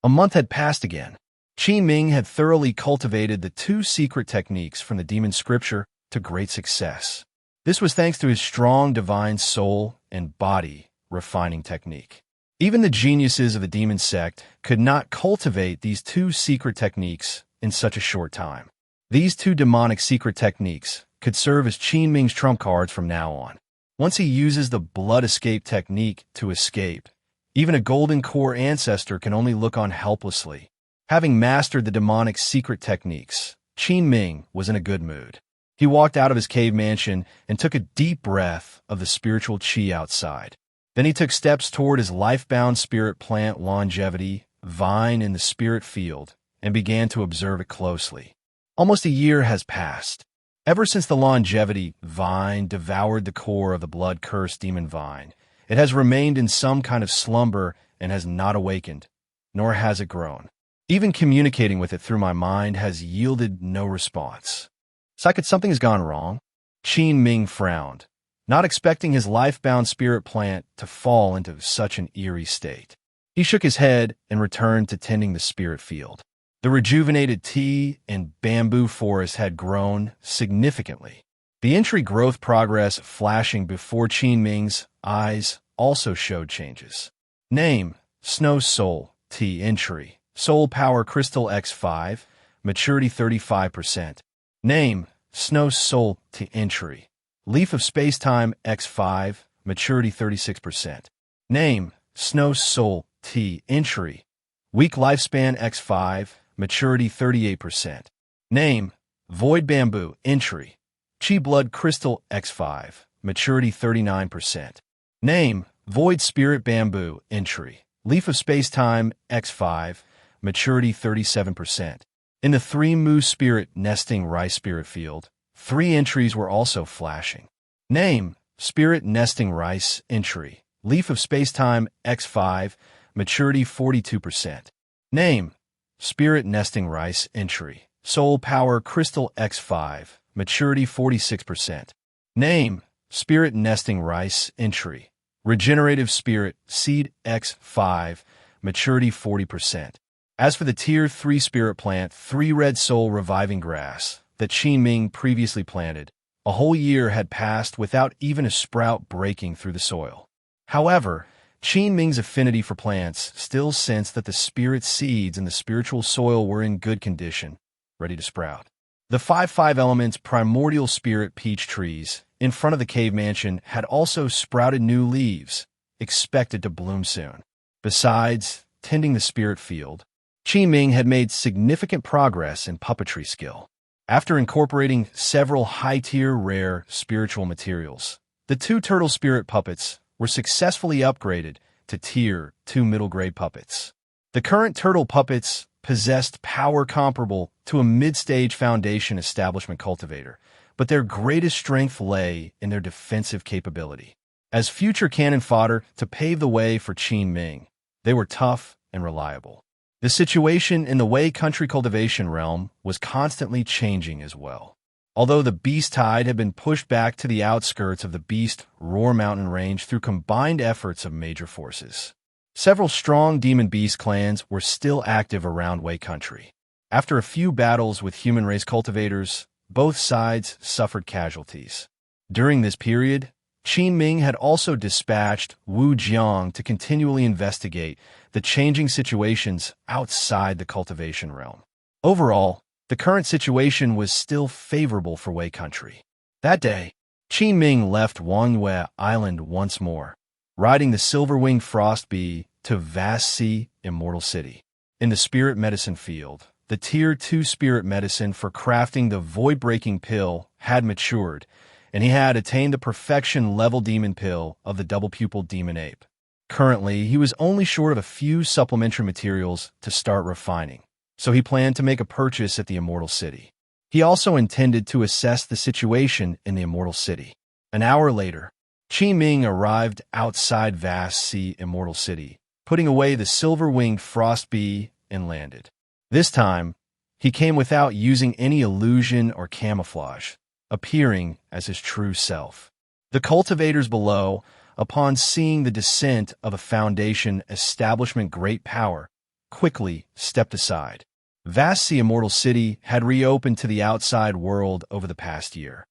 A month had passed again. Qin Ming had thoroughly cultivated the 2 secret techniques from the demon scripture to great success. This was thanks to his strong divine soul and body refining technique. Even the geniuses of the demon sect could not cultivate these two secret techniques in such a short time. These two demonic secret techniques could serve as Qin Ming's trump cards from now on. Once he uses the blood escape technique to escape, even a golden core ancestor can only look on helplessly. Having mastered the demonic secret techniques, Qin Ming was in a good mood. He walked out of his cave mansion and took a deep breath of the spiritual qi outside. Then he took steps toward his life-bound spirit plant longevity vine in the spirit field and began to observe it closely. Almost a year has passed. Ever since the longevity vine devoured the core of the blood-cursed demon vine, it has remained in some kind of slumber and has not awakened, nor has it grown. Even communicating with it through my mind has yielded no response. Psychic, something has gone wrong. Qin Ming frowned, not expecting his life-bound spirit plant to fall into such an eerie state. He shook his head and returned to tending the spirit field. The rejuvenated tea and bamboo forest had grown significantly. The entry growth progress flashing before Qin Ming's eyes also showed changes. Name: Snow Soul, Tea entry, Soul Power Crystal X5, maturity 35%. Name: Snow Soul, Tea entry, Leaf of Spacetime X5, maturity 36%. Name: Snow Soul, Tea entry, Weak Lifespan X5, maturity 38%. Name: Void Bamboo entry, Chi Blood Crystal X5, maturity 39%. Name: Void Spirit Bamboo entry, Leaf of Spacetime X5, maturity 37%. In the 3 Moose Spirit Nesting Rice Spirit Field, 3 entries were also flashing. Name: Spirit Nesting Rice entry, Leaf of Spacetime X5, maturity 42%. Name: Spirit Nesting Rice entry, Soul Power Crystal X5, maturity 46%. Name: Spirit Nesting Rice entry, Regenerative Spirit Seed X5, maturity 40%. As for the Tier 3 Spirit Plant 3 Red Soul Reviving Grass that Qin Ming previously planted, a whole year had passed without even a sprout breaking through the soil. However, Qin Ming's affinity for plants still sensed that the spirit seeds in the spiritual soil were in good condition, ready to sprout. The 5-5 Elements primordial spirit peach trees in front of the cave mansion had also sprouted new leaves, expected to bloom soon. Besides tending the spirit field, Qin Ming had made significant progress in puppetry skill. After incorporating several high-tier rare spiritual materials, the 2 turtle spirit puppets were successfully upgraded to Tier 2 middle-grade puppets. The current turtle puppets possessed power comparable to a mid-stage foundation establishment cultivator, but their greatest strength lay in their defensive capability. As future cannon fodder to pave the way for Qin Ming, they were tough and reliable. The situation in the Wei Country Cultivation Realm was constantly changing as well. Although the Beast Tide had been pushed back to the outskirts of the Beast Roar Mountain Range through combined efforts of major forces, several strong Demon Beast clans were still active around Wei Country. After a few battles with human race cultivators, both sides suffered casualties. During this period, Qin Ming had also dispatched Wu Jiang to continually investigate the changing situations outside the cultivation realm. Overall, the current situation was still favorable for Wei Country. That day, Qin Ming left Wangyue Island once more, riding the silver-winged frost bee to Vast Sea Immortal City. In the spirit medicine field, the Tier 2 spirit medicine for crafting the void-breaking pill had matured, and he had attained the perfection level demon pill of the double-pupiled demon ape. Currently, he was only short of a few supplementary materials to start refining, so he planned to make a purchase at the Immortal City. He also intended to assess the situation in the Immortal City. An hour later, Qin Ming arrived outside Vast Sea Immortal City, putting away the silver-winged frost bee and landed. This time, he came without using any illusion or camouflage, appearing as his true self. The cultivators below, upon seeing the descent of a Foundation establishment great power, quickly stepped aside. Vast Sea Immortal City had reopened to the outside world over the past year.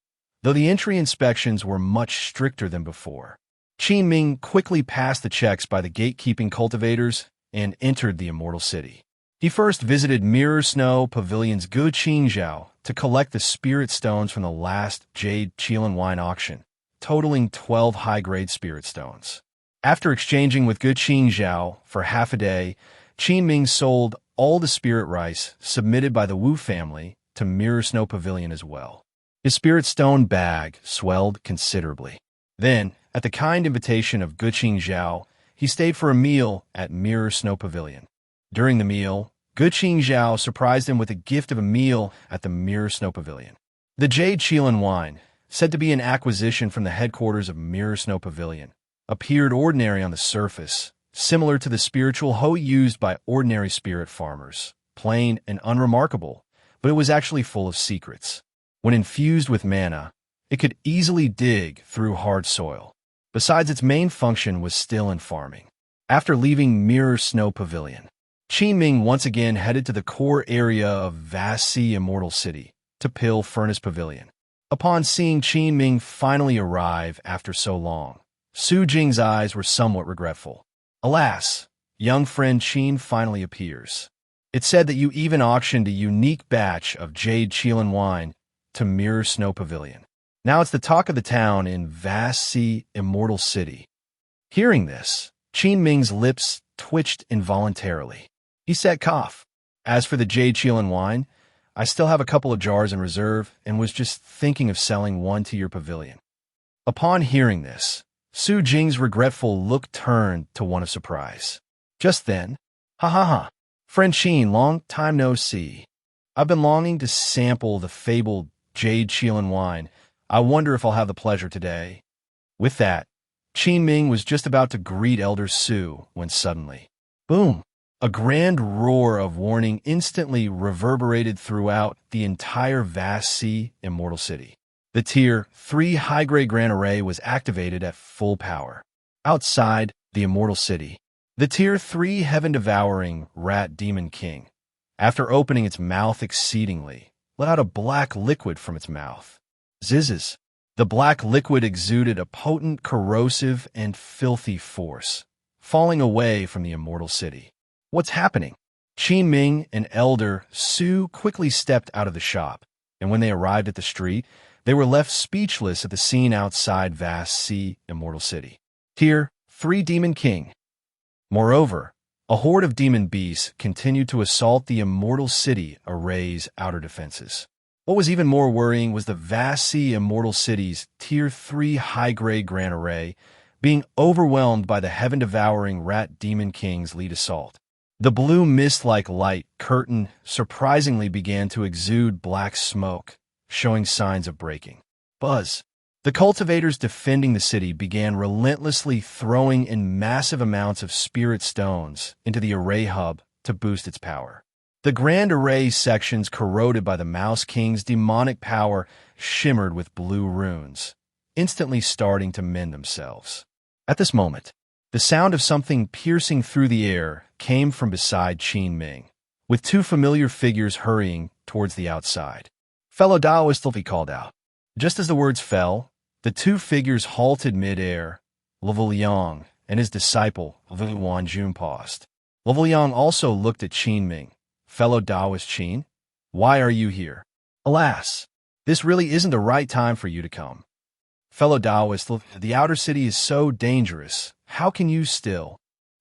though the entry inspections were much stricter than before. Qin Ming quickly passed the checks by the gatekeeping cultivators and entered the Immortal City. He first visited Mirror Snow Pavilion's Gu Qingzhao to collect the spirit stones from the last Jade Qilin wine auction, totaling 12 high-grade spirit stones. After exchanging with Gu Qingzhao for half a day, Qin Ming sold all the spirit rice submitted by the Wu family to Mirror Snow Pavilion as well. His spirit stone bag swelled considerably. Then, at the kind invitation of Gu Qingzhao, he stayed for a meal at Mirror Snow Pavilion. During the meal, Gu Qingzhao surprised him with a gift of a meal at the Mirror Snow Pavilion. The Jade Qilin wine, said to be an acquisition from the headquarters of Mirror Snow Pavilion, appeared ordinary on the surface, similar to the spiritual hoe used by ordinary spirit farmers, plain and unremarkable, but it was actually full of secrets. When infused with mana, it could easily dig through hard soil. Besides, its main function was still in farming. After leaving Mirror Snow Pavilion, Qin Ming once again headed to the core area of Vast Sea Immortal City, to Pill Furnace Pavilion. Upon seeing Qin Ming finally arrive after so long, Su Jing's eyes were somewhat regretful. Alas, young friend Qin finally appears. It's said that you even auctioned a unique batch of Jade Qilin wine to Mirror Snow Pavilion. Now it's the talk of the town in Vast Sea Immortal City. Hearing this, Qin Ming's lips twitched involuntarily. He said, "Cough. As for the Jade Qilin wine, I still have a couple of jars in reserve and was just thinking of selling one to your pavilion." Upon hearing this, Su Jing's regretful look turned to one of surprise. Just then, "Ha ha ha. Friend Qin, long time no see. I've been longing to sample the fabled Jade Qilin wine. I wonder if I'll have the pleasure today." With that, Qin Ming was just about to greet Elder Su when suddenly, boom! A grand roar of warning instantly reverberated throughout the entire Vast Sea Immortal City. The Tier 3 high-grade Grand Array was activated at full power. Outside the Immortal City, the Tier 3 heaven-devouring Rat Demon King, after opening its mouth exceedingly, let out a black liquid from its mouth. Zizzes. The black liquid exuded a potent, corrosive, and filthy force, falling away from the Immortal City. What's happening? Qin Ming and Elder Su quickly stepped out of the shop, and when they arrived at the street, they were left speechless at the scene outside Vast Sea Immortal City. Tier 3 Demon King. Moreover, a horde of demon beasts continued to assault the Immortal City Array's outer defenses. What was even more worrying was the Vast Sea Immortal City's Tier 3 high-grade Grand Array being overwhelmed by the heaven-devouring Rat Demon King's lead assault. The blue mist-like light curtain surprisingly began to exude black smoke, showing signs of breaking. Buzz. The cultivators defending the city began relentlessly throwing in massive amounts of spirit stones into the array hub to boost its power. The Grand Array sections corroded by the Mouse King's demonic power shimmered with blue runes, instantly starting to mend themselves. At this moment, the sound of something piercing through the air came from beside Qin Ming, with two familiar figures hurrying towards the outside. "Fellow Taoist," he called out. Just as the words fell, the two figures halted mid-air. Level Yang and his disciple, Lu Wanjun, paused. Level Yang also looked at Qin Ming. "Fellow Taoist Qin, why are you here?" "Alas, this really isn't the right time for you to come. Fellow Taoist, the outer city is so dangerous. How can you still?"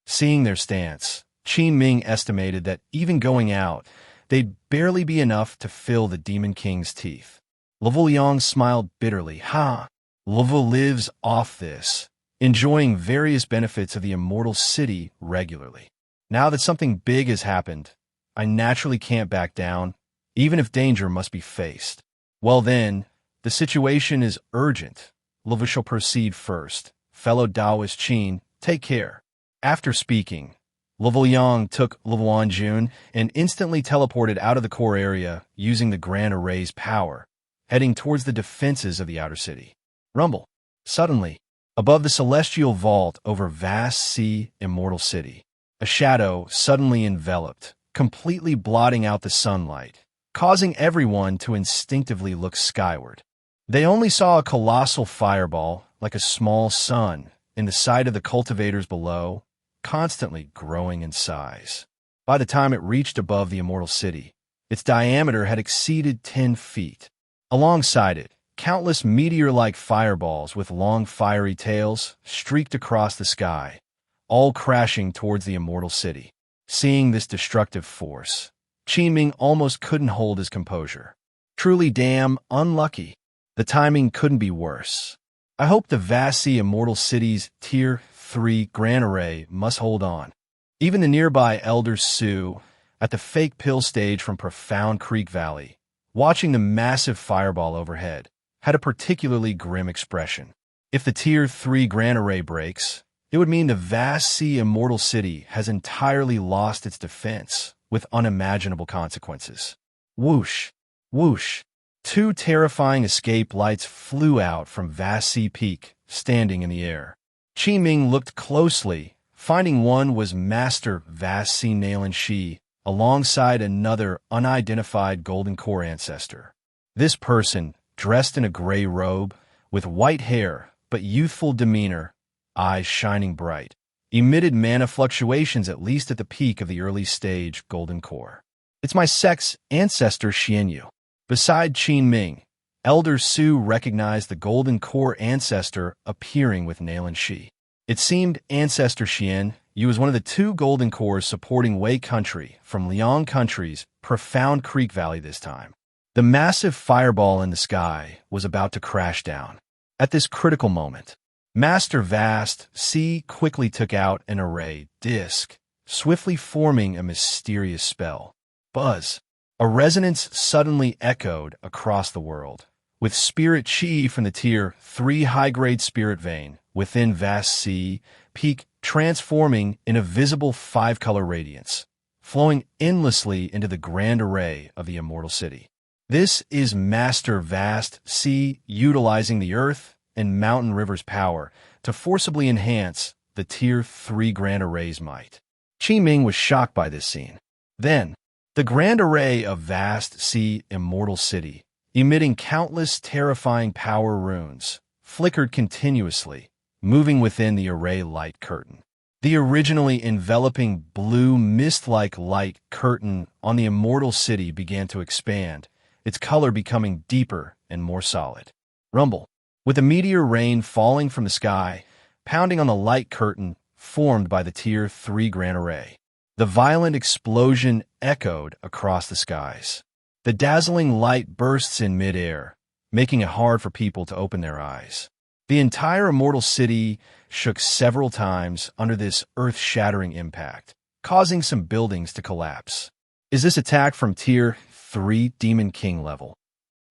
Seeing their stance, Qin Ming estimated that even going out, they'd barely be enough to fill the Demon King's teeth. Level Yang smiled bitterly. "Ha! Level lives off this, enjoying various benefits of the Immortal City regularly. Now that something big has happened, I naturally can't back down, even if danger must be faced. Well then, the situation is urgent. Level shall proceed first. Fellow Taoist Qin, take care." After speaking, Level Yang took Level Wanjun and instantly teleported out of the core area using the Grand Array's power, heading towards the defenses of the outer city. Rumble. Suddenly, above the celestial vault over Vast Sea Immortal City, a shadow suddenly enveloped, completely blotting out the sunlight, causing everyone to instinctively look skyward. They only saw a colossal fireball, like a small sun, in the sight of the cultivators below, constantly growing in size. By the time it reached above the Immortal City, its diameter had exceeded 10 feet. Alongside it, countless meteor-like fireballs with long fiery tails streaked across the sky, all crashing towards the Immortal City. Seeing this destructive force, Qin Ming almost couldn't hold his composure. Truly damn unlucky. The timing couldn't be worse. I hope the vast sea Immortal City's Tier 3 Grand Array must hold on. Even the nearby Elder Su, at the fake pill stage from Profound Creek Valley, watching the massive fireball overhead, had a particularly grim expression. If the Tier 3 Grand Array breaks, it would mean the vast sea Immortal City has entirely lost its defense, with unimaginable consequences. Whoosh! Whoosh! 2 terrifying escape lights flew out from Vast Sea Peak, standing in the air. Qin Ming looked closely, finding one was Master Vast Sea Nalan Shi, alongside another unidentified Golden Core ancestor. This person, dressed in a gray robe, with white hair but youthful demeanor, eyes shining bright, emitted mana fluctuations at least at the peak of the early stage Golden Core. It's my Sect's ancestor Xianyu. Beside Qin Ming, Elder Su recognized the Golden Core ancestor appearing with Nalan Shi. It seemed Ancestor Xian Yu was one of the 2 Golden Cores supporting Wei Country from Liang Country's Profound Creek Valley this time. The massive fireball in the sky was about to crash down. At this critical moment, Master Vast Sea quickly took out an array disc, swiftly forming a mysterious spell. Buzz! A resonance suddenly echoed across the world, with spirit chi from the Tier 3 high-grade spirit vein within Vast Sea Peak transforming in a visible 5-color radiance, flowing endlessly into the grand array of the Immortal City. This is Master Vast Sea utilizing the earth and mountain river's power to forcibly enhance the Tier 3 Grand Array's might. Qin Ming was shocked by this scene. Then, the Grand Array of Vast Sea Immortal City, emitting countless terrifying power runes, flickered continuously, moving within the array light curtain. The originally enveloping blue mist-like light curtain on the Immortal City began to expand, its color becoming deeper and more solid. Rumble. With a meteor rain falling from the sky, pounding on the light curtain formed by the Tier 3 Grand Array. The violent explosion echoed across the skies. The dazzling light bursts in midair, making it hard for people to open their eyes. The entire Immortal City shook several times under this earth-shattering impact, causing some buildings to collapse. Is this attack from Tier 3 Demon King level?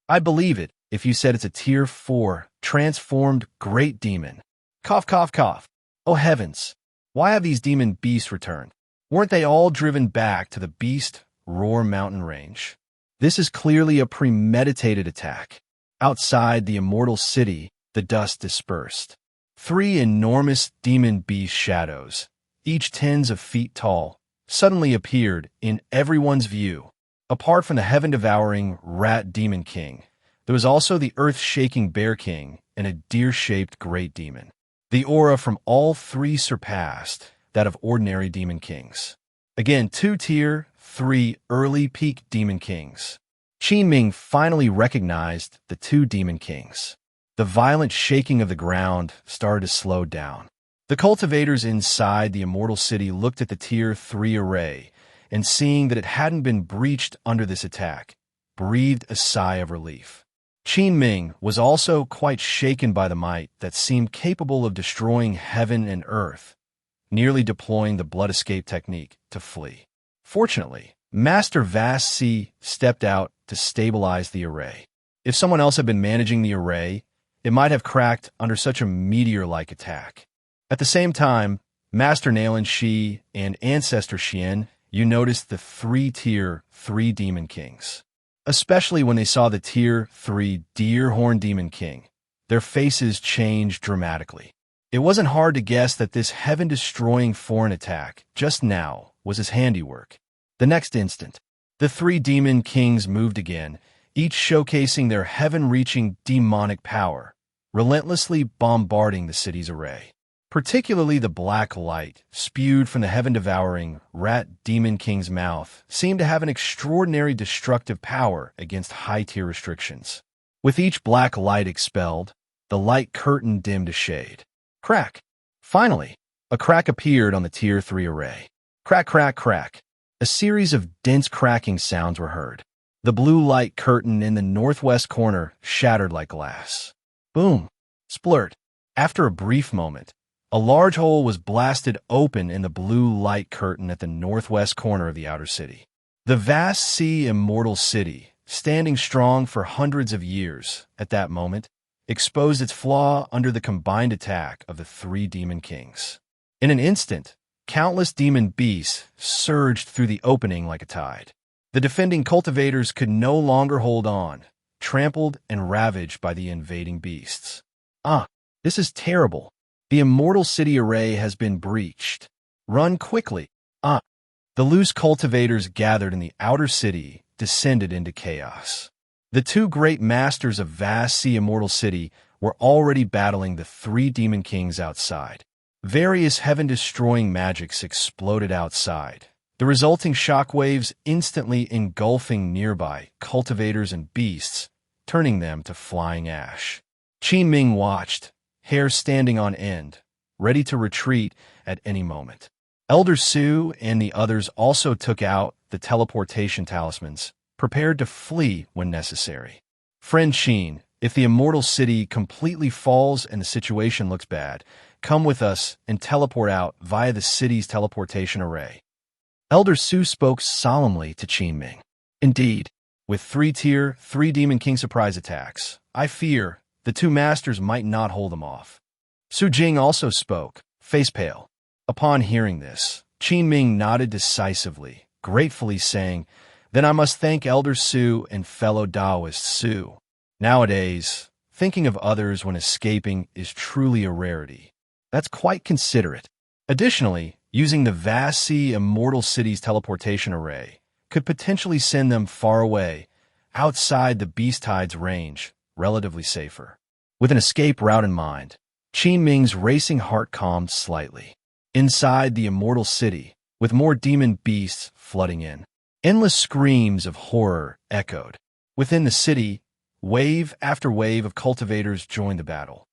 I believe it if you said it's a Tier 4 transformed Great Demon. Cough, cough, cough. Oh heavens! Why have these demon beasts returned? Weren't they all driven back to the Beast Roar mountain range? This is clearly a premeditated attack. Outside the Immortal City, the dust dispersed. 3 enormous demon beast shadows, each tens of feet tall, suddenly appeared in everyone's view. Apart from the heaven-devouring Rat Demon King, there was also the earth-shaking Bear King and a deer-shaped Great Demon. The aura from all 3 surpassed that of ordinary Demon Kings. Again, 2 Tier 3 early peak Demon Kings. Qin Ming finally recognized the 2 Demon Kings. The violent shaking of the ground started to slow down. The cultivators inside the Immortal City looked at the Tier 3 array, and seeing that it hadn't been breached under this attack, breathed a sigh of relief. Qin Ming was also quite shaken by the might that seemed capable of destroying heaven and earth, nearly deploying the blood escape technique to flee. Fortunately, Master Vast Sea stepped out to stabilize the array. If someone else had been managing the array, it might have cracked under such a meteor-like attack. At the same time, Master Nalan Shi and Ancestor Xian, you noticed the 3 Tier 3 Demon Kings. Especially when they saw the Tier 3 Deerhorn Demon King, their faces changed dramatically. It wasn't hard to guess that this heaven-destroying foreign attack, just now, was his handiwork. The next instant, the 3 Demon Kings moved again, each showcasing their heaven-reaching demonic power, relentlessly bombarding the city's array. Particularly the black light, spewed from the heaven-devouring rat demon king's mouth, seemed to have an extraordinary destructive power against high-tier restrictions. With each black light expelled, the light curtain dimmed a shade. Crack! Finally, a crack appeared on the Tier 3 array. Crack, crack, crack. A series of dense cracking sounds were heard. The blue light curtain in the northwest corner shattered like glass. Boom! Splurt! After a brief moment, a large hole was blasted open in the blue light curtain at the northwest corner of the outer city. The vast sea immortal city, standing strong for hundreds of years at that moment, exposed its flaw under the combined attack of the three demon kings. In an instant, countless demon beasts surged through the opening like a tide. The defending cultivators could no longer hold on, trampled and ravaged by the invading beasts. This is terrible. The immortal city array has been breached. Run quickly. The loose cultivators gathered in the outer city descended into chaos. The two great masters of vast sea immortal city were already battling the three demon kings outside. Various heaven-destroying magics exploded outside, the resulting shockwaves instantly engulfing nearby cultivators and beasts, turning them to flying ash. Qin Ming watched, hair standing on end, ready to retreat at any moment. Elder Su and the others also took out the teleportation talismans, prepared to flee when necessary. Friend Qin, if the immortal city completely falls and the situation looks bad, come with us and teleport out via the city's teleportation array. Elder Su spoke solemnly to Qin Ming. Indeed, with three-tier, three Demon King surprise attacks, I fear the two masters might not hold them off. Su Jing also spoke, face pale. Upon hearing this, Qin Ming nodded decisively, gratefully saying, "Then I must thank Elder Su and fellow Taoist Su. Nowadays, thinking of others when escaping is truly a rarity. That's quite considerate." Additionally, using the vast sea immortal city's teleportation array could potentially send them far away, outside the beast tide's range, relatively safer. With an escape route in mind, Qin Ming's racing heart calmed slightly. Inside the immortal city, with more demon beasts flooding in, endless screams of horror echoed. Within the city, wave after wave of cultivators joined the battle.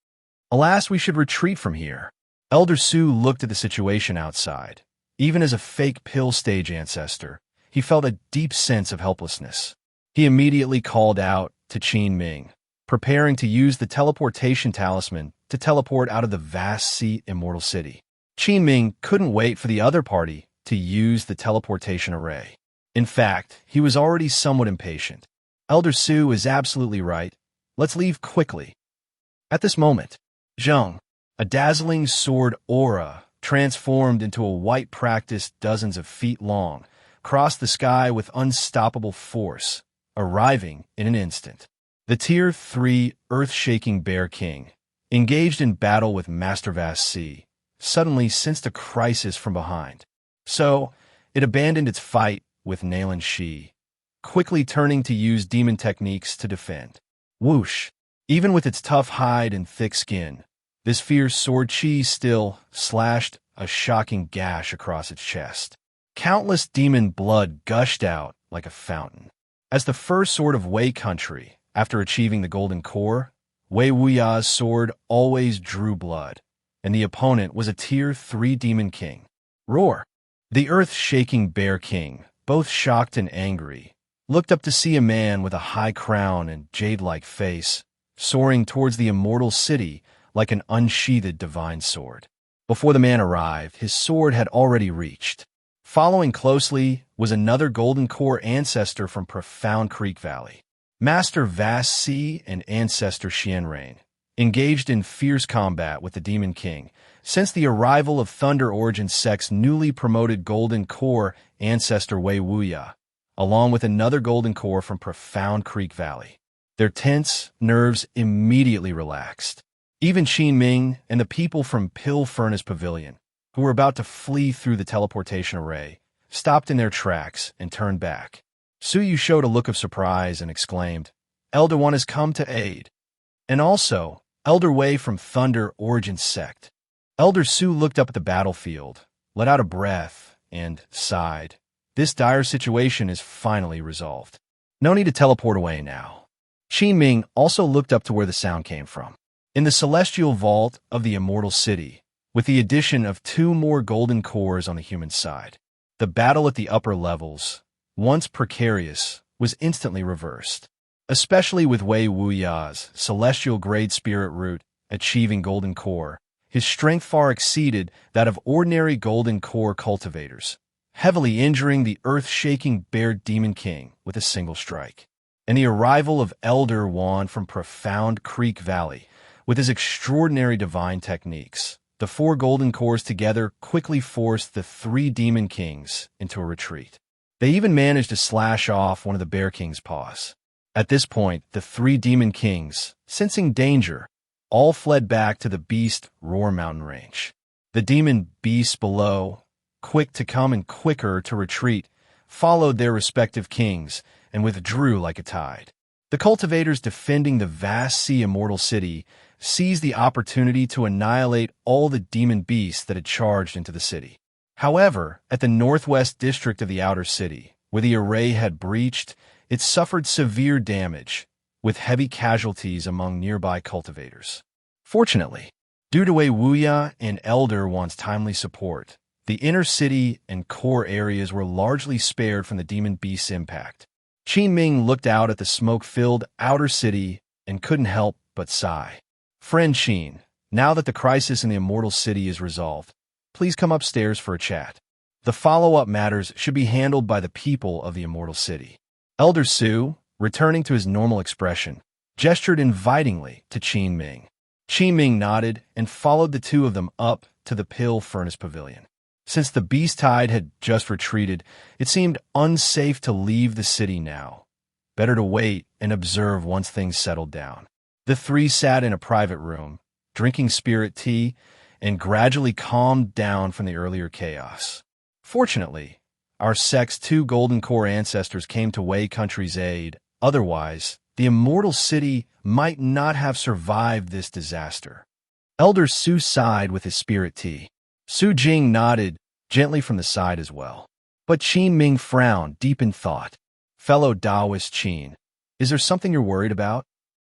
Alas, we should retreat from here. Elder Su looked at the situation outside. Even as a fake pill stage ancestor, he felt a deep sense of helplessness. He immediately called out to Qin Ming, preparing to use the teleportation talisman to teleport out of the vast sea immortal city. Qin Ming couldn't wait for the other party to use the teleportation array. In fact, he was already somewhat impatient. Elder Su is absolutely right. Let's leave quickly. At this moment, Zheng, a dazzling sword aura, transformed into a white practice dozens of feet long, crossed the sky with unstoppable force, arriving in an instant. The Tier 3 earth-shaking Bear King, engaged in battle with Master Vast Sea, suddenly sensed a crisis from behind. So, it abandoned its fight with Nalan Shi, quickly turning to use demon techniques to defend. Whoosh! Even with its tough hide and thick skin, this fierce sword chi still slashed a shocking gash across its chest. Countless demon blood gushed out like a fountain. As the first sword of Wei country, after achieving the golden core, Wei Wuya's sword always drew blood, and the opponent was a Tier 3 Demon King. Roar! The earth-shaking Bear King, both shocked and angry, looked up to see a man with a high crown and jade-like face, soaring towards the immortal city like an unsheathed divine sword. Before the man arrived, his sword had already reached. Following closely was another Golden Core ancestor from Profound Creek Valley. Master Vast Sea and Ancestor Xianrain, engaged in fierce combat with the Demon King, since the arrival of Thunder Origin Sect's newly promoted Golden Core ancestor Wei Wuya, along with another Golden Core from Profound Creek Valley. Their tense nerves immediately relaxed. Even Qin Ming and the people from Pill Furnace Pavilion, who were about to flee through the teleportation array, stopped in their tracks and turned back. Su Yu showed a look of surprise and exclaimed, Elder One has come to aid. And also, Elder Wei from Thunder Origin Sect. Elder Su looked up at the battlefield, let out a breath, and sighed. This dire situation is finally resolved. No need to teleport away now. Qin Ming also looked up to where the sound came from. In the celestial vault of the Immortal City, with the addition of 2 more golden cores on the human side, the battle at the upper levels, once precarious, was instantly reversed. Especially with Wei Wuya's celestial grade spirit root achieving golden core, his strength far exceeded that of ordinary golden core cultivators, heavily injuring the earth-shaking Bear Demon King with a single strike. And the arrival of Elder Wan from Profound Creek Valley, with his extraordinary divine techniques, the 4 golden cores together quickly forced the 3 Demon Kings into a retreat. They even managed to slash off one of the Bear King's paws. At this point, the 3 Demon Kings, sensing danger, all fled back to the Beast Roar Mountain range. The demon beasts below, quick to come and quicker to retreat, followed their respective kings and withdrew like a tide. The cultivators defending the vast sea Immortal City seized the opportunity to annihilate all the demon beasts that had charged into the city. However, at the northwest district of the outer city, where the array had breached, it suffered severe damage, with heavy casualties among nearby cultivators. Fortunately, due to Wei Wuya and Elder Wan's timely support, the inner city and core areas were largely spared from the demon beast's impact. Qin Ming looked out at the smoke-filled outer city and couldn't help but sigh. Friend Qin, now that the crisis in the Immortal City is resolved, please come upstairs for a chat. The follow-up matters should be handled by the people of the Immortal City. Elder Su, returning to his normal expression, gestured invitingly to Qin Ming. Qin Ming nodded and followed the 2 of them up to the Pill Furnace Pavilion. Since the beast tide had just retreated, it seemed unsafe to leave the city now. Better to wait and observe once things settled down. The 3 sat in a private room, drinking spirit tea, and gradually calmed down from the earlier chaos. Fortunately, our Sect's 2 golden core ancestors came to Wei Country's aid. Otherwise, the Immortal City might not have survived this disaster. Elder Su sighed with his spirit tea. Su Jing nodded gently from the side as well. But Qin Ming frowned, deep in thought. Fellow Taoist Qin, is there something you're worried about?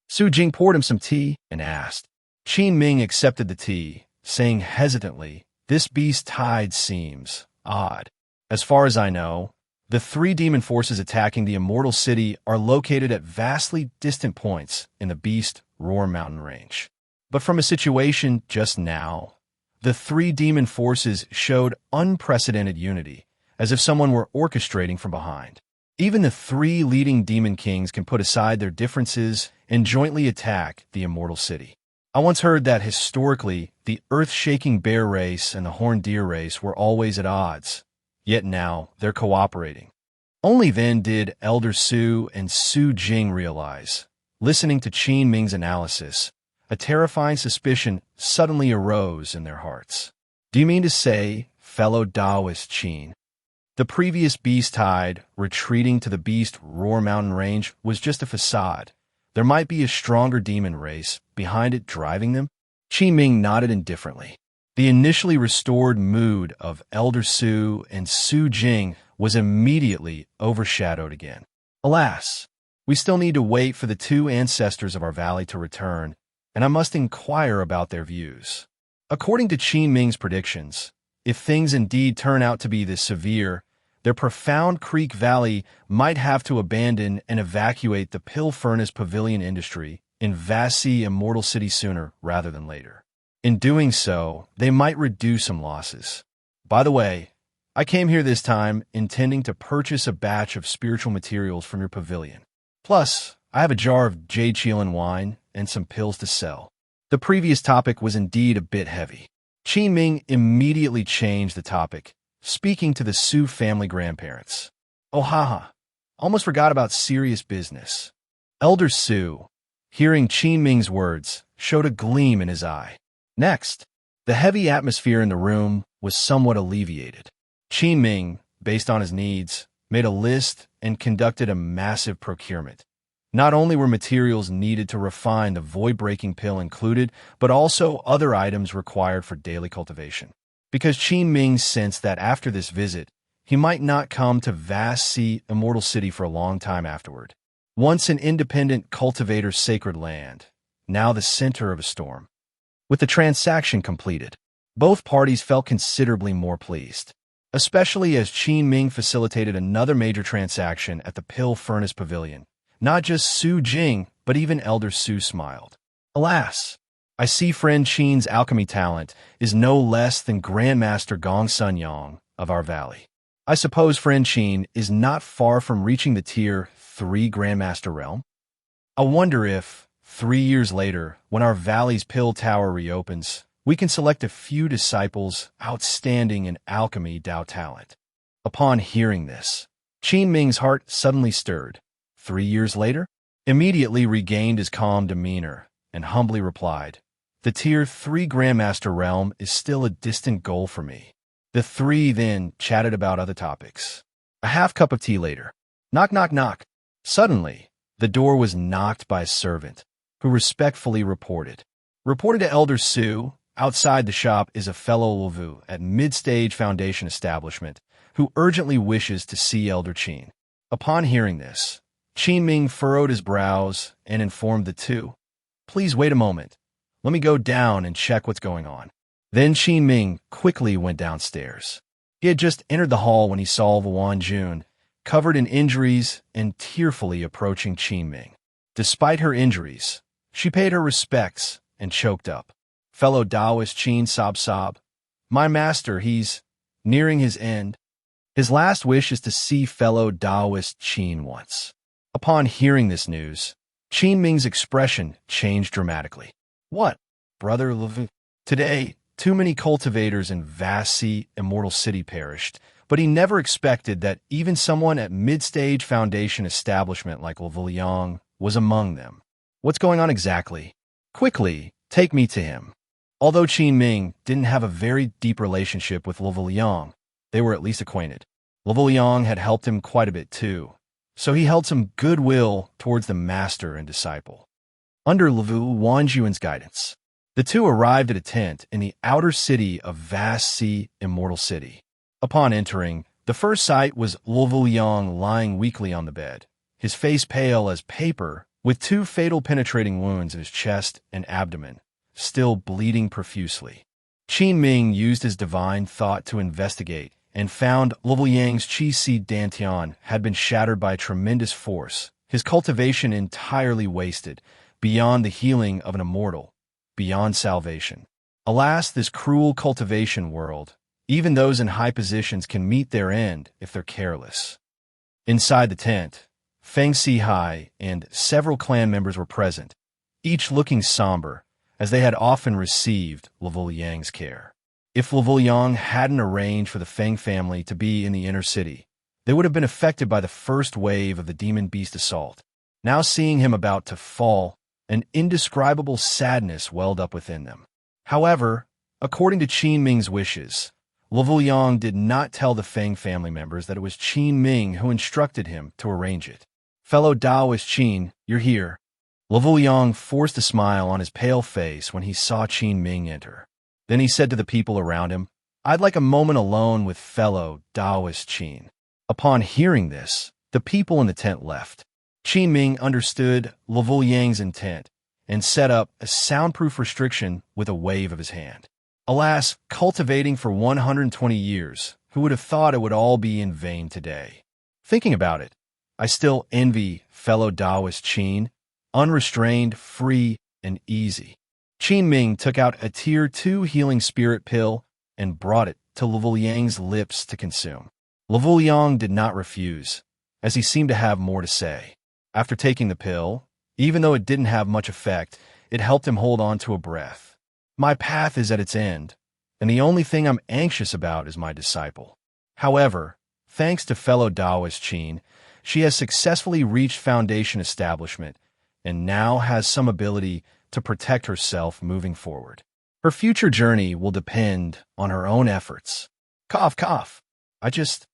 Su Jing poured him some tea and asked. Qin Ming accepted the tea, saying hesitantly, this beast tide seems odd. As far as I know, the 3 demon forces attacking the Immortal City are located at vastly distant points in the Beast Roar Mountain range. But from a situation just now, the 3 demon forces showed unprecedented unity, as if someone were orchestrating from behind. Even the 3 leading demon kings can put aside their differences and jointly attack the Immortal City. I once heard that historically, the earth-shaking bear race and the horned deer race were always at odds. Yet now, they're cooperating. Only then did Elder Su and Su Jing realize, listening to Qin Ming's analysis, a terrifying suspicion suddenly arose in their hearts. Do you mean to say, fellow Taoist Qin, the previous beast tide retreating to the Beast Roar Mountain range was just a facade? There might be a stronger demon race behind it driving them? Qin Ming nodded indifferently. The initially restored mood of Elder Su and Su Jing was immediately overshadowed again. Alas, we still need to wait for the 2 ancestors of our valley to return, and I must inquire about their views. According to Qin Ming's predictions, if things indeed turn out to be this severe, their Profound Creek Valley might have to abandon and evacuate the Pill Furnace Pavilion industry in Vassi Immortal City sooner rather than later. In doing so, they might reduce some losses. By the way, I came here this time intending to purchase a batch of spiritual materials from your pavilion. Plus, I have a jar of jade Qilin wine and some pills to sell. The previous topic was indeed a bit heavy. Qin Ming immediately changed the topic, speaking to the Su family grandparents. Oh haha, almost forgot about serious business. Elder Su, hearing Qin Ming's words, showed a gleam in his eye. Next, the heavy atmosphere in the room was somewhat alleviated. Qin Ming, based on his needs, made a list and conducted a massive procurement. Not only were materials needed to refine the void-breaking pill included, but also other items required for daily cultivation. Because Qin Ming sensed that after this visit, he might not come to vast sea Immortal City for a long time afterward. Once an independent cultivator's sacred land, now the center of a storm. With the transaction completed, both parties felt considerably more pleased, especially as Qin Ming facilitated another major transaction at the Pill Furnace Pavilion. Not just Su Jing, but even Elder Su smiled. Alas, I see friend Qin's alchemy talent is no less than Grandmaster Gong Sun Yang of our valley. I suppose friend Qin is not far from reaching the Tier 3 Grandmaster realm? I wonder if, 3 years later, when our valley's pill tower reopens, we can select a few disciples outstanding in alchemy Dao talent. Upon hearing this, Qin Ming's heart suddenly stirred. 3 years later, immediately regained his calm demeanor and humbly replied, "The Tier 3 Grandmaster realm is still a distant goal for me." The three then chatted about other topics. A half cup of tea later, knock, knock, knock. Suddenly, the door was knocked by a servant, who respectfully reported to Elder Su, outside the shop is a fellow Lavu at mid-stage foundation establishment, who urgently wishes to see Elder Qin. Upon hearing this, Qin Ming furrowed his brows and informed the two, "Please wait a moment. Let me go down and check what's going on." Then Qin Ming quickly went downstairs. He had just entered the hall when he saw Wan Jun, covered in injuries and tearfully approaching Qin Ming. Despite her injuries, she paid her respects and choked up. "Fellow Taoist Qin sob. My master, he's nearing his end. His last wish is to see fellow Taoist Qin once." Upon hearing this news, Qin Ming's expression changed dramatically. "What, brother Lavu? Today, too many cultivators in vast sea Immortal City perished, but he never expected that even someone at mid-stage foundation establishment like Lavu Yang was among them. What's going on exactly? Quickly, take me to him." Although Qin Ming didn't have a very deep relationship with Lavu Yang, they were at least acquainted. Lavu Yang had helped him quite a bit too, so he held some goodwill towards the master and disciple. Under Lavu Wanjuan's guidance, the two arrived at a tent in the outer city of Vast Sea Immortal City. Upon entering, the first sight was Lavu Yang lying weakly on the bed, his face pale as paper, with 2 fatal penetrating wounds in his chest and abdomen, still bleeding profusely. Qin Ming used his divine thought to investigate and found Lavu Yang's Qi Seed Dantian had been shattered by a tremendous force, his cultivation entirely wasted, beyond the healing of an immortal, beyond salvation. Alas, this cruel cultivation world, even those in high positions can meet their end if they're careless. Inside the tent, Feng Sihai and several clan members were present, each looking somber, as they had often received Lavu Yang's care. If Lavu Yang hadn't arranged for the Feng family to be in the inner city, they would have been affected by the first wave of the demon beast assault. Now seeing him about to fall, an indescribable sadness welled up within them. However, according to Qin Ming's wishes, Lavu Yang did not tell the Feng family members that it was Qin Ming who instructed him to arrange it. "Fellow Taoist Qin, you're here." Lavu Yang forced a smile on his pale face when he saw Qin Ming enter. Then he said to the people around him, "I'd like a moment alone with fellow Taoist Qin." Upon hearing this, the people in the tent left. Qin Ming understood Lavu Yang's intent and set up a soundproof restriction with a wave of his hand. Alas, cultivating for 120 years, who would have thought it would all be in vain today? Thinking about it, I still envy fellow Taoist Qin, unrestrained, free, and easy. Qin Ming took out a Tier 2 healing spirit pill and brought it to Lavu Yang's lips to consume. Lavu Yang did not refuse, as he seemed to have more to say. After taking the pill, even though it didn't have much effect, it helped him hold on to a breath. "My path is at its end, and the only thing I'm anxious about is my disciple." However, thanks to fellow Taoist Qin, she has successfully reached foundation establishment and now has some ability to protect herself moving forward. Her future journey will depend on her own efforts. Cough, cough. I just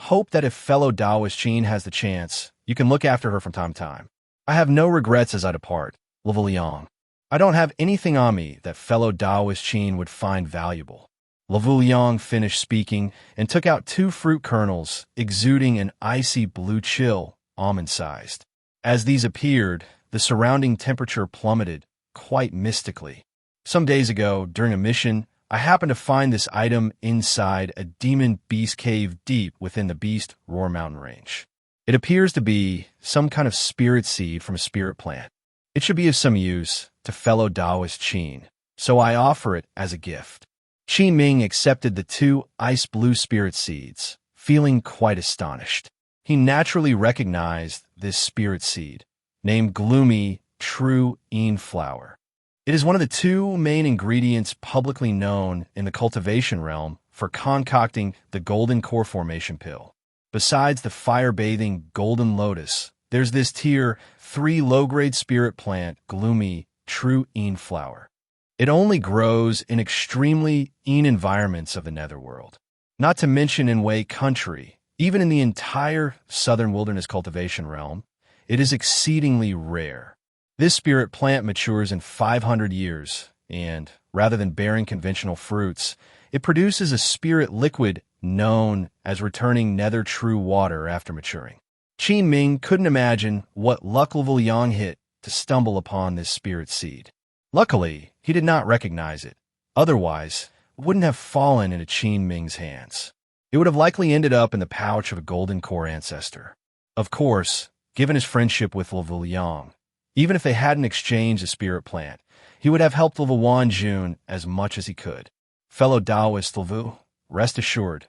hope that if fellow Taoist Qin has the chance, you can look after her from time to time. I have no regrets as I depart, Liang. I don't have anything on me that fellow Taoist Qin would find valuable. Liang finished speaking and took out 2 fruit kernels, exuding an icy blue chill, almond-sized. As these appeared, the surrounding temperature plummeted, quite mystically. Some days ago, during a mission, I happened to find this item inside a demon beast cave deep within the Beast Roar mountain range. It appears to be some kind of spirit seed from a spirit plant. It should be of some use to fellow Taoist Qin, so I offer it as a gift. Qin Ming accepted the 2 ice blue spirit seeds, feeling quite astonished. He naturally recognized this spirit seed, named gloomy, true Yin flower. It is one of the 2 main ingredients publicly known in the Cultivation Realm for concocting the golden core formation pill. Besides the fire-bathing golden lotus, there's this tier 3 low-grade spirit plant, gloomy, true Yin flower. It only grows in extremely Yin environments of the netherworld, not to mention in Wei country. Even in the entire southern wilderness cultivation realm, it is exceedingly rare. This spirit plant matures in 500 years, and, rather than bearing conventional fruits, it produces a spirit liquid known as returning nether true water after maturing. Qin Ming couldn't imagine what luck Liang hit to stumble upon this spirit seed. Luckily, he did not recognize it. Otherwise, it wouldn't have fallen into Qin Ming's hands. It would have likely ended up in the pouch of a golden core ancestor. Of course, given his friendship with Liang, even if they hadn't exchanged a spirit plant, he would have helped Jun as much as he could. Fellow Taoist Liu, rest assured,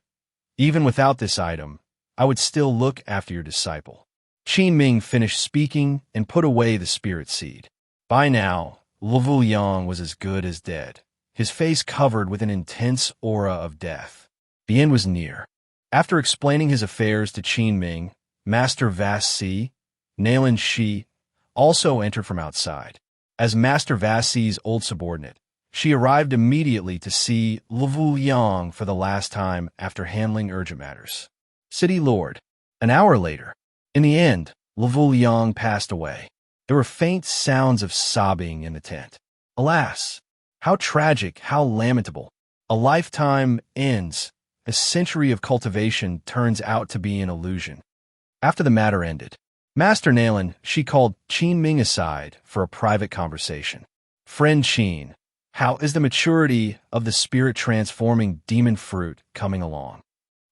even without this item, I would still look after your disciple. Qin Ming finished speaking and put away the spirit seed. By now, Liang was as good as dead, his face covered with an intense aura of death. The end was near. After explaining his affairs to Qin Ming, Master Vast Si, Nalan Shi, also entered from outside. As Master Vast Si's old subordinate, she arrived immediately to see Liang for the last time after handling urgent matters. City Lord. An hour later. In the end, Liang passed away. There were faint sounds of sobbing in the tent. Alas, how tragic, how lamentable. A lifetime ends. A century of cultivation turns out to be an illusion. After the matter ended, Master Nalan, she called Qin Ming aside for a private conversation. Friend Qin, how is the maturity of the spirit-transforming demon fruit coming along?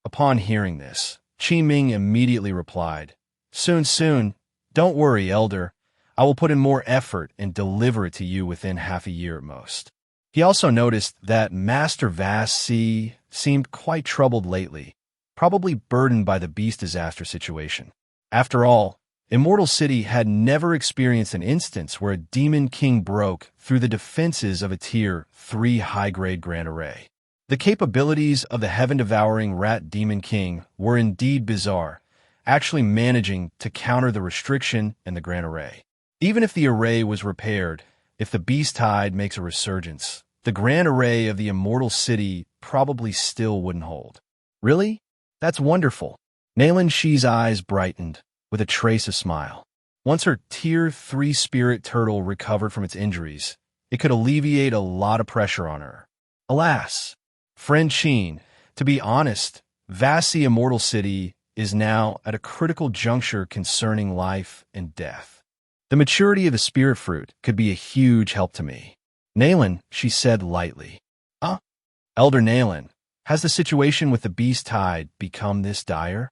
Upon hearing this, Qin Ming immediately replied, Soon, soon. Don't worry, Elder. I will put in more effort and deliver it to you within half a year at most. He also noticed that Master Vast Si seemed quite troubled lately, probably burdened by the beast disaster situation. After all, Immortal City had never experienced an instance where a demon king broke through the defenses of a Tier 3 high-grade Grand Array. The capabilities of the heaven-devouring rat demon king were indeed bizarre, actually managing to counter the restriction in the Grand Array. Even if the array was repaired, if the beast tide makes a resurgence, the Grand Array of the Immortal City probably still wouldn't hold. Really? That's wonderful. Nalan Shi's eyes brightened with a trace of smile. Once her Tier 3 spirit turtle recovered from its injuries, it could alleviate a lot of pressure on her. Alas, friend Qin, to be honest, Vasi Immortal City is now at a critical juncture concerning life and death. The maturity of the spirit fruit could be a huge help to me. Nalan, she said lightly. Elder Nalan, has the situation with the beast tide become this dire?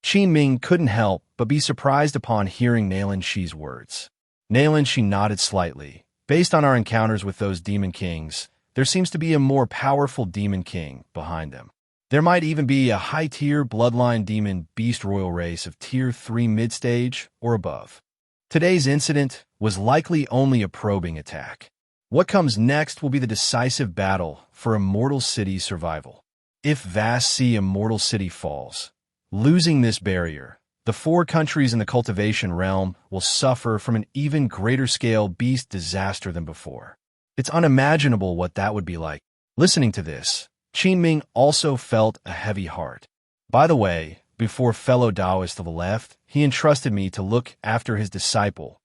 Qin Ming couldn't help but be surprised upon hearing Nalan Shi's words. Nalan Shi nodded slightly. Based on our encounters with those demon kings, there seems to be a more powerful demon king behind them. There might even be a high-tier bloodline demon beast royal race of Tier 3 mid-stage or above. Today's incident was likely only a probing attack. What comes next will be the decisive battle for Immortal City's survival. If Vast Sea Immortal City falls, losing this barrier, the 4 countries in the cultivation realm will suffer from an even greater scale beast disaster than before. It's unimaginable what that would be like. Listening to this, Qin Ming also felt a heavy heart. By the way, before fellow Taoist left, he entrusted me to look after his disciple,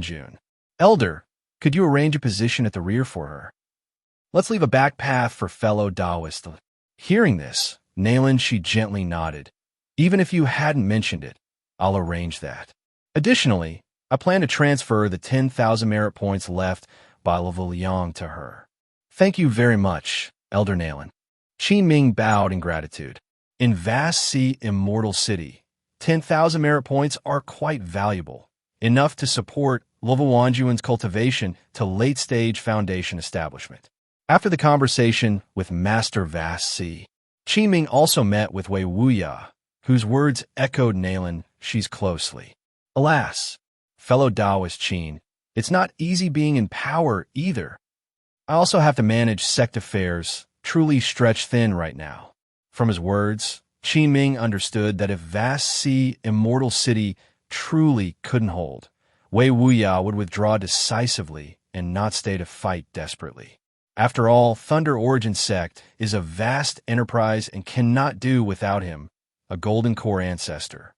Jun. Elder, could you arrange a position at the rear for her? Let's leave a back path for fellow Taoist. Hearing this, Nalan, she gently nodded. Even if you hadn't mentioned it, I'll arrange that. Additionally, I plan to transfer the 10,000 merit points left by Liang to her. Thank you very much, Elder Nalan. Qin Ming bowed in gratitude. In Vast Sea Immortal City, 10,000 merit points are quite valuable, enough to support Juan's cultivation to late-stage foundation establishment. After the conversation with Master Vast Sea, Qin Ming also met with Wei Wuya, whose words echoed Nalan she's closely. Alas, fellow Taoist Qin, it's not easy being in power either. I also have to manage Sect affairs, truly stretched thin right now. From his words, Qin Ming understood that if Vast Sea Immortal City truly couldn't hold, Wei Wuya would withdraw decisively and not stay to fight desperately. After all, Thunder Origin Sect is a vast enterprise and cannot do without him, a Golden Core ancestor.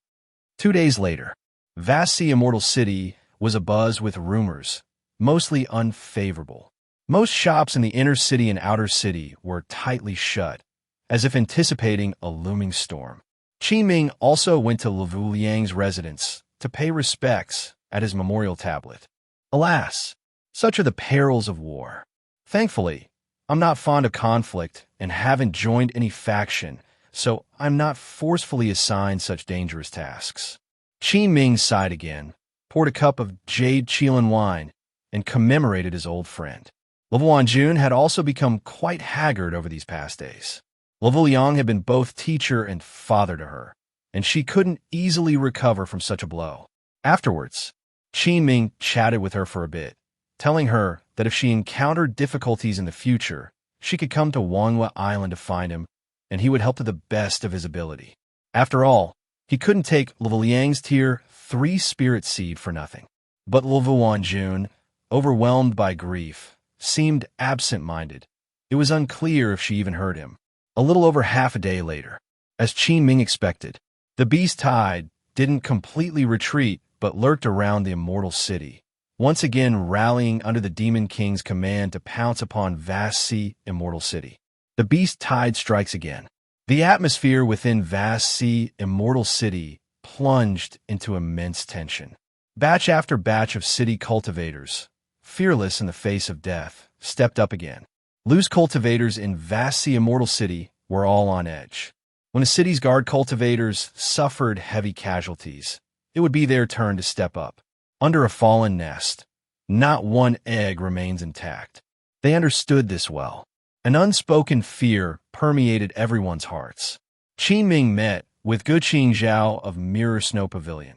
2 days later, Vast Sea Immortal City was abuzz with rumors, mostly unfavorable. Most shops in the inner city and outer city were tightly shut, as if anticipating a looming storm. Qin Ming also went to Liang's residence to pay respects at his memorial tablet. Alas, such are the perils of war. Thankfully, I'm not fond of conflict and haven't joined any faction, so I'm not forcefully assigned such dangerous tasks. Qin Ming sighed again, poured a cup of jade Qilin wine, and commemorated his old friend. Jun had also become quite haggard over these past days. Liang had been both teacher and father to her, and she couldn't easily recover from such a blow. Afterwards, Qin Ming chatted with her for a bit, telling her that if she encountered difficulties in the future, she could come to Wanghua Island to find him, and he would help to the best of his ability. After all, he couldn't take Liang's Tier 3 spirit seed for nothing. But Jun, overwhelmed by grief, seemed absent-minded. It was unclear if she even heard him. A little over half a day later, as Qin Ming expected, the beast tide didn't completely retreat but lurked around the immortal city, once again rallying under the Demon King's command to pounce upon Vast Sea Immortal City. The beast tide strikes again. The atmosphere within Vast Sea Immortal City plunged into immense tension. Batch after batch of city cultivators, fearless in the face of death, stepped up again. Loose cultivators in Vast Sea Immortal City were all on edge. When the city's guard cultivators suffered heavy casualties, it would be their turn to step up. Under a fallen nest, not one egg remains intact. They understood this well. An unspoken fear permeated everyone's hearts. Qin Ming met with Guqing Zhao of Mirror Snow Pavilion.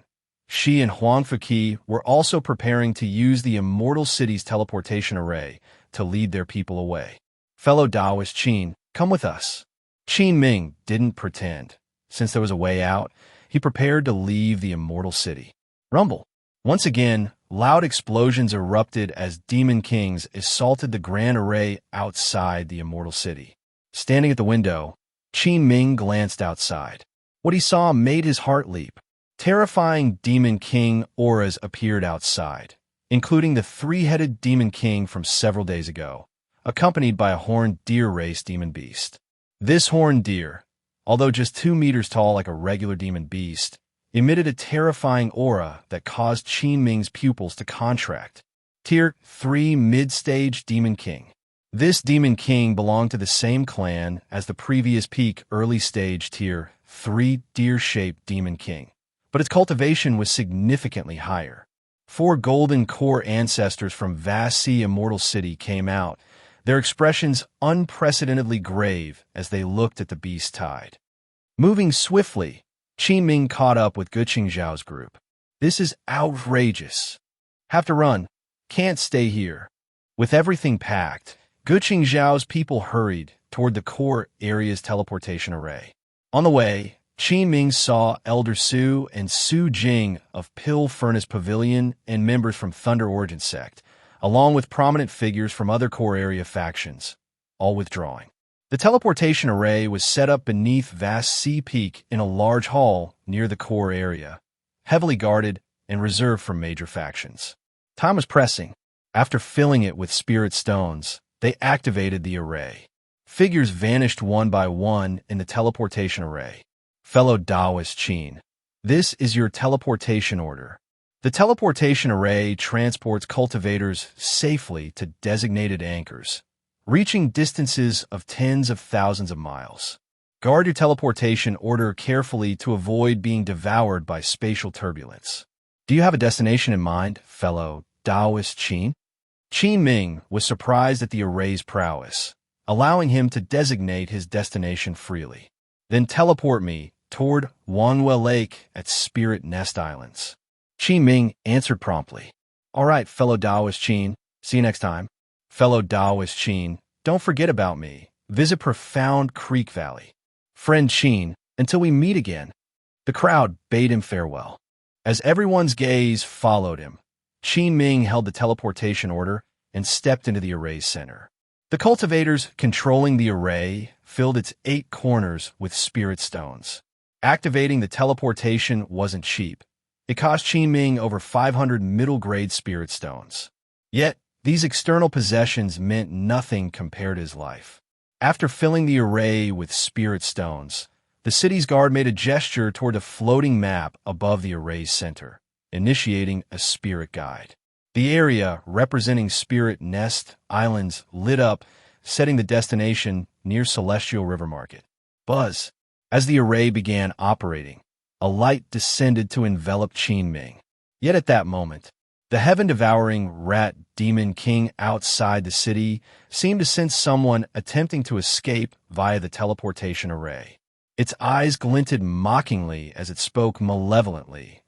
She and Huang Fuqi were also preparing to use the Immortal City's teleportation array to lead their people away. Fellow Taoist Qin, come with us. Qin Ming didn't pretend. Since there was a way out, he prepared to leave the Immortal City. Rumble. Once again, loud explosions erupted as Demon Kings assaulted the Grand Array outside the Immortal City. Standing at the window, Qin Ming glanced outside. What he saw made his heart leap. Terrifying Demon King auras appeared outside, including the 3-headed Demon King from several days ago, accompanied by a horned deer race demon beast. This horned deer, although just 2 meters tall like a regular demon beast, emitted a terrifying aura that caused Qin Ming's pupils to contract. Tier 3 Mid-Stage Demon King. This Demon King belonged to the same clan as the previous peak Early Stage Tier 3 Deer-Shaped Demon King, but its cultivation was significantly higher. 4 Golden Core ancestors from Vast Sea Immortal City came out, their expressions unprecedentedly grave as they looked at the beast tide. Moving swiftly, Qin Ming caught up with Guqing Zhao's group. This is outrageous. Have to run. Can't stay here. With everything packed, Guqing Zhao's people hurried toward the core area's teleportation array. On the way, Qin Ming saw Elder Su and Su Jing of Pill Furnace Pavilion and members from Thunder Origin Sect, along with prominent figures from other core area factions, all withdrawing. The teleportation array was set up beneath Vast Sea Peak in a large hall near the core area, heavily guarded and reserved for major factions. Time was pressing. After filling it with spirit stones, they activated the array. Figures vanished one by one in the teleportation array. Fellow Taoist Qin, this is your teleportation order. The teleportation array transports cultivators safely to designated anchors, reaching distances of tens of thousands of miles. Guard your teleportation order carefully to avoid being devoured by spatial turbulence. Do you have a destination in mind, fellow Taoist Qin? Qin Ming was surprised at the array's prowess, allowing him to designate his destination freely. Then teleport me toward Wanhua Lake at Spirit Nest Islands. Qin Ming answered promptly. All right, fellow Taoist Qin, see you next time. Fellow Taoist Qin, don't forget about me. Visit Profound Creek Valley. Friend Qin, until we meet again. The crowd bade him farewell. As everyone's gaze followed him, Qin Ming held the teleportation order and stepped into the array's center. The cultivators controlling the array filled its 8 corners with spirit stones. Activating the teleportation wasn't cheap. It cost Qin Ming over 500 middle-grade spirit stones. Yet, these external possessions meant nothing compared to his life. After filling the array with spirit stones, the city's guard made a gesture toward a floating map above the array's center, initiating a spirit guide. The area, representing Spirit Nest Islands, lit up, setting the destination near Celestial River Market. Buzz. As the array began operating, a light descended to envelop Qin Ming. Yet at that moment, the heaven-devouring rat demon king outside the city seemed to sense someone attempting to escape via the teleportation array. Its eyes glinted mockingly as it spoke malevolently.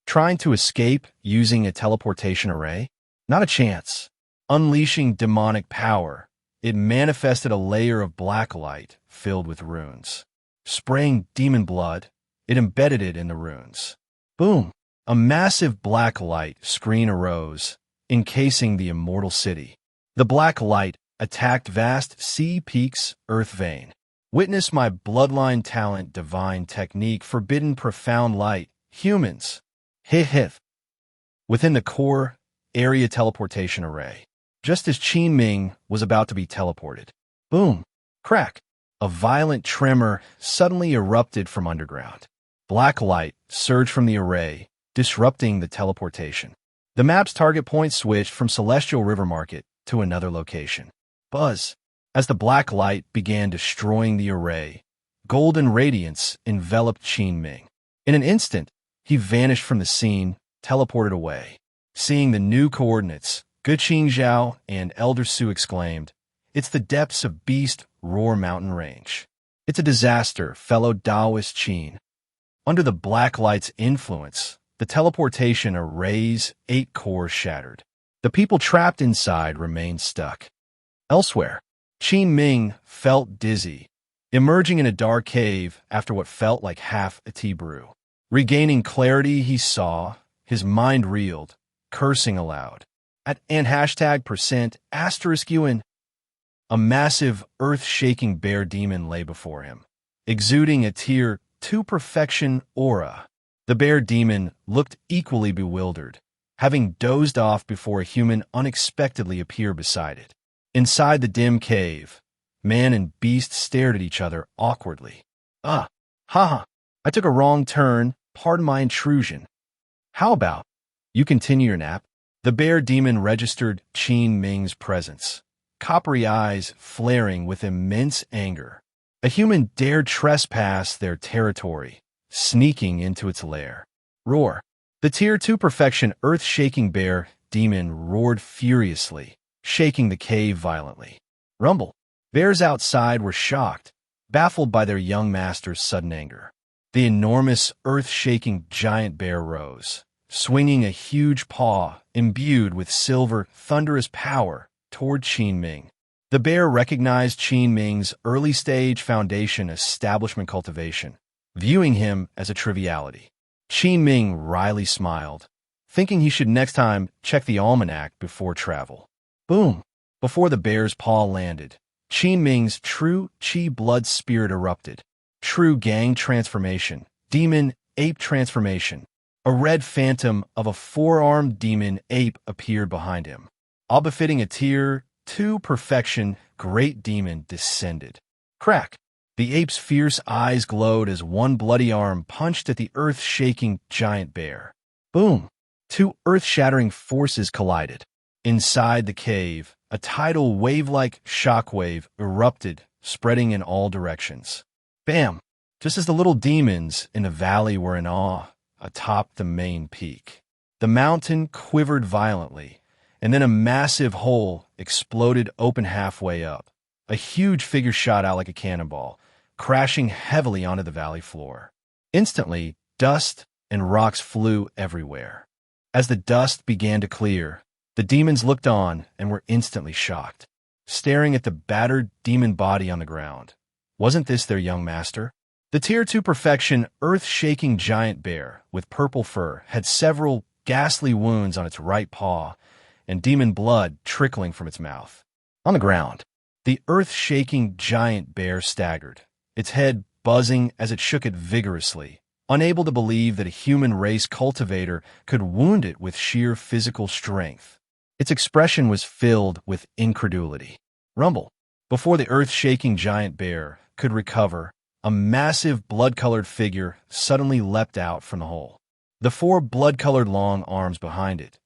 Trying to escape using a teleportation array? Not a chance. Unleashing demonic power, it manifested a layer of black light filled with runes. Spraying demon blood, it embedded it in the runes. Boom! A massive black light screen arose, encasing the immortal city. The black light attacked vast sea peaks, earth vein. Witness my bloodline talent, divine technique, forbidden profound light, humans. Hith. Within the core area teleportation array, just as Qin Ming was about to be teleported. Boom! Crack! A violent tremor suddenly erupted from underground. Black light surged from the array, disrupting the teleportation. The map's target point switched from Celestial River Market to another location. Buzz! As the black light began destroying the array, golden radiance enveloped Qin Ming. In an instant, he vanished from the scene, teleported away. Seeing the new coordinates, Guqin Zhao and Elder Su exclaimed, "It's the depths of Beast Roar Mountain Range. It's a disaster, fellow Taoist Qin." Under the black light's influence, the teleportation array's 8 cores shattered. The people trapped inside remained stuck. Elsewhere, Qin Ming felt dizzy, emerging in a dark cave after what felt like half a tea brew. Regaining clarity, he saw, his mind reeled, cursing aloud. And %*UN. A massive, earth-shaking bear demon lay before him, exuding a Tier 2 perfection aura. The bear demon looked equally bewildered, having dozed off before a human unexpectedly appeared beside it. Inside the dim cave, man and beast stared at each other awkwardly. I took a wrong turn, pardon my intrusion. How about you continue your nap? The bear demon registered Qin Ming's presence, coppery eyes flaring with immense anger. A human dared trespass their territory, sneaking into its lair. Roar! The Tier 2 perfection earth-shaking bear demon roared furiously, shaking the cave violently. Rumble! Bears outside were shocked, baffled by their young master's sudden anger. The enormous, earth-shaking giant bear rose, swinging a huge paw imbued with silver, thunderous power toward Qin Ming. The bear recognized Qin Ming's early-stage foundation establishment cultivation, viewing him as a triviality. Qin Ming wryly smiled, thinking he should next time check the almanac before travel. Boom! Before the bear's paw landed, Qin Ming's true Qi blood spirit erupted. True gang transformation, demon ape transformation. A red phantom of a four-armed demon ape appeared behind him. All befitting a tier 2 perfection, great demon descended. Crack! The ape's fierce eyes glowed as one bloody arm punched at the earth-shaking giant bear. Boom! Two earth-shattering forces collided. Inside the cave, a tidal wave-like shockwave erupted, spreading in all directions. Bam! Just as the little demons in the valley were in awe, atop the main peak. The mountain quivered violently, and then a massive hole exploded open halfway up. A huge figure shot out like a cannonball, crashing heavily onto the valley floor. Instantly, dust and rocks flew everywhere. As the dust began to clear, the demons looked on and were instantly shocked, staring at the battered demon body on the ground. Wasn't this their young master? The Tier 2 perfection, earth-shaking giant bear with purple fur had several ghastly wounds on its right paw and demon blood trickling from its mouth. On the ground, the earth-shaking giant bear staggered, its head buzzing as it shook it vigorously, unable to believe that a human race cultivator could wound it with sheer physical strength. Its expression was filled with incredulity. Rumble. Before the earth-shaking giant bear could recover, a massive blood-colored figure suddenly leapt out from the hole. The four blood-colored long arms behind it,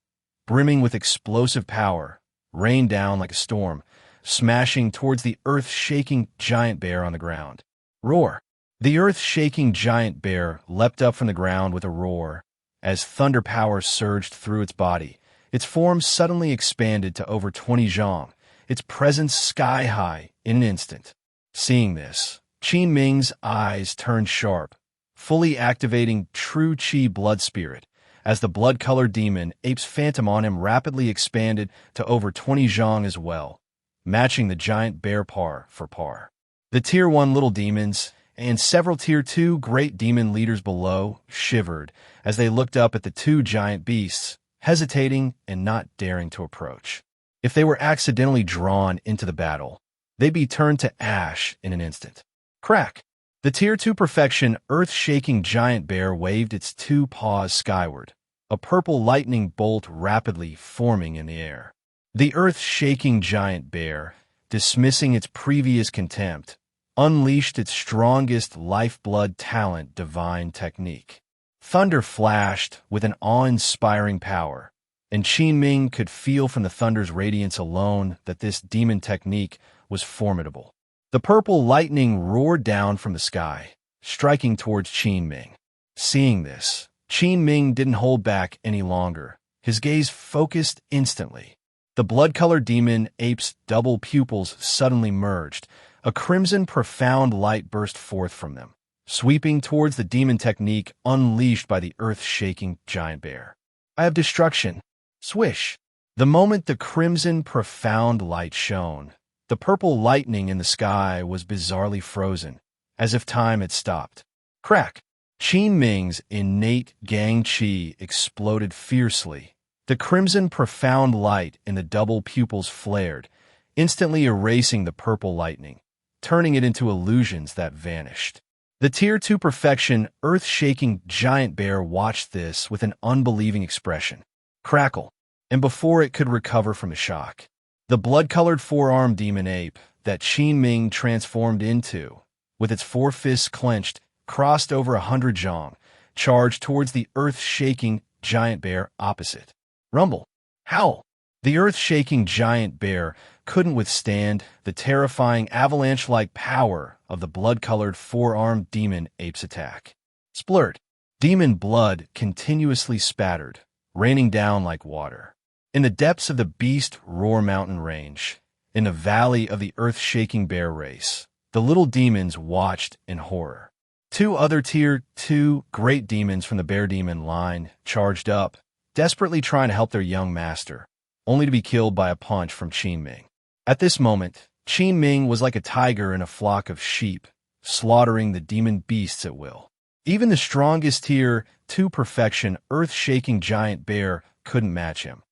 brimming with explosive power, rained down like a storm, smashing towards the earth-shaking giant bear on the ground. Roar! The earth-shaking giant bear leapt up from the ground with a roar. As thunder power surged through its body, its form suddenly expanded to over 20 zhong, its presence sky-high in an instant. Seeing this, Qin Ming's eyes turned sharp, fully activating true Qi blood spirit, as the blood-colored demon ape's phantom on him rapidly expanded to over 20 zhong as well, matching the giant bear par for par. The Tier 1 little demons and several Tier 2 great demon leaders below shivered as they looked up at the two giant beasts, hesitating and not daring to approach. If they were accidentally drawn into the battle, they'd be turned to ash in an instant. Crack! The Tier 2 perfection, earth-shaking giant bear waved its two paws skyward, a purple lightning bolt rapidly forming in the air. The earth-shaking giant bear, dismissing its previous contempt, unleashed its strongest lifeblood talent, divine technique. Thunder flashed with an awe-inspiring power, and Qin Ming could feel from the thunder's radiance alone that this demon technique was formidable. The purple lightning roared down from the sky, striking towards Qin Ming. Seeing this, Qin Ming didn't hold back any longer. His gaze focused instantly. The blood-colored demon ape's double pupils suddenly merged. A crimson profound light burst forth from them, sweeping towards the demon technique unleashed by the earth-shaking giant bear. I have destruction. Swish! The moment the crimson profound light shone, the purple lightning in the sky was bizarrely frozen, as if time had stopped. Crack! Qin Ming's innate gang qi exploded fiercely. The crimson profound light in the double pupils flared, instantly erasing the purple lightning, turning it into illusions that vanished. The Tier 2 perfection, earth-shaking giant bear watched this with an unbelieving expression. Crackle! And before it could recover from the shock, the blood-colored four-armed demon ape that Qin Ming transformed into, with its four fists clenched, crossed over 100 zhong, charged towards the earth-shaking giant bear opposite. Rumble! Howl! The earth-shaking giant bear couldn't withstand the terrifying avalanche-like power of the blood-colored four-armed demon ape's attack. Splurt! Demon blood continuously spattered, raining down like water. In the depths of the Beast Roar Mountain Range, in the valley of the earth-shaking bear race, the little demons watched in horror. Two other Tier 2 great demons from the bear demon line charged up, desperately trying to help their young master, only to be killed by a punch from Qin Ming. At this moment, Qin Ming was like a tiger in a flock of sheep, slaughtering the demon beasts at will. Even the strongest Tier 2 perfection, earth-shaking giant bear couldn't match him.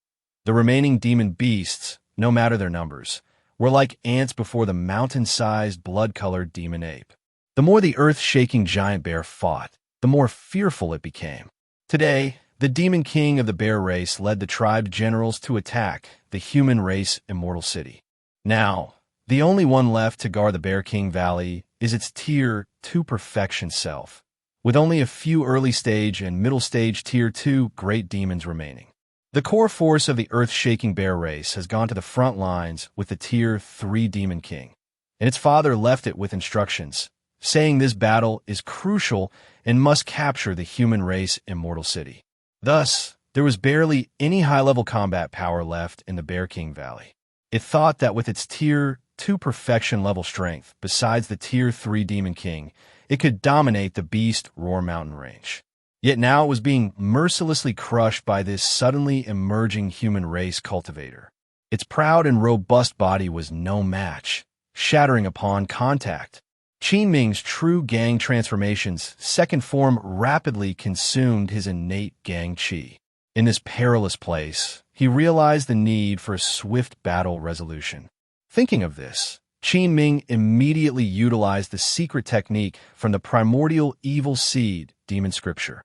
The remaining demon beasts, no matter their numbers, were like ants before the mountain-sized, blood-colored demon ape. The more the earth-shaking giant bear fought, the more fearful it became. Today, the Demon King of the bear race led the tribe generals to attack the human race Immortal City. Now, the only one left to guard the Bear King Valley is its Tier 2 perfection self, with only a few early stage and middle stage Tier 2 great demons remaining. The core force of the earth-shaking bear race has gone to the front lines with the Tier 3 Demon King, and its father left it with instructions, saying this battle is crucial and must capture the human race Immortal City. Thus, there was barely any high-level combat power left in the Bear King Valley. It thought that with its Tier 2 perfection level strength, besides the Tier 3 Demon King, it could dominate the Beast Roar Mountain range. Yet now it was being mercilessly crushed by this suddenly emerging human race cultivator. Its proud and robust body was no match, shattering upon contact. Qin Ming's true gang transformation's second form rapidly consumed his innate gang chi. In this perilous place, he realized the need for a swift battle resolution. Thinking of this, Qin Ming immediately utilized the secret technique from the primordial evil seed demon scripture.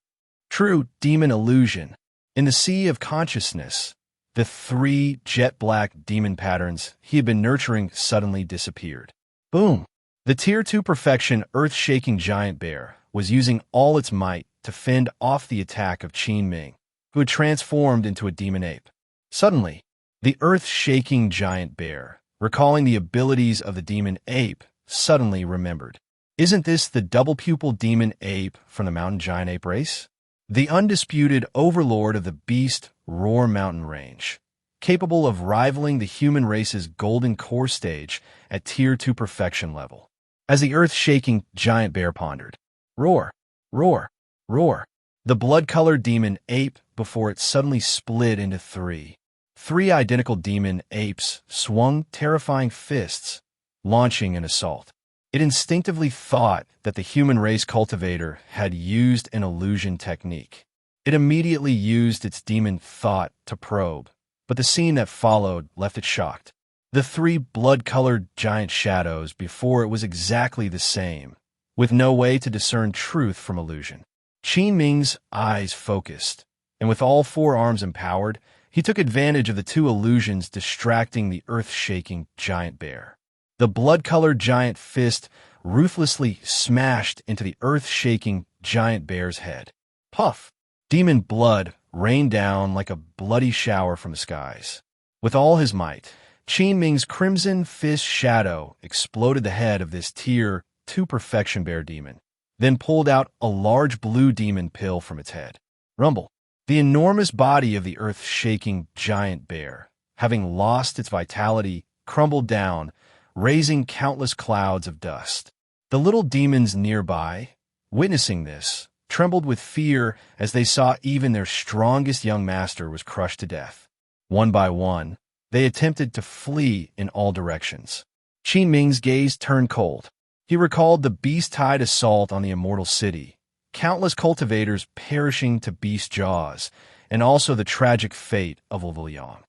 True demon illusion. In the sea of consciousness, the 3 jet-black demon patterns he had been nurturing suddenly disappeared. Boom! The Tier 2 perfection earth-shaking giant bear was using all its might to fend off the attack of Qin Ming, who had transformed into a demon ape. Suddenly, the earth-shaking giant bear, recalling the abilities of the demon ape, suddenly remembered. Isn't this the double-pupil demon ape from the mountain giant ape race? The undisputed overlord of the Beast Roar Mountain range, capable of rivaling the human race's golden core stage at Tier 2 perfection level. As the earth-shaking giant bear pondered, roar, roar, roar, the blood-colored demon ape before it suddenly split into 3. 3 identical demon apes swung terrifying fists, launching an assault. It instinctively thought that the human race cultivator had used an illusion technique. It immediately used its demon thought to probe, but the scene that followed left it shocked. The 3 blood-colored giant shadows before it was exactly the same, with no way to discern truth from illusion. Qin Ming's eyes focused, and with all 4 arms empowered, he took advantage of the 2 illusions distracting the earth-shaking giant bear. The blood-colored giant fist ruthlessly smashed into the earth-shaking giant bear's head. Puff! Demon blood rained down like a bloody shower from the skies. With all his might, Qin Ming's crimson fist shadow exploded the head of this Tier 2 perfection bear demon, then pulled out a large blue demon pill from its head. Rumble! The enormous body of the earth-shaking giant bear, having lost its vitality, crumbled down, raising countless clouds of dust. The little demons nearby, witnessing this, trembled with fear as they saw even their strongest young master was crushed to death. One by one, they attempted to flee in all directions. Qin Ming's gaze turned cold. He recalled the beast-tide assault on the Immortal City, countless cultivators perishing to beast jaws, and also the tragic fate of Liang.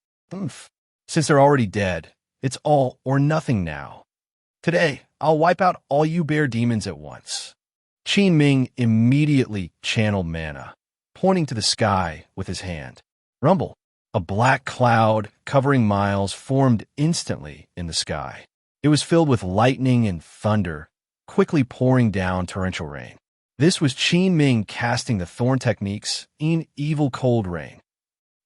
Since they're already dead, it's all or nothing now. Today, I'll wipe out all you bear demons at once. Qin Ming immediately channeled mana, pointing to the sky with his hand. Rumble! A black cloud covering miles formed instantly in the sky. It was filled with lightning and thunder, quickly pouring down torrential rain. This was Qin Ming casting the thorn techniques in evil cold rain.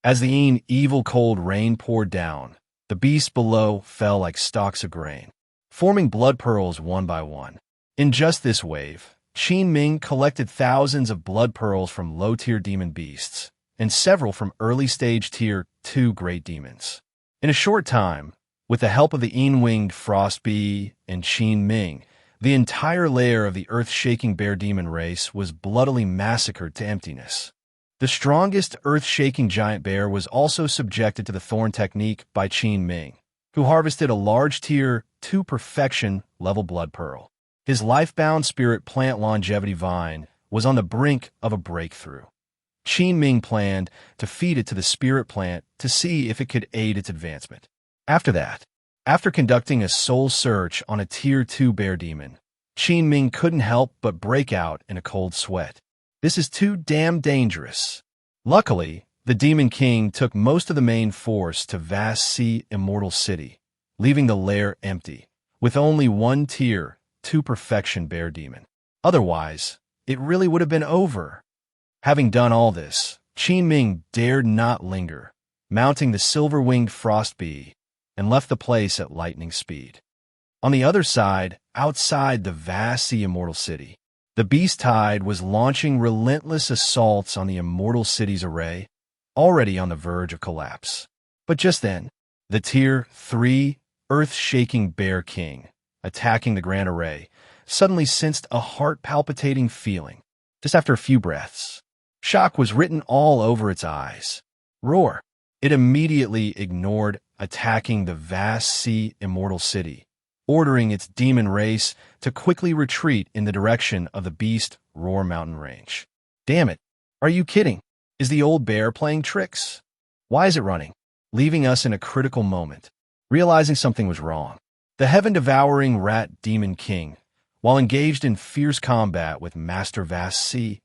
As the evil cold rain poured down, the beasts below fell like stalks of grain, forming blood pearls one by one. In just this wave, Qin Ming collected thousands of blood pearls from low-tier demon beasts, and several from early-stage Tier 2 great demons. In a short time, with the help of the winged frost bee and Qin Ming, the entire layer of the earth-shaking bear demon race was bloodily massacred to emptiness. The strongest earth-shaking giant bear was also subjected to the thorn technique by Qin Ming, who harvested a large Tier 2 perfection level blood pearl. His life-bound spirit plant longevity vine was on the brink of a breakthrough. Qin Ming planned to feed it to the spirit plant to see if it could aid its advancement. After conducting a soul search on a Tier 2 bear demon, Qin Ming couldn't help but break out in a cold sweat. This is too damn dangerous. Luckily, the Demon King took most of the main force to Vast Sea Immortal City, leaving the lair empty, with only one tier 2 perfection bear demon. Otherwise, it really would have been over. Having done all this, Qin Ming dared not linger, mounting the silver-winged frost bee, and left the place at lightning speed. On the other side, outside the Vast Sea Immortal City, the Beast Tide was launching relentless assaults on the Immortal City's array, already on the verge of collapse. But just then, the Tier 3 Earth-Shaking Bear King, attacking the Grand Array, suddenly sensed a heart-palpitating feeling. Just after a few breaths, shock was written all over its eyes. Roar! It immediately ignored attacking the Vast Sea Immortal City, ordering its demon race to quickly retreat in the direction of the Beast Roar Mountain Range. Damn it! Are you kidding? Is the old bear playing tricks? Why is it running, leaving us in a critical moment? Realizing something was wrong, the heaven-devouring rat Demon King, while engaged in fierce combat with Master Vast Sea,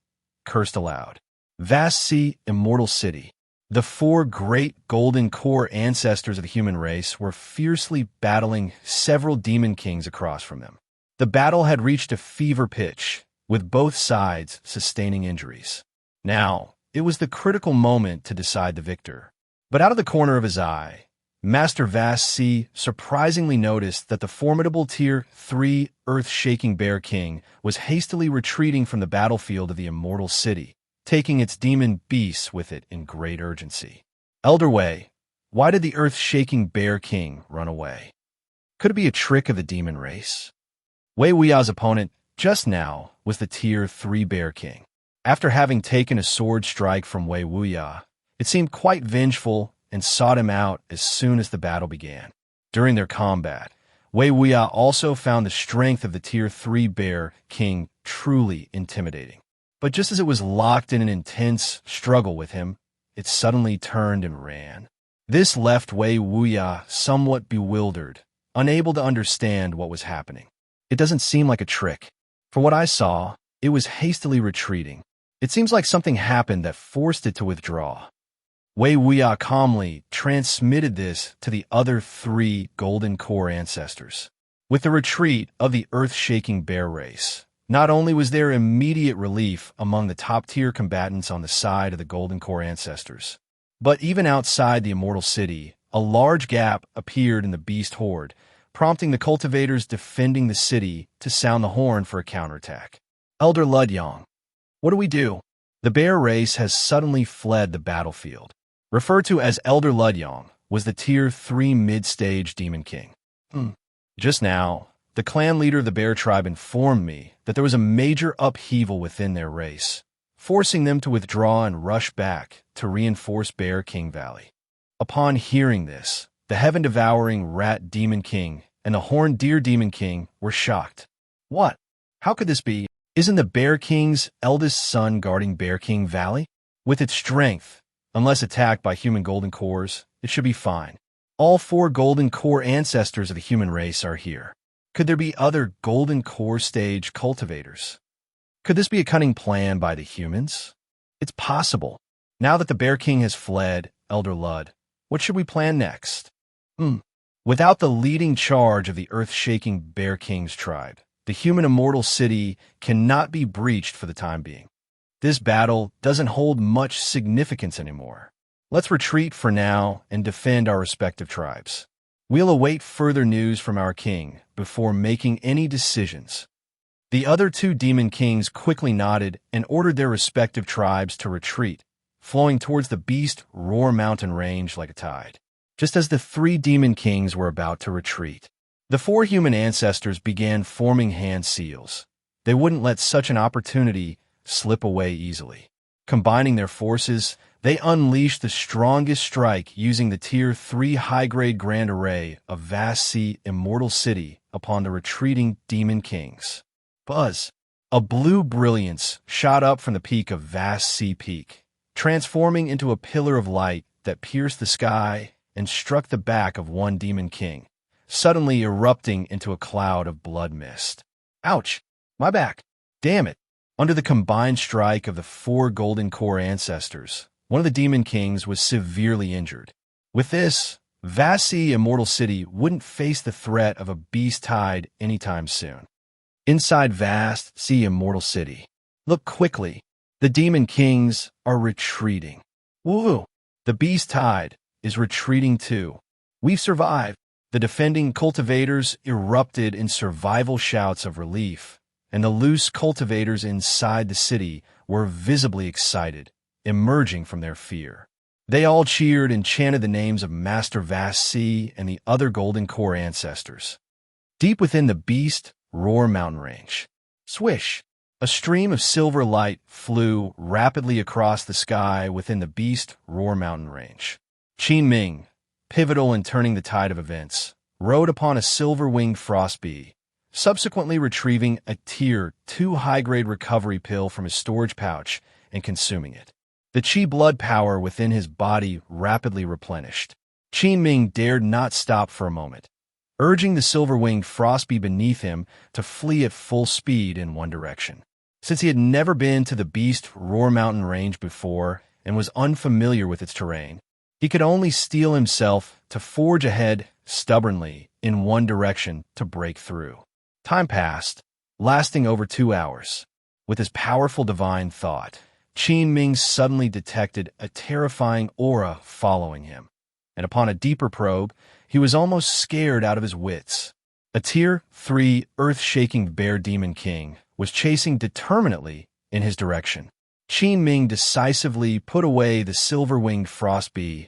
cursed aloud. Vast Sea Immortal City. The 4 great golden core ancestors of the human race were fiercely battling several demon kings across from them. The battle had reached a fever pitch, with both sides sustaining injuries. Now, it was the critical moment to decide the victor. But out of the corner of his eye, Master Vast Sea surprisingly noticed that the formidable Tier 3 Earth-Shaking Bear King was hastily retreating from the battlefield of the Immortal City, taking its demon beasts with it in great urgency. Elder Wei, why did the Earth-Shaking Bear King run away? Could it be a trick of the demon race? Wei Wuya's opponent just now was the Tier 3 Bear King. After having taken a sword strike from Wei Wuya, it seemed quite vengeful and sought him out as soon as the battle began. During their combat, Wei Wuya also found the strength of the Tier 3 Bear King truly intimidating. But just as it was locked in an intense struggle with him, it suddenly turned and ran. This left Wei Wuya somewhat bewildered, unable to understand what was happening. It doesn't seem like a trick. For what I saw, it was hastily retreating. It seems like something happened that forced it to withdraw. Wei Wuya calmly transmitted this to the other 3 golden core ancestors. With the retreat of the earth-shaking bear race, not only was there immediate relief among the top-tier combatants on the side of the golden core ancestors, but even outside the Immortal City, a large gap appeared in the beast horde, prompting the cultivators defending the city to sound the horn for a counterattack. Elder Ludyong, what do we do? The bear race has suddenly fled the battlefield. Referred to as Elder Ludyong was the Tier 3 mid-stage Demon King. Just now, the clan leader of the bear tribe informed me that there was a major upheaval within their race, forcing them to withdraw and rush back to reinforce Bear King Valley. Upon hearing this, the heaven-devouring rat Demon King and the horned deer Demon King were shocked. What? How could this be? Isn't the Bear King's eldest son guarding Bear King Valley? With its strength, unless attacked by human golden cores, it should be fine. All 4 golden core ancestors of the human race are here. Could there be other golden core stage cultivators? Could this be a cunning plan by the humans? It's possible. Now that the Bear King has fled, Elder Lud, what should we plan next? Without the leading charge of the earth-shaking Bear King's tribe, the human Immortal City cannot be breached for the time being. This battle doesn't hold much significance anymore. Let's retreat for now and defend our respective tribes. We'll await further news from our king before making any decisions. The other 2 demon kings quickly nodded and ordered their respective tribes to retreat, flowing towards the Beast Roar Mountain Range like a tide. Just as the 3 demon kings were about to retreat, the 4 human ancestors began forming hand seals. They wouldn't let such an opportunity slip away easily. Combining their forces, they unleashed the strongest strike using the Tier 3 high-grade Grand Array of Vast Sea Immortal City upon the retreating Demon Kings. Buzz! A blue brilliance shot up from the peak of Vast Sea Peak, transforming into a pillar of light that pierced the sky and struck the back of one Demon King, suddenly erupting into a cloud of blood mist. Ouch! My back! Damn it! Under the combined strike of the 4 golden core ancestors, one of the demon kings was severely injured. With this, Vast Sea Immortal City wouldn't face the threat of a beast tide anytime soon. Inside Vast Sea Immortal City, look quickly. The demon kings are retreating. Woo! The beast tide is retreating too. We've survived. The defending cultivators erupted in survival shouts of relief, and the loose cultivators inside the city were visibly excited, emerging from their fear. They all cheered and chanted the names of Master Vast Sea and the other golden core ancestors. Deep within the beast roar mountain range, swish! A stream of silver light flew rapidly across the sky within the beast roar mountain range. Qin Ming, pivotal in turning the tide of events, rode upon a silver-winged frost bee, subsequently retrieving a Tier 2 high-grade recovery pill from his storage pouch and consuming it. The chi blood power within his body rapidly replenished. Qin Ming dared not stop for a moment, urging the silver-winged frost bee beneath him to flee at full speed in one direction. Since he had never been to the Beast Roar Mountain range before and was unfamiliar with its terrain, he could only steel himself to forge ahead stubbornly in one direction to break through. Time passed, lasting over 2 hours. With his powerful divine thought, Qin Ming suddenly detected a terrifying aura following him, and upon a deeper probe, he was almost scared out of his wits. A Tier 3 earth-shaking bear demon king was chasing determinately in his direction. Qin Ming decisively put away the silver-winged frost bee,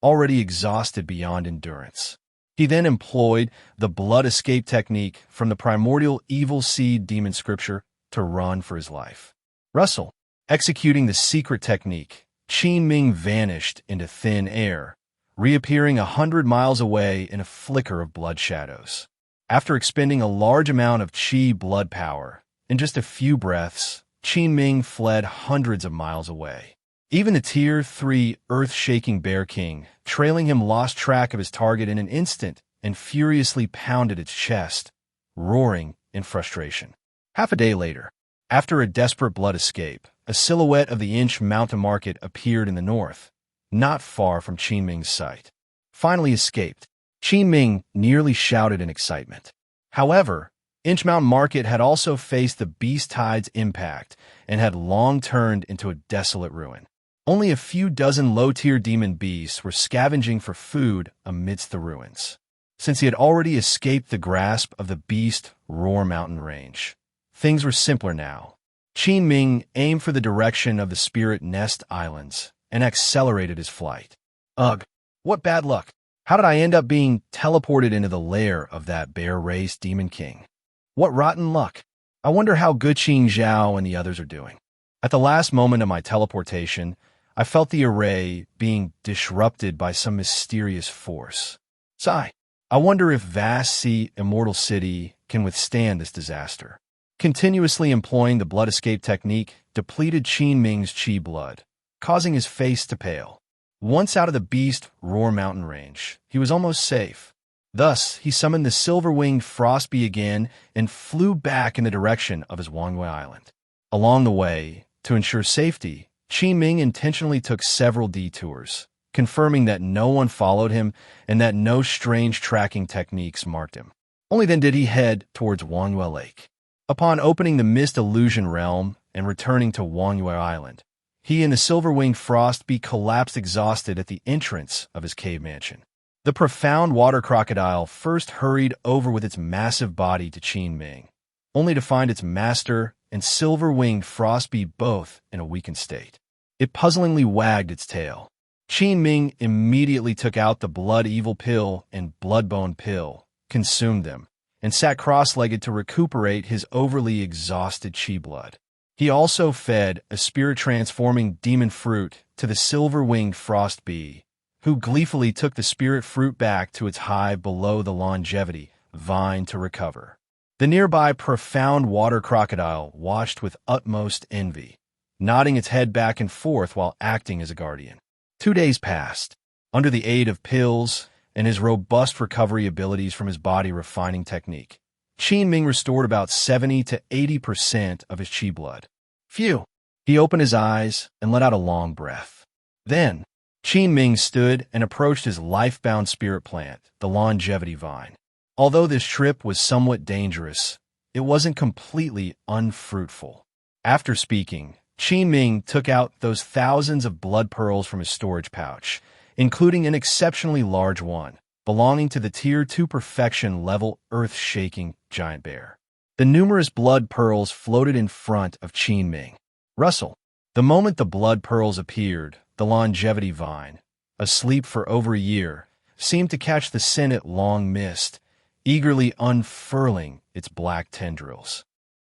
already exhausted beyond endurance. He then employed the blood escape technique from the primordial evil seed demon scripture to run for his life. Russell, executing the secret technique, Qin Ming vanished into thin air, reappearing 100 miles away in a flicker of blood shadows. After expending a large amount of chi blood power, in just a few breaths, Qin Ming fled hundreds of miles away. Even the Tier 3 earth-shaking Bear King, trailing him, lost track of his target in an instant and furiously pounded its chest, roaring in frustration. Half a day later, after a desperate blood escape, a silhouette of the Inch Mountain Market appeared in the north, not far from Qin Ming's sight. Finally escaped, Qin Ming nearly shouted in excitement. However, Inch Mountain Market had also faced the beast tide's impact and had long turned into a desolate ruin. Only a few dozen low-tier demon beasts were scavenging for food amidst the ruins. Since he had already escaped the grasp of the beast Roar Mountain range, things were simpler now. Qin Ming aimed for the direction of the Spirit Nest Islands and accelerated his flight. Ugh, what bad luck! How did I end up being teleported into the lair of that bear-race demon king? What rotten luck! I wonder how Gu Qing Zhao and the others are doing. At the last moment of my teleportation, I felt the array being disrupted by some mysterious force. Sigh, I wonder if Vast Sea Immortal City can withstand this disaster. Continuously employing the blood escape technique depleted Qin Ming's chi blood, causing his face to pale. Once out of the beast Roar Mountain range, he was almost safe. Thus, he summoned the silver-winged frost bee again and flew back in the direction of his Wangwei Island. Along the way, to ensure safety, Qin Ming intentionally took several detours, confirming that no one followed him and that no strange tracking techniques marked him. Only then did he head towards Wangwei Lake. Upon opening the Mist Illusion Realm and returning to Wangwei Island, he and the silver-winged frost bee collapsed exhausted at the entrance of his cave mansion. The profound water crocodile first hurried over with its massive body to Qin Ming, only to find its master and silver-winged frost bee both in a weakened state. It puzzlingly wagged its tail. Qin Ming immediately took out the blood evil pill and bloodbone pill, consumed them, and sat cross-legged to recuperate his overly exhausted chi blood. He also fed a spirit-transforming demon fruit to the silver-winged frost bee, who gleefully took the spirit fruit back to its hive below the longevity vine to recover. The nearby profound water crocodile watched with utmost envy, nodding its head back and forth while acting as a guardian. 2 days passed. Under the aid of pills and his robust recovery abilities from his body refining technique, Qin Ming restored about 70 to 80% of his chi blood. Phew. He opened his eyes and let out a long breath. Then, Qin Ming stood and approached his life-bound spirit plant, the longevity vine. Although this trip was somewhat dangerous, it wasn't completely unfruitful. After speaking, Qin Ming took out those thousands of blood pearls from his storage pouch, including an exceptionally large one, belonging to the Tier 2 perfection level earth-shaking giant bear. The numerous blood pearls floated in front of Qin Ming. Rustle. The moment the blood pearls appeared, the longevity vine, asleep for over a year, seemed to catch the scent it long missed, eagerly unfurling its black tendrils.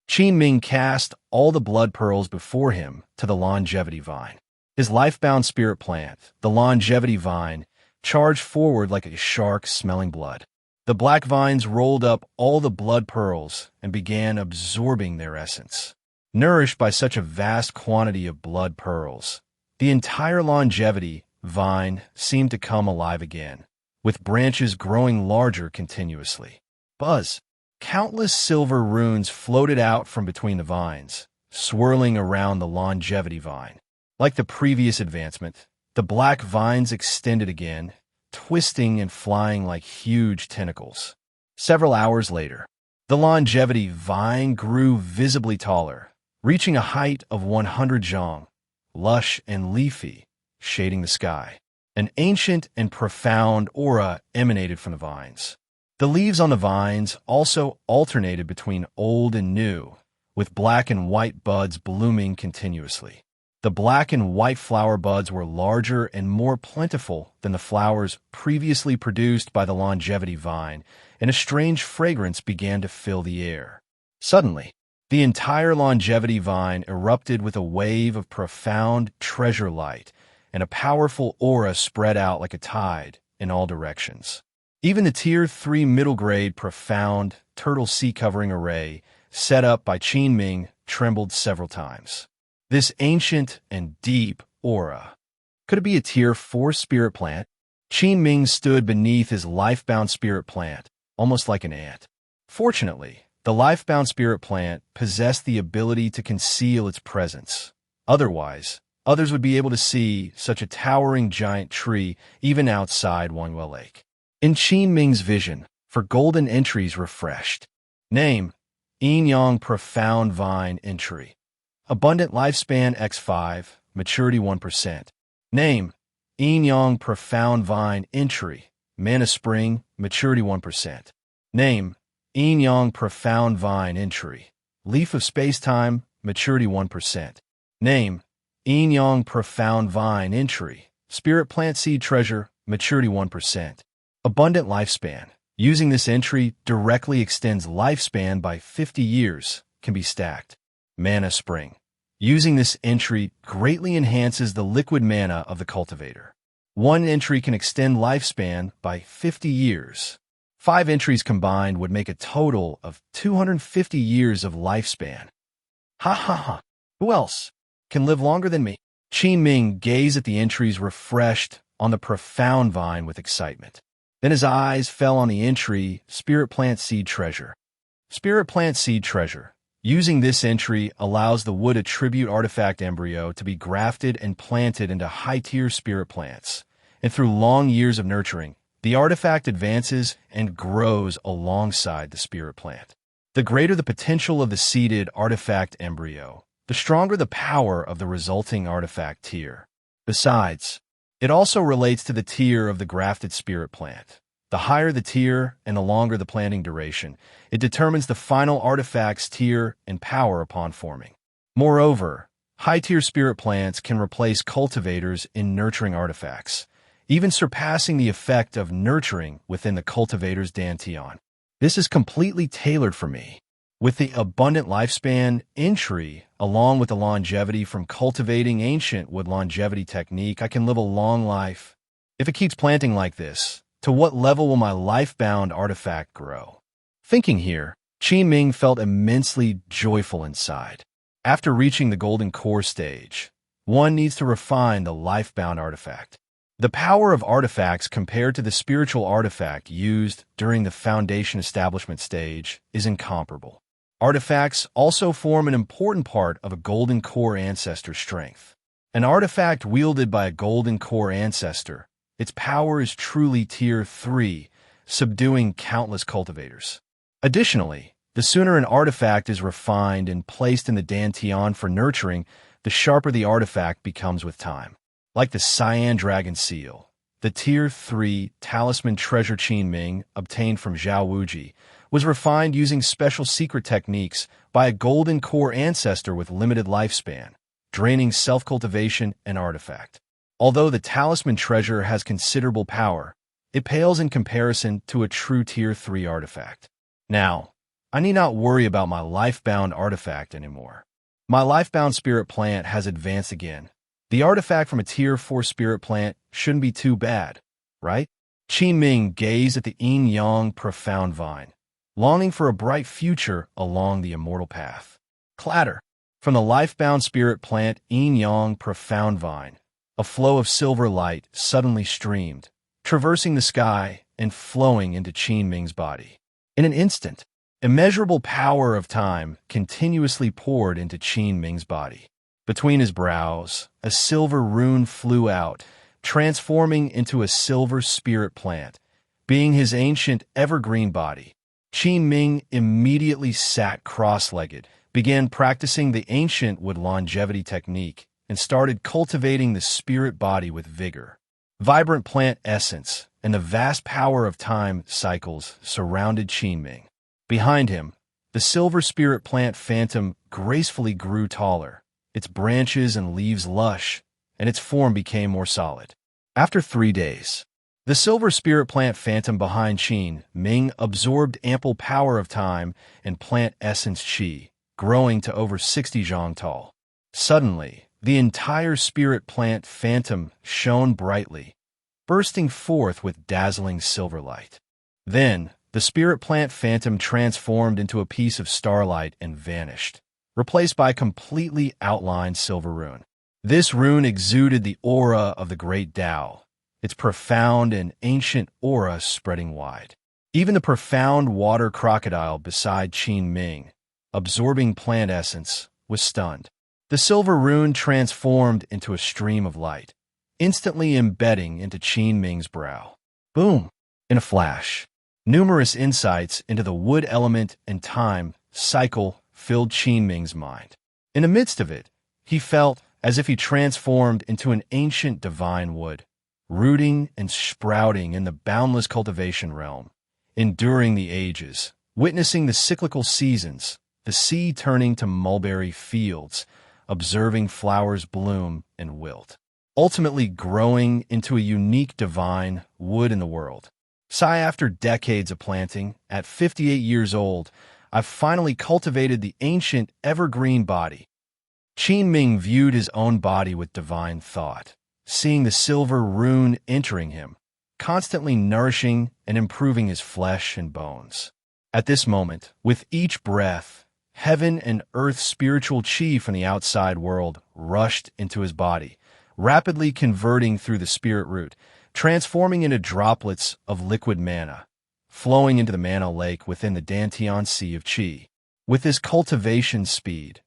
Qin Ming cast all the blood pearls before him to the longevity vine. His life-bound spirit plant, the longevity vine, charged forward like a shark smelling blood. The black vines rolled up all the blood pearls and began absorbing their essence. Nourished by such a vast quantity of blood pearls, the entire longevity vine seemed to come alive again, with branches growing larger continuously. Buzz! Countless silver runes floated out from between the vines, swirling around the longevity vine. Like the previous advancement, the black vines extended again, twisting and flying like huge tentacles. Several hours later, the longevity vine grew visibly taller, reaching a height of 100 zhang, lush and leafy, shading the sky. An ancient and profound aura emanated from the vines. The leaves on the vines also alternated between old and new, with black and white buds blooming continuously. The black and white flower buds were larger and more plentiful than the flowers previously produced by the longevity vine, and a strange fragrance began to fill the air. Suddenly, the entire longevity vine erupted with a wave of profound treasure light, and a powerful aura spread out like a tide in all directions. Even the Tier 3 middle-grade profound turtle sea covering array set up by Qin Ming trembled several times. This ancient and deep aura. Could it be a Tier 4 spirit plant? Qin Ming stood beneath his life-bound spirit plant, almost like an ant. Fortunately, the life-bound spirit plant possessed the ability to conceal its presence. Otherwise, others would be able to see such a towering giant tree even outside Wangyue Lake. In Qin Ming's vision, for golden entries refreshed. Name: Yin Yang Profound Vine Entry. Abundant Lifespan X5, Maturity 1%. Name: Yin Yang Profound Vine Entry. Mana Spring, Maturity 1%. Name: Yin Yang Profound Vine Entry. Leaf of Spacetime, Maturity 1%. Name: Yin Yang Profound Vine Entry. Spirit Plant Seed Treasure, Maturity 1%. Abundant Lifespan. Using this entry directly extends lifespan by 50 years, can be stacked. Mana Spring. Using this entry greatly enhances the liquid mana of the cultivator. One entry can extend lifespan by 50 years. 5 entries combined would make a total of 250 years of lifespan. Ha ha ha. Who else can live longer than me? Qin Ming gazed at the entries refreshed on the profound vine with excitement. Then his eyes fell on the entry, Spirit Plant Seed Treasure. Spirit Plant Seed Treasure. Using this entry allows the wood attribute artifact embryo to be grafted and planted into high-tier spirit plants. And through long years of nurturing, the artifact advances and grows alongside the spirit plant. The greater the potential of the seeded artifact embryo, the stronger the power of the resulting artifact tier. Besides, it also relates to the tier of the grafted spirit plant. The higher the tier and the longer the planting duration, it determines the final artifact's tier and power upon forming. Moreover, high-tier spirit plants can replace cultivators in nurturing artifacts, even surpassing the effect of nurturing within the cultivator's dantian. This is completely tailored for me. With the abundant lifespan entry, along with the longevity from cultivating ancient wood longevity technique, I can live a long life. If it keeps planting like this, to what level will my life-bound artifact grow? Thinking here, Qin Ming felt immensely joyful inside. After reaching the golden core stage, one needs to refine the life-bound artifact. The power of artifacts compared to the spiritual artifact used during the foundation establishment stage is incomparable. Artifacts also form an important part of a golden core ancestor's strength. An artifact wielded by a golden core ancestor, its power is truly Tier 3, subduing countless cultivators. Additionally, the sooner an artifact is refined and placed in the Dantian for nurturing, the sharper the artifact becomes with time. Like the Cyan Dragon Seal, the Tier 3 Talisman Treasure Qin Ming, obtained from Zhao Wuji, was refined using special secret techniques by a golden core ancestor with limited lifespan, draining self-cultivation and artifact. Although the Talisman Treasure has considerable power, it pales in comparison to a true Tier 3 artifact. Now, I need not worry about my life-bound artifact anymore. My life-bound spirit plant has advanced again. The artifact from a Tier 4 spirit plant shouldn't be too bad, right? Qin Ming gazed at the yin-yang profound vine, longing for a bright future along the immortal path. Clatter! From the life-bound spirit plant yin-yang profound vine, a flow of silver light suddenly streamed, traversing the sky and flowing into Qin Ming's body. In an instant, immeasurable power of time continuously poured into Qin Ming's body. Between his brows, a silver rune flew out, transforming into a silver spirit plant, being his ancient evergreen body. Qin Ming immediately sat cross-legged, began practicing the ancient wood longevity technique, and started cultivating the spirit body with vigor. Vibrant plant essence and the vast power of time cycles surrounded Qin Ming. Behind him, the silver spirit plant phantom gracefully grew taller, its branches and leaves lush, and its form became more solid. After 3 days, the silver spirit plant phantom behind Qin Ming absorbed ample power of time and plant essence qi, growing to over 60 zhang tall. Suddenly, the entire spirit plant phantom shone brightly, bursting forth with dazzling silver light. Then, the spirit plant phantom transformed into a piece of starlight and vanished, replaced by a completely outlined silver rune. This rune exuded the aura of the great Tao, its profound and ancient aura spreading wide. Even the profound water crocodile beside Qin Ming, absorbing plant essence, was stunned. The silver rune transformed into a stream of light, instantly embedding into Qin Ming's brow. Boom! In a flash, numerous insights into the wood element and time cycle filled Qin Ming's mind. In the midst of it, he felt as if he transformed into an ancient divine wood, rooting and sprouting in the boundless cultivation realm, enduring the ages, witnessing the cyclical seasons, the sea turning to mulberry fields, observing flowers bloom and wilt, ultimately growing into a unique divine wood in the world. After decades of planting, at 58 years old, I've finally cultivated the ancient evergreen body. Qin Ming viewed his own body with divine thought, seeing the silver rune entering him, constantly nourishing and improving his flesh and bones. At this moment, with each breath, heaven and earth's spiritual qi from the outside world rushed into his body, rapidly converting through the spirit root, transforming into droplets of liquid mana, flowing into the mana lake within the Dantian Sea of Qi. With this cultivation speed,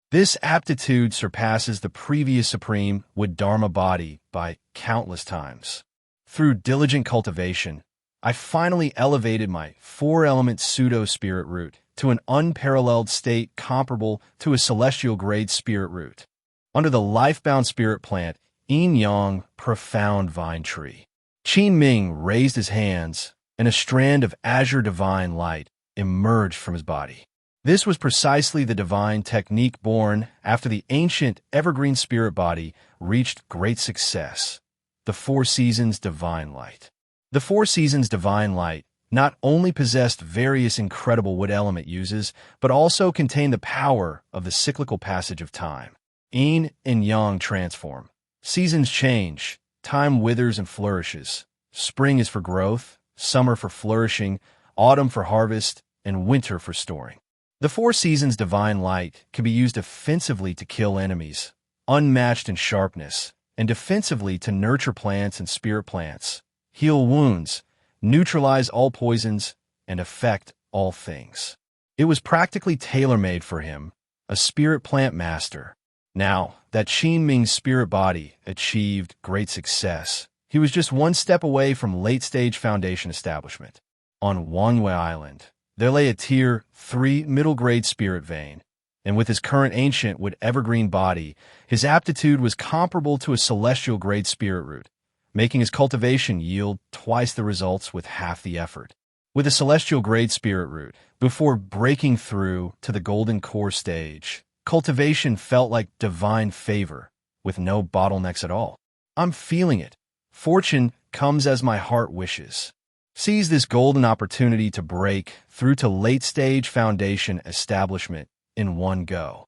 this aptitude surpasses the previous supreme wood dharma body by countless times. Through diligent cultivation, I finally elevated my 4-element pseudo-spirit root to an unparalleled state comparable to a celestial-grade spirit root. Under the life-bound spirit plant, yin-yang profound vine tree, Qin Ming raised his hands, and a strand of azure divine light emerged from his body. This was precisely the divine technique born after the ancient evergreen spirit body reached great success, the 4 Seasons Divine Light. The 4 Seasons Divine Light not only possessed various incredible wood element uses, but also contained the power of the cyclical passage of time. Yin and yang transform. Seasons change. Time withers and flourishes. Spring is for growth, summer for flourishing, autumn for harvest, and winter for storing. The 4 Seasons Divine Light can be used offensively to kill enemies, unmatched in sharpness, and defensively to nurture plants and spirit plants, heal wounds, neutralize all poisons, and affect all things. It was practically tailor-made for him, a spirit plant master. Now that Qin Ming's spirit body achieved great success, he was just one step away from late-stage foundation establishment. On Wanwei Island, there lay a Tier 3 middle-grade spirit vein, and with his current ancient wood evergreen body, his aptitude was comparable to a celestial-grade spirit root, making his cultivation yield twice the results with half the effort. With a celestial-grade spirit root, before breaking through to the golden core stage, cultivation felt like divine favor, with no bottlenecks at all. I'm feeling it. Fortune comes as my heart wishes. Seize this golden opportunity to break through to late-stage foundation establishment in one go.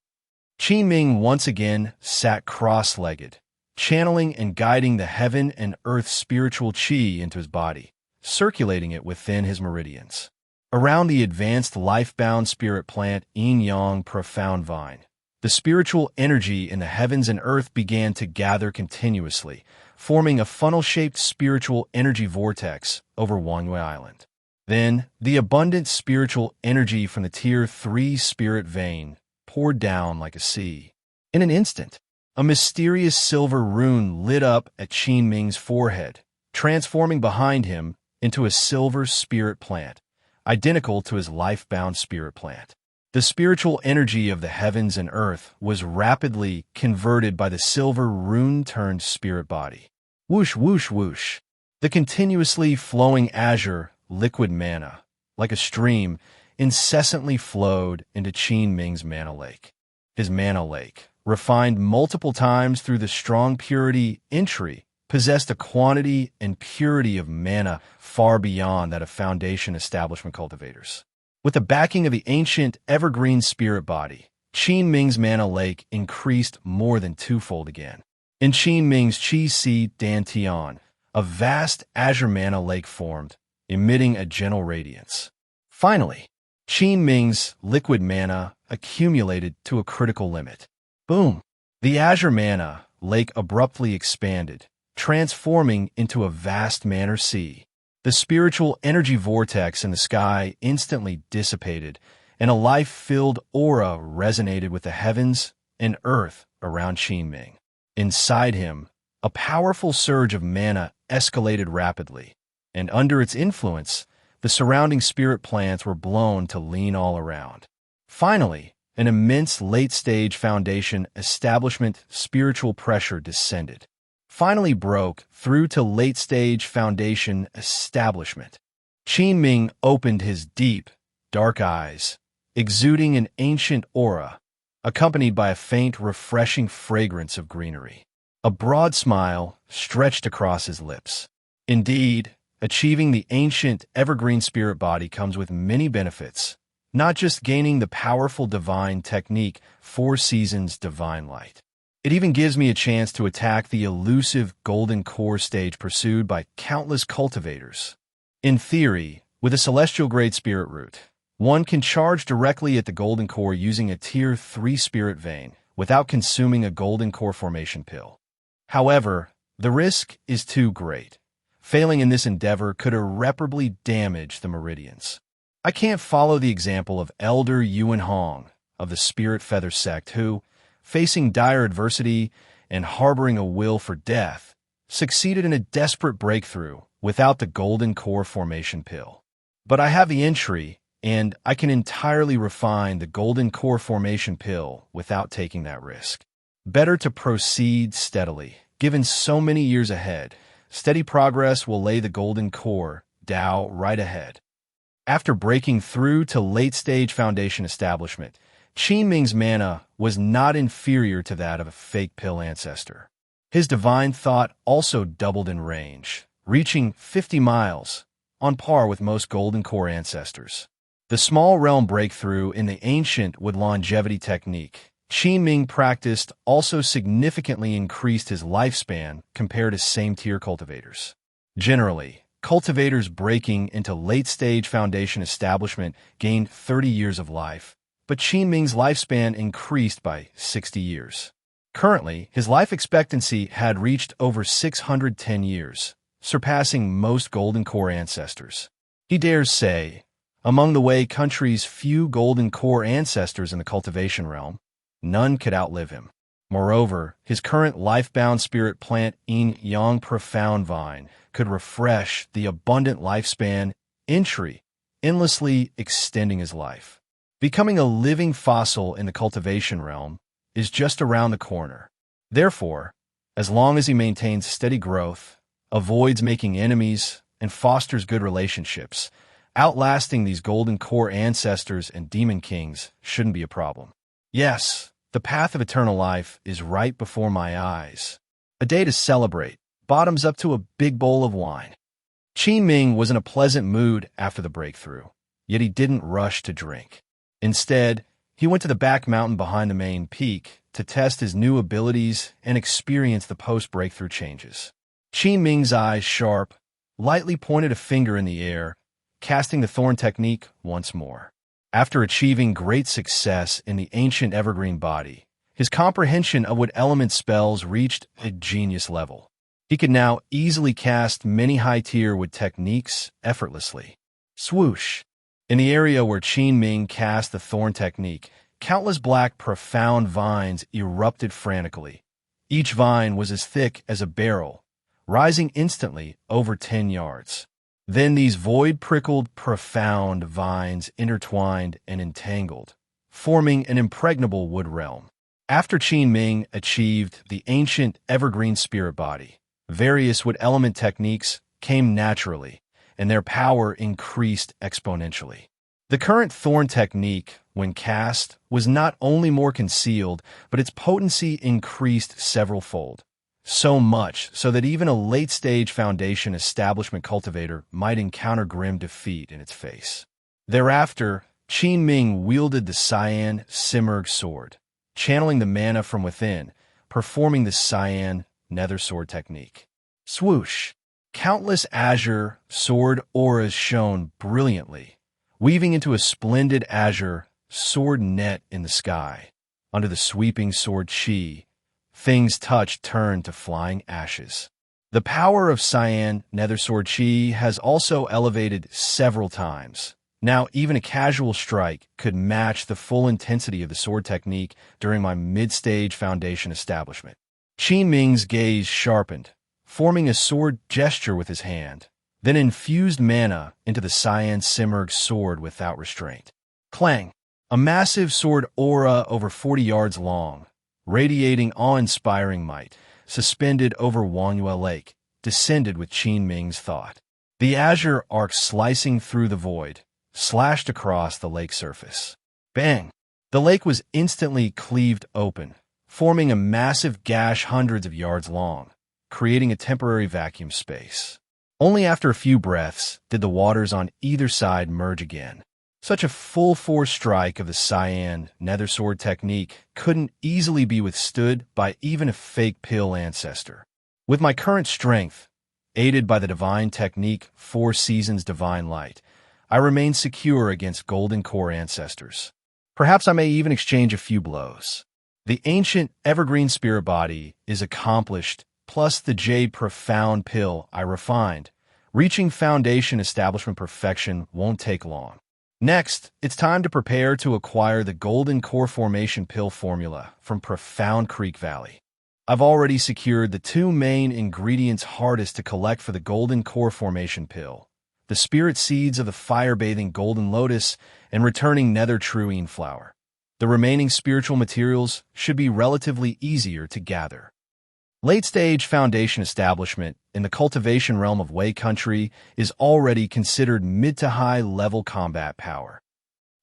Qin Ming once again sat cross-legged, channeling and guiding the heaven and earth spiritual qi into his body, circulating it within his meridians. Around the advanced life-bound spirit plant Yin-Yang Profound Vine, the spiritual energy in the heavens and earth began to gather continuously, forming a funnel-shaped spiritual energy vortex over Wanwei Island. Then, the abundant spiritual energy from the Tier 3 spirit vein poured down like a sea. In an instant, a mysterious silver rune lit up at Qin Ming's forehead, transforming behind him into a silver spirit plant, identical to his life-bound spirit plant. The spiritual energy of the heavens and earth was rapidly converted by the silver rune-turned spirit body. Whoosh, whoosh, whoosh. The continuously flowing azure, liquid mana, like a stream, incessantly flowed into Qin Ming's mana lake. His mana lake, refined multiple times through the strong purity entry, possessed a quantity and purity of mana far beyond that of foundation establishment cultivators. With the backing of the ancient evergreen spirit body, Qin Ming's mana lake increased more than twofold again. In Qin Ming's Qi Si Dan Tian, a vast azure mana lake formed, emitting a gentle radiance. Finally, Qin Ming's liquid mana accumulated to a critical limit. Boom! The azure mana lake abruptly expanded, transforming into a vast mana sea. The spiritual energy vortex in the sky instantly dissipated, and a life-filled aura resonated with the heavens and earth around Qin Ming. Inside him, a powerful surge of mana escalated rapidly, and under its influence, the surrounding spirit plants were blown to lean all around. Finally, an immense late-stage foundation establishment spiritual pressure descended, finally broke through to late-stage foundation establishment. Qin Ming opened his deep, dark eyes, exuding an ancient aura, accompanied by a faint, refreshing fragrance of greenery. A broad smile stretched across his lips. Indeed, achieving the ancient evergreen spirit body comes with many benefits, not just gaining the powerful divine technique, 4 seasons divine light. It even gives me a chance to attack the elusive golden core stage pursued by countless cultivators. In theory, with a celestial-grade spirit root, one can charge directly at the golden core using a Tier 3 spirit vein without consuming a golden core formation pill. However, the risk is too great. Failing in this endeavor could irreparably damage the meridians. I can't follow the example of Elder Yuan Hong of the Spirit Feather Sect who, facing dire adversity and harboring a will for death, succeeded in a desperate breakthrough without the golden core formation pill. But I have the entry, and I can entirely refine the golden core formation pill without taking that risk. Better to proceed steadily. Given so many years ahead, steady progress will lay the golden core, Tao, right ahead. After breaking through to late-stage foundation establishment, Qin Ming's mana was not inferior to that of a fake pill ancestor. His divine thought also doubled in range, reaching 50 miles, on par with most golden core ancestors. The small realm breakthrough in the ancient with longevity technique Qin Ming practiced also significantly increased his lifespan compared to same-tier cultivators. Generally, cultivators breaking into late-stage foundation establishment gained 30 years of life, but Qin Ming's lifespan increased by 60 years. Currently, his life expectancy had reached over 610 years, surpassing most golden core ancestors. He dares say, Among the Wei country's few golden core ancestors in the cultivation realm, none could outlive him. Moreover, his current life-bound spirit plant Yin Yang Profound Vine could refresh the abundant lifespan entry, endlessly extending his life. Becoming a living fossil in the cultivation realm is just around the corner. Therefore, as long as he maintains steady growth, avoids making enemies, and fosters good relationships, outlasting these golden core ancestors and demon kings shouldn't be a problem. Yes, the path of eternal life is right before my eyes. A day to celebrate, bottoms up to a big bowl of wine. Qin Ming was in a pleasant mood after the breakthrough, yet he didn't rush to drink. Instead, he went to the back mountain behind the main peak to test his new abilities and experience the post-breakthrough changes. Qin Ming's eyes sharp, lightly pointed a finger in the air, casting the thorn technique once more. After achieving great success in the ancient evergreen body, his comprehension of what element spells reached a genius level. He could now easily cast many high-tier wood techniques effortlessly. Swoosh! In the area where Qin Ming cast the thorn technique, countless black profound vines erupted frantically. Each vine was as thick as a barrel, rising instantly over 10 yards. Then these void-prickled, profound vines intertwined and entangled, forming an impregnable wood realm. After Qin Ming achieved the ancient evergreen spirit body, various wood element techniques came naturally, and their power increased exponentially. The current thorn technique, when cast, was not only more concealed, but its potency increased several-fold. So much so that even a late-stage foundation establishment cultivator might encounter grim defeat in its face. Thereafter, Qin Ming wielded the Cyan Simurgh sword, channeling the mana from within, performing the Cyan Nether sword technique. Swoosh! Countless azure sword auras shone brilliantly, weaving into a splendid azure sword net in the sky. Under the sweeping sword chi, things touched turned to flying ashes. The power of Cyan Nether sword chi has also elevated several times. Now, even a casual strike could match the full intensity of the sword technique during my mid-stage foundation establishment. Qin Ming's gaze sharpened, forming a sword gesture with his hand, then infused mana into the Cyan Simurgh sword without restraint. Clang! A massive sword aura over 40 yards long, radiating awe-inspiring might, suspended over Wangyue Lake, descended with Qin Ming's thought. The azure arc slicing through the void, slashed across the lake surface. Bang! The lake was instantly cleaved open, forming a massive gash hundreds of yards long, creating a temporary vacuum space. Only after a few breaths did the waters on either side merge again. Such a full-force strike of the Cyan Nether sword technique couldn't easily be withstood by even a fake pill ancestor. With my current strength, aided by the divine technique 4 Seasons Divine Light, I remain secure against golden core ancestors. Perhaps I may even exchange a few blows. The ancient evergreen spirit body is accomplished, plus the jade profound pill I refined. Reaching foundation establishment perfection won't take long. Next, it's time to prepare to acquire the Golden Core Formation Pill formula from Profound Creek Valley. I've already secured the 2 main ingredients hardest to collect for the Golden Core Formation Pill: the spirit seeds of the fire-bathing Golden Lotus and returning Nether Truine flower. The remaining spiritual materials should be relatively easier to gather. Late-stage foundation establishment in the cultivation realm of Wei country is already considered mid to high-level combat power.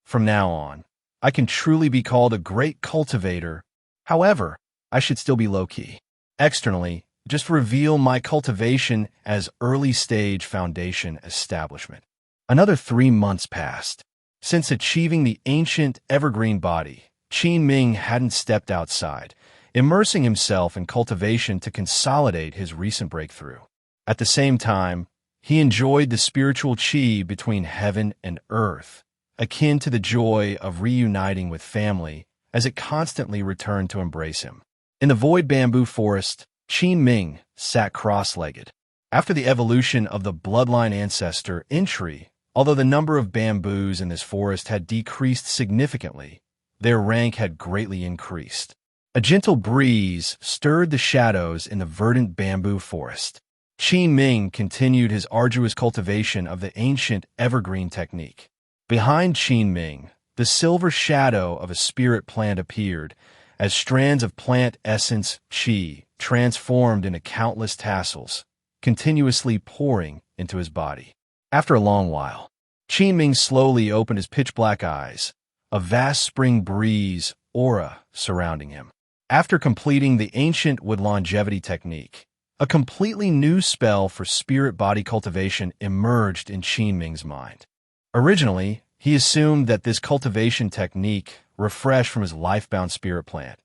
From now on, I can truly be called a great cultivator. However, I should still be low-key. Externally, just reveal my cultivation as early-stage foundation establishment. Another 3 months passed. Since achieving the ancient evergreen body, Qin Ming hadn't stepped outside, immersing himself in cultivation to consolidate his recent breakthrough. At the same time, he enjoyed the spiritual qi between heaven and earth, akin to the joy of reuniting with family as it constantly returned to embrace him. In the void bamboo forest, Qin Ming sat cross-legged. After the evolution of the bloodline ancestor entry Although the number of bamboos in this forest had decreased significantly, their rank had greatly increased. A gentle breeze stirred the shadows in the verdant bamboo forest. Qin Ming continued his arduous cultivation of the ancient evergreen technique. Behind Qin Ming, the silver shadow of a spirit plant appeared, as strands of plant essence qi transformed into countless tassels, continuously pouring into his body. After a long while, Qin Ming slowly opened his pitch-black eyes, a vast spring breeze aura surrounding him. After completing the ancient wood longevity technique, a completely new spell for spirit body cultivation emerged in Qin Ming's mind. Originally, he assumed that this cultivation technique, refreshed from his life-bound spirit plant,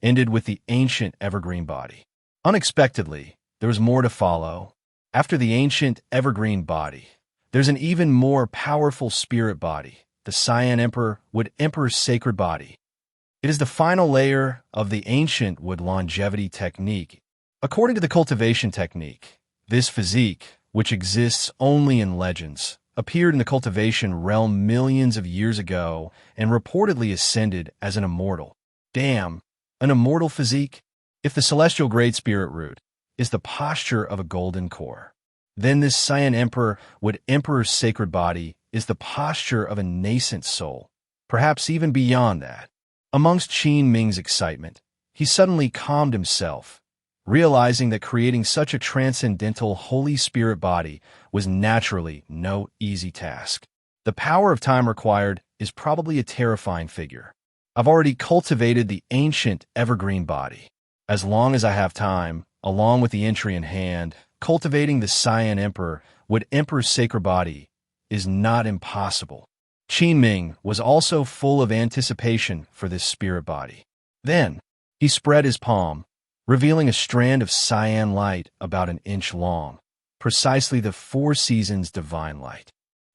ended with the ancient evergreen body. Unexpectedly, there was more to follow. After the ancient evergreen body, there's an even more powerful spirit body, the Cyan Emperor Wood Emperor's sacred body. It is the final layer of the ancient wood longevity technique. According to the cultivation technique, this physique, which exists only in legends, appeared in the cultivation realm millions of years ago and reportedly ascended as an immortal. Damn, an immortal physique? If the celestial great spirit root is the posture of a golden core, then this Cyan Emperor Wood Emperor's sacred body is the posture of a nascent soul, perhaps even beyond that. Amongst Qin Ming's excitement, he suddenly calmed himself, realizing that creating such a transcendental Holy Spirit body was naturally no easy task. The power of time required is probably a terrifying figure. I've already cultivated the ancient evergreen body. As long as I have time, along with the entry in hand, cultivating the Cyan Emperor Wood Emperor's sacred body is not impossible. Qin Ming was also full of anticipation for this spirit body. Then, he spread his palm, revealing a strand of cyan light about an inch long, precisely the 4 seasons divine light.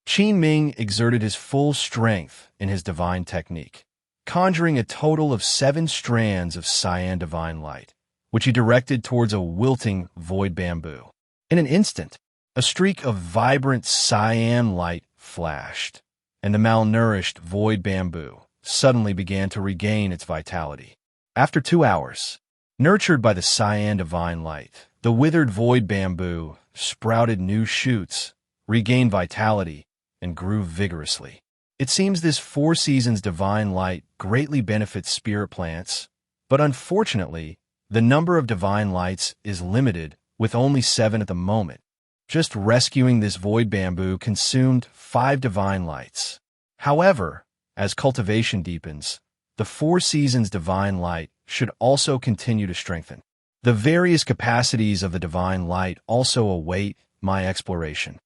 Qin Ming exerted his full strength in his divine technique, conjuring a total of 7 strands of cyan divine light, which he directed towards a wilting void bamboo. In an instant, a streak of vibrant cyan light flashed, and the malnourished void bamboo suddenly began to regain its vitality. After 2 hours, nurtured by the cyan divine light, the withered void bamboo sprouted new shoots, regained vitality, and grew vigorously. It seems this 4 seasons divine light greatly benefits spirit plants, but unfortunately, the number of divine lights is limited, with only 7 at the moment. Just rescuing this void bamboo consumed 5 divine lights. However, as cultivation deepens, the 4 seasons divine light should also continue to strengthen. The various capacities of the divine light also await my exploration.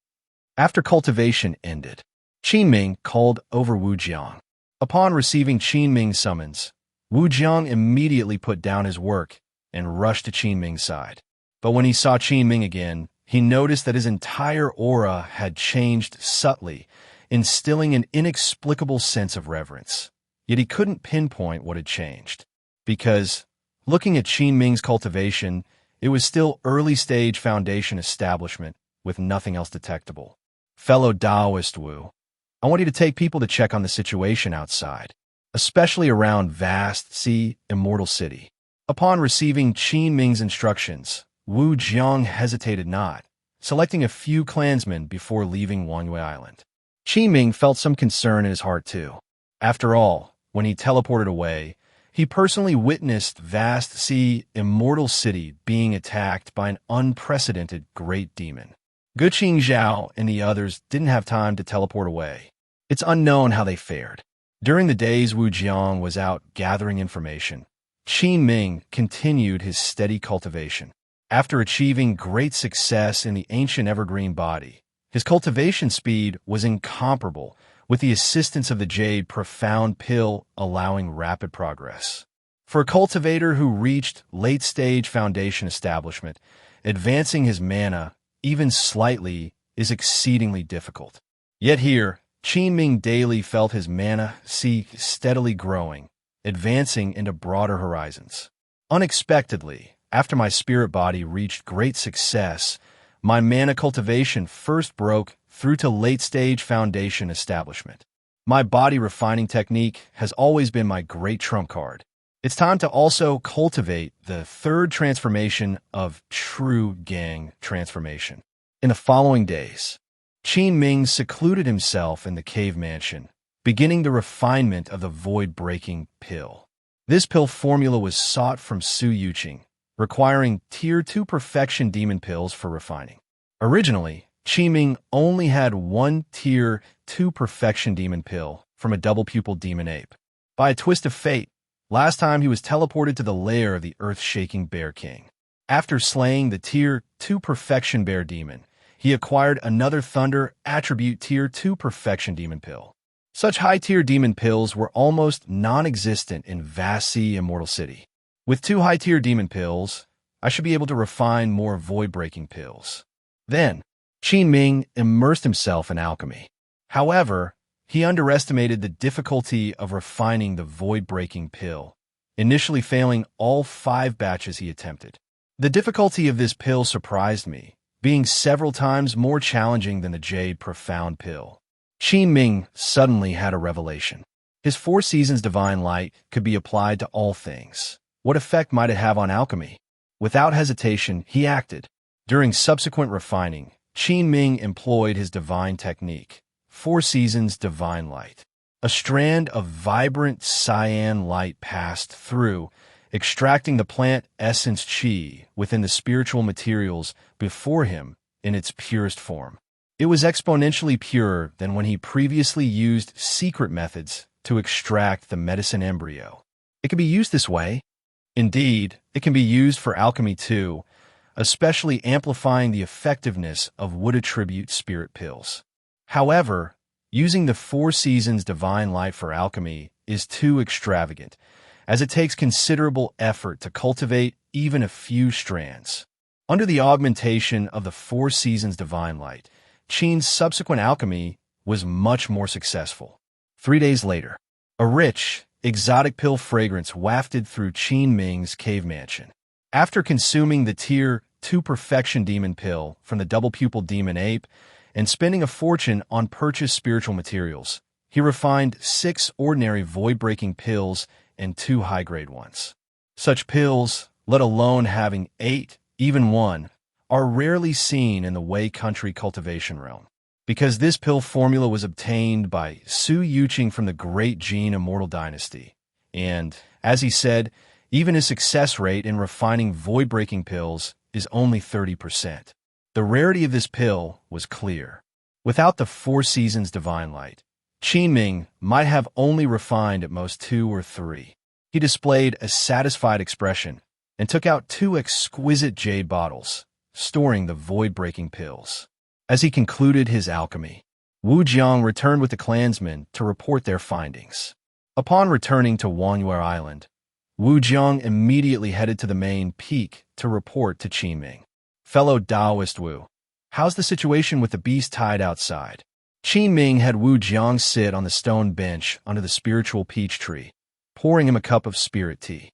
After cultivation ended, Qin Ming called over Wu Jiang. Upon receiving Qin Ming's summons, Wu Jiang immediately put down his work and rushed to Qin Ming's side. But when he saw Qin Ming again, he noticed that his entire aura had changed subtly, instilling an inexplicable sense of reverence. Yet he couldn't pinpoint what had changed, because, looking at Qin Ming's cultivation, it was still early-stage foundation establishment with nothing else detectable. Fellow Taoist Wu, I want you to take people to check on the situation outside, especially around vast Immortal City. Upon receiving Qin Ming's instructions, Wu Jiang hesitated not, selecting a few clansmen before leaving Wangyue Island. Qin Ming felt some concern in his heart too. After all, when he teleported away, he personally witnessed vast Immortal City being attacked by an unprecedented great demon. Guqing Zhao and the others didn't have time to teleport away. It's unknown how they fared. During the days Wu Jiang was out gathering information, Qin Ming continued his steady cultivation. After achieving great success in the ancient evergreen body, his cultivation speed was incomparable, with the assistance of the Jade Profound Pill allowing rapid progress. For a cultivator who reached late-stage foundation establishment, advancing his mana, even slightly, is exceedingly difficult. Yet here, Qin Ming daily felt his mana steadily growing, advancing into broader horizons. Unexpectedly, after my spirit body reached great success, my mana cultivation first broke through to late-stage foundation establishment. My body refining technique has always been my great trump card. It's time to also cultivate the third transformation of true gang transformation. In the following days, Qin Ming secluded himself in the cave mansion, beginning the refinement of the void-breaking pill. This pill formula was sought from Su Yuqing, requiring Tier 2 perfection demon pills for refining. Originally, Qin Ming only had one Tier 2 perfection demon pill from a double-pupil demon ape. By a twist of fate, last time he was teleported to the lair of the earth-shaking Bear King. After slaying the Tier 2 perfection bear demon, he acquired another Thunder attribute Tier 2 perfection demon pill. Such high-tier demon pills were almost non-existent in Vast Sea Immortal City. With 2 high-tier demon pills, I should be able to refine more void-breaking pills. Then, Qin Ming immersed himself in alchemy. However, he underestimated the difficulty of refining the void-breaking pill, initially failing all 5 batches he attempted. The difficulty of this pill surprised me, being several times more challenging than the Jade Profound pill. Qin Ming suddenly had a revelation. His 4 Seasons Divine Light could be applied to all things. What effect might it have on alchemy? Without hesitation, he acted. During subsequent refining, Qin Ming employed his divine technique, 4 Seasons Divine Light. A strand of vibrant cyan light passed through, extracting the plant essence qi within the spiritual materials before him in its purest form. It was exponentially purer than when he previously used secret methods to extract the medicine embryo. It can be used this way. Indeed, it can be used for alchemy too, especially amplifying the effectiveness of wood attribute spirit pills. However, using the 4 Seasons Divine Light for alchemy is too extravagant, as it takes considerable effort to cultivate even a few strands. Under the augmentation of the 4 Seasons Divine Light, Qin's subsequent alchemy was much more successful. 3 days later, a rich, exotic pill fragrance wafted through Qin Ming's cave mansion. After consuming the Tier 2 Perfection Demon pill from the double-pupil demon ape and spending a fortune on purchased spiritual materials, he refined 6 ordinary void-breaking pills and 2 high-grade ones. Such pills, let alone having 8, even 1, are rarely seen in the Wei Country Cultivation Realm. Because this pill formula was obtained by Su Yuqing from the Great Jin Immortal Dynasty, and, as he said, even his success rate in refining void-breaking pills is only 30%. The rarity of this pill was clear. Without the 4 Seasons Divine Light, Qin Ming might have only refined at most 2 or 3. He displayed a satisfied expression and took out 2 exquisite jade bottles, storing the void-breaking pills. As he concluded his alchemy, Wu Jiang returned with the clansmen to report their findings. Upon returning to Wanyuer Island, Wu Jiang immediately headed to the main peak to report to Qin Ming. Fellow Taoist Wu, how's the situation with the beast tied outside? Qin Ming had Wu Jiang sit on the stone bench under the spiritual peach tree, pouring him a cup of spirit tea.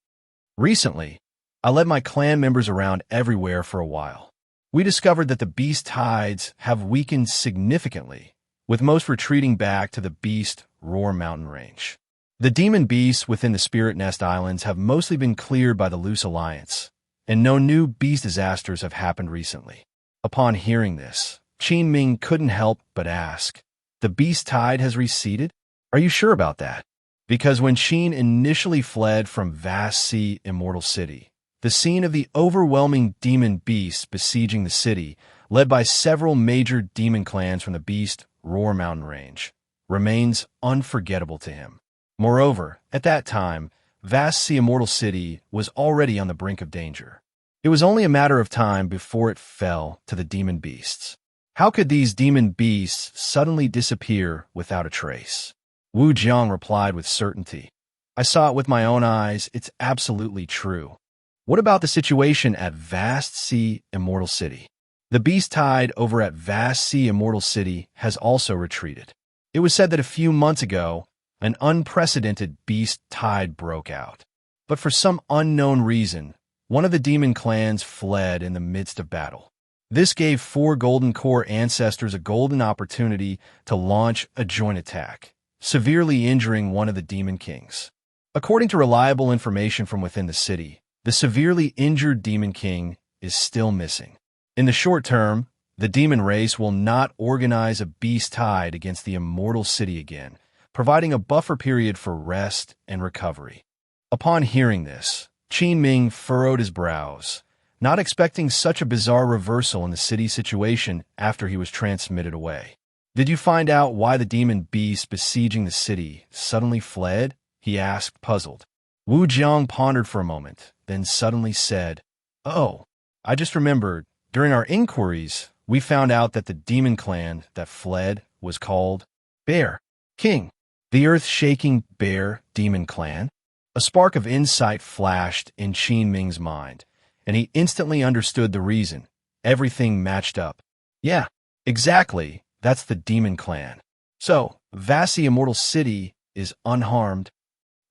Recently, I led my clan members around everywhere for a while. We discovered that the beast tides have weakened significantly, with most retreating back to the Beast Roar mountain range. The demon beasts within the Spirit Nest Islands have mostly been cleared by the Loose Alliance, and no new beast disasters have happened recently. Upon hearing this, Qin Ming couldn't help but ask, the beast tide has receded? Are you sure about that? Because when Qin initially fled from Vast Sea Immortal City, the scene of the overwhelming demon beasts besieging the city, led by several major demon clans from the Beast Roar mountain range, remains unforgettable to him. Moreover, at that time, Vast Sea Immortal City was already on the brink of danger. It was only a matter of time before it fell to the demon beasts. How could these demon beasts suddenly disappear without a trace? Wu Jiang replied with certainty. I saw it with my own eyes. It's absolutely true. What about the situation at Vast Sea Immortal City? The beast tide over at Vast Sea Immortal City has also retreated. It was said that a few months ago, an unprecedented beast tide broke out. But for some unknown reason, one of the demon clans fled in the midst of battle. This gave 4 Golden Core ancestors a golden opportunity to launch a joint attack, severely injuring one of the Demon Kings. According to reliable information from within the city, the severely injured Demon King is still missing. In the short term, the demon race will not organize a beast tide against the immortal city again, providing a buffer period for rest and recovery. Upon hearing this, Qin Ming furrowed his brows, not expecting such a bizarre reversal in the city situation after he was transmitted away. "Did you find out why the demon beast besieging the city suddenly fled?" he asked, puzzled. Wu Jiang pondered for a moment, then suddenly said, "Oh, I just remembered, during our inquiries, we found out that the demon clan that fled was called Bear King, the earth-shaking Bear Demon Clan." A spark of insight flashed in Qin Ming's mind, and he instantly understood the reason. Everything matched up. Yeah, exactly, that's the Demon Clan. So, Vassi Immortal City is unharmed.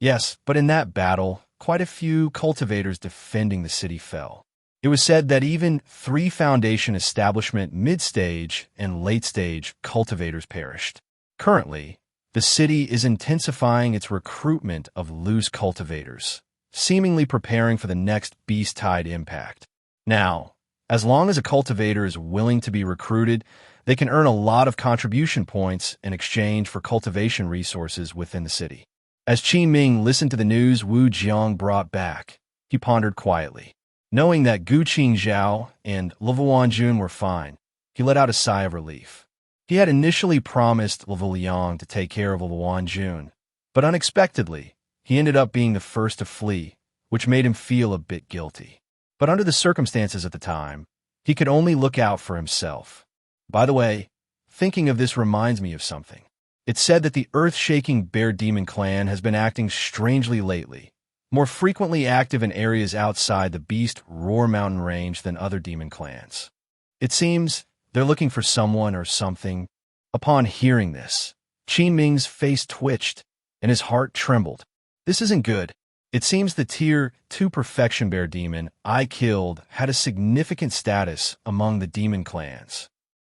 Yes, but in that battle, quite a few cultivators defending the city fell. It was said that even 3 Foundation establishment mid-stage and late-stage cultivators perished. Currently, the city is intensifying its recruitment of loose cultivators, seemingly preparing for the next beast tide impact. Now, as long as a cultivator is willing to be recruited, they can earn a lot of contribution points in exchange for cultivation resources within the city. As Qin Ming listened to the news Wu Jiang brought back, he pondered quietly. Knowing that Gu Qingzhao and Luohuanjun were fine, he let out a sigh of relief. He had initially promised Luohuliang to take care of Luohuanjun, but unexpectedly, he ended up being the first to flee, which made him feel a bit guilty. But under the circumstances at the time, he could only look out for himself. By the way, thinking of this reminds me of something. It's said that the earth-shaking Bear Demon Clan has been acting strangely lately, more frequently active in areas outside the Beast Roar Mountain range than other demon clans. It seems they're looking for someone or something. Upon hearing this, Qin Ming's face twitched and his heart trembled. This isn't good. It seems the Tier 2 Perfection Bear Demon I killed had a significant status among the demon clans.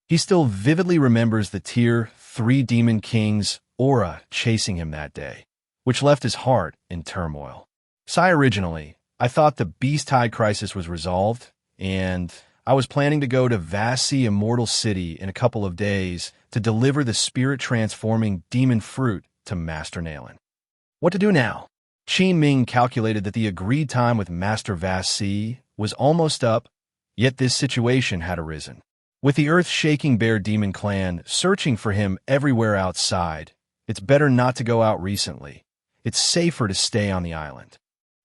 He still vividly remembers the Tier 3 Demon King's aura chasing him that day, which left his heart in turmoil. Originally, I thought the Beast Tide crisis was resolved, and I was planning to go to Vassi Immortal City in a couple of days to deliver the spirit-transforming demon fruit to Master Nailin. What to do now? Qin Ming calculated that the agreed time with Master Vassi was almost up, yet this situation had arisen. With the earth-shaking Bear Demon Clan searching for him everywhere outside, it's better not to go out recently. It's safer to stay on the island.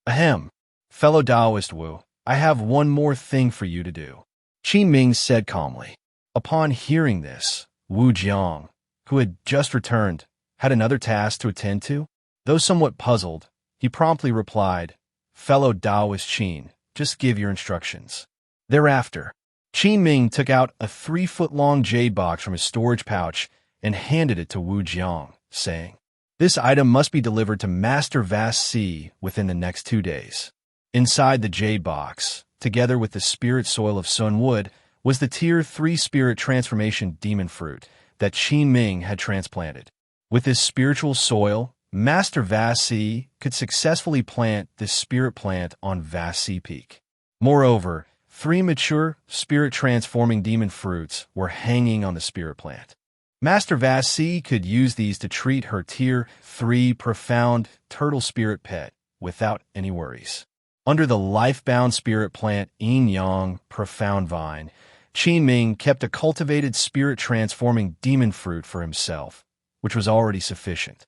Ahem, fellow Taoist Wu, I have one more thing for you to do, Qin Ming said calmly. Upon hearing this, Wu Jiang, who had just returned, had another task to attend to. Though somewhat puzzled, he promptly replied, "Fellow Taoist Qin, just give your instructions." Thereafter, Qin Ming took out a 3-foot-long jade box from his storage pouch and handed it to Wu Jiang, saying, "This item must be delivered to Master Vassi within the next 2 days." Inside the jade box, together with the spirit soil of Sun Wood, was the Tier 3 Spirit Transformation Demon Fruit that Qin Ming had transplanted. With this spiritual soil, Master Vassi could successfully plant this spirit plant on Vassi Peak. Moreover, 3 mature, spirit-transforming demon fruits were hanging on the spirit plant. Master Vassi could use these to treat her Tier 3 profound turtle spirit pet without any worries. Under the life-bound spirit plant Yin-Yang Profound Vine, Qin Ming kept a cultivated spirit-transforming demon fruit for himself, which was already sufficient.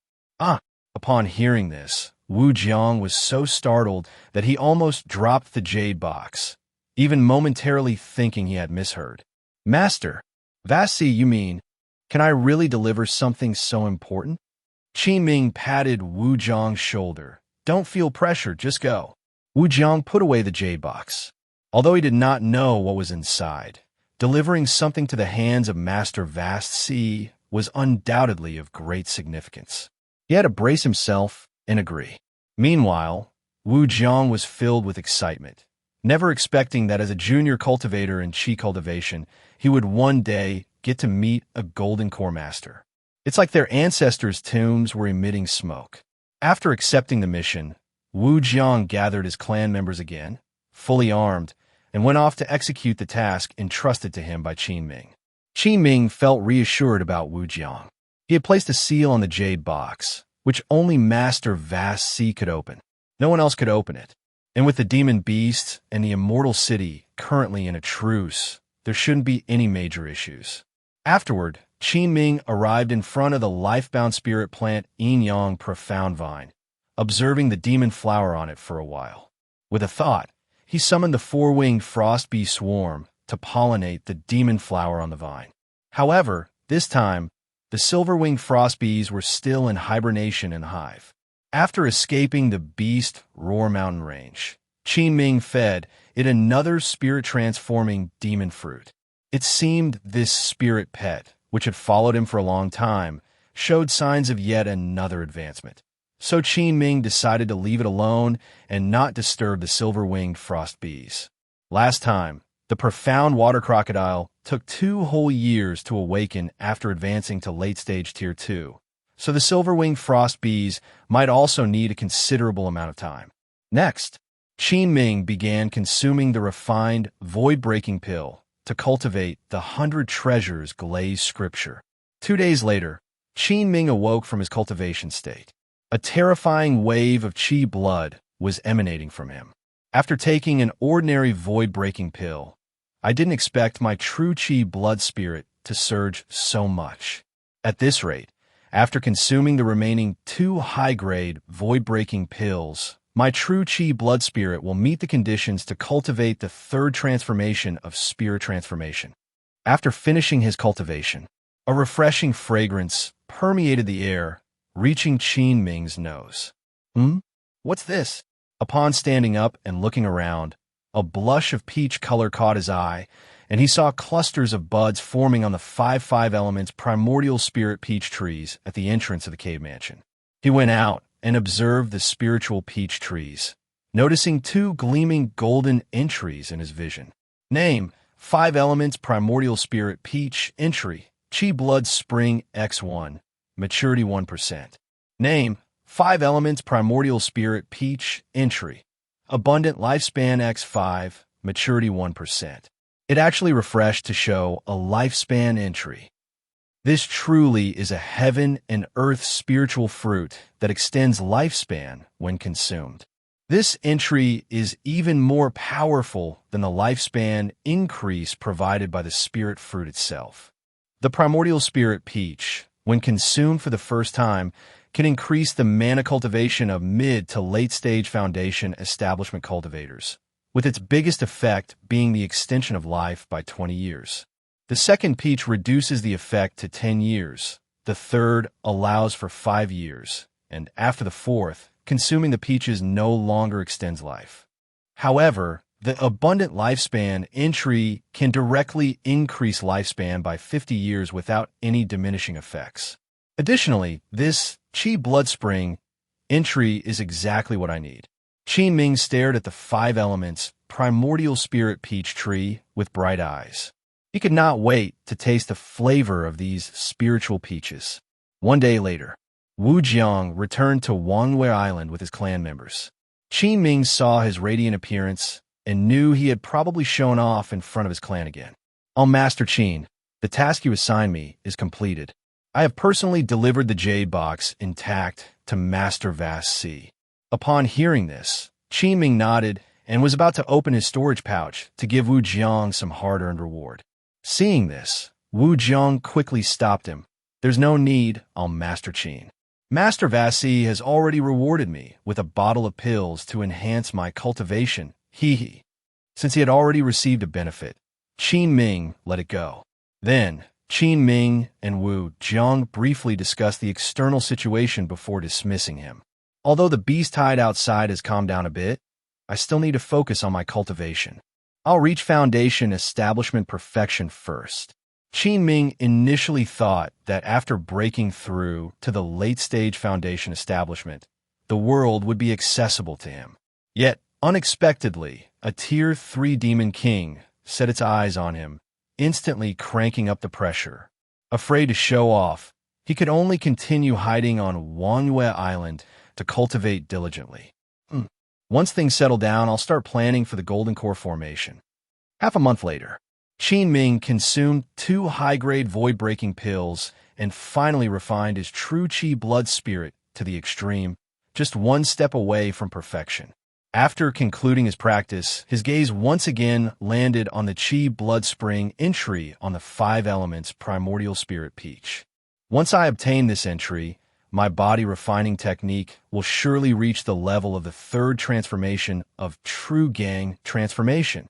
Upon hearing this, Wu Jiang was so startled that he almost dropped the jade box, even momentarily thinking he had misheard. "Master, Vassi, you mean, can I really deliver something so important?" Qin Ming patted Wu Jiang's shoulder. "Don't feel pressure, just go." Wu Jiang put away the jade box. Although he did not know what was inside, delivering something to the hands of Master Vassi was undoubtedly of great significance. He had to brace himself and agree. Meanwhile, Wu Jiang was filled with excitement. never expecting that as a junior cultivator in Qi cultivation, he would one day get to meet a golden core master. It's like their ancestors' tombs were emitting smoke. After accepting the mission, Wu Jiang gathered his clan members again, fully armed, and went off to execute the task entrusted to him by Qin Ming. Qin Ming felt reassured about Wu Jiang. He had placed a seal on the jade box, which only Master Vast Sea could open. No one else could open it. And with the demon beasts and the immortal city currently in a truce, there shouldn't be any major issues. Afterward, Qin Ming arrived in front of the life-bound spirit plant Yin Yang Profound Vine, observing the demon flower on it for a while. With a thought, he summoned the four-winged frost bee swarm to pollinate the demon flower on the vine. However, this time, the silver-winged frost bees were still in hibernation in the hive. After escaping the beast Roar Mountain Range, Qin Ming fed it another spirit-transforming demon fruit. It seemed this spirit pet, which had followed him for a long time, showed signs of yet another advancement. So Qin Ming decided to leave it alone and not disturb the silver-winged frost bees. Last time, the profound water crocodile took 2 whole years to awaken after advancing to late-stage Tier 2, so the silver-winged frost bees might also need a considerable amount of time. Next, Qin Ming began consuming the refined, void-breaking pill to cultivate the 100 treasures glazed scripture. 2 days later, Qin Ming awoke from his cultivation state. A terrifying wave of Qi blood was emanating from him. After taking an ordinary void-breaking pill, I didn't expect my true Qi blood spirit to surge so much. At this rate, after consuming the remaining 2 high-grade void-breaking pills, my true Qi blood spirit will meet the conditions to cultivate the 3rd transformation of spirit transformation. After finishing his cultivation, a refreshing fragrance permeated the air, reaching Qin Ming's nose. What's this? Upon standing up and looking around, a blush of peach color caught his eye, and he saw clusters of buds forming on the 5 elements primordial spirit peach trees at the entrance of the cave mansion. He went out and observed the spiritual peach trees, noticing 2 gleaming golden entries in his vision. Name: 5 elements primordial spirit peach entry, Qi blood spring X1, maturity 1%. Name: 5 elements primordial spirit peach entry, abundant lifespan X5, maturity 1%. It actually refreshed to show a lifespan entry. This truly is a heaven and earth spiritual fruit that extends lifespan when consumed. This entry is even more powerful than the lifespan increase provided by the spirit fruit itself. The primordial spirit peach, when consumed for the first time, can increase the mana cultivation of mid to late stage foundation establishment cultivators, with its biggest effect being the extension of life by 20 years. The second peach reduces the effect to 10 years. The third allows for 5 years, and after the 4th, consuming the peaches no longer extends life. However, the abundant lifespan entry can directly increase lifespan by 50 years without any diminishing effects. Additionally, this Qi blood spring entry is exactly what I need. Qin Ming stared at the 5 elements primordial spirit peach tree with bright eyes. He could not wait to taste the flavor of these spiritual peaches. 1 day later, Wu Jiang returned to Wangwei Island with his clan members. Qin Ming saw his radiant appearance and knew he had probably shown off in front of his clan again. Master Qin, the task you assigned me is completed. I have personally delivered the jade box intact to Master Vast Sea. Upon hearing this, Qin Ming nodded and was about to open his storage pouch to give Wu Jiang some hard-earned reward. Seeing this, Wu Jiang quickly stopped him. There's no need, Master Qin. Master Vast Sea has already rewarded me with a bottle of pills to enhance my cultivation, he. Since he had already received a benefit, Qin Ming let it go. Then, Qin Ming and Wu Jiang briefly discussed the external situation before dismissing him. Although the beast tide outside has calmed down a bit, I still need to focus on my cultivation. I'll reach foundation establishment perfection first. Qin Ming initially thought that after breaking through to the late-stage foundation establishment, the world would be accessible to him. Yet, unexpectedly, a Tier 3 Demon King set its eyes on him, instantly cranking up the pressure. Afraid to show off, he could only continue hiding on Wangyue Island to cultivate diligently. Once things settle down, I'll start planning for the Golden Core formation. Half a month later, Qin Ming consumed 2 high-grade void-breaking pills and finally refined his true Qi blood spirit to the extreme, just one step away from perfection. After concluding his practice, his gaze once again landed on the Qi blood spring entry on the 5 elements primordial spirit peach. Once I obtain this entry, my body refining technique will surely reach the level of the 3rd transformation of True Gang transformation.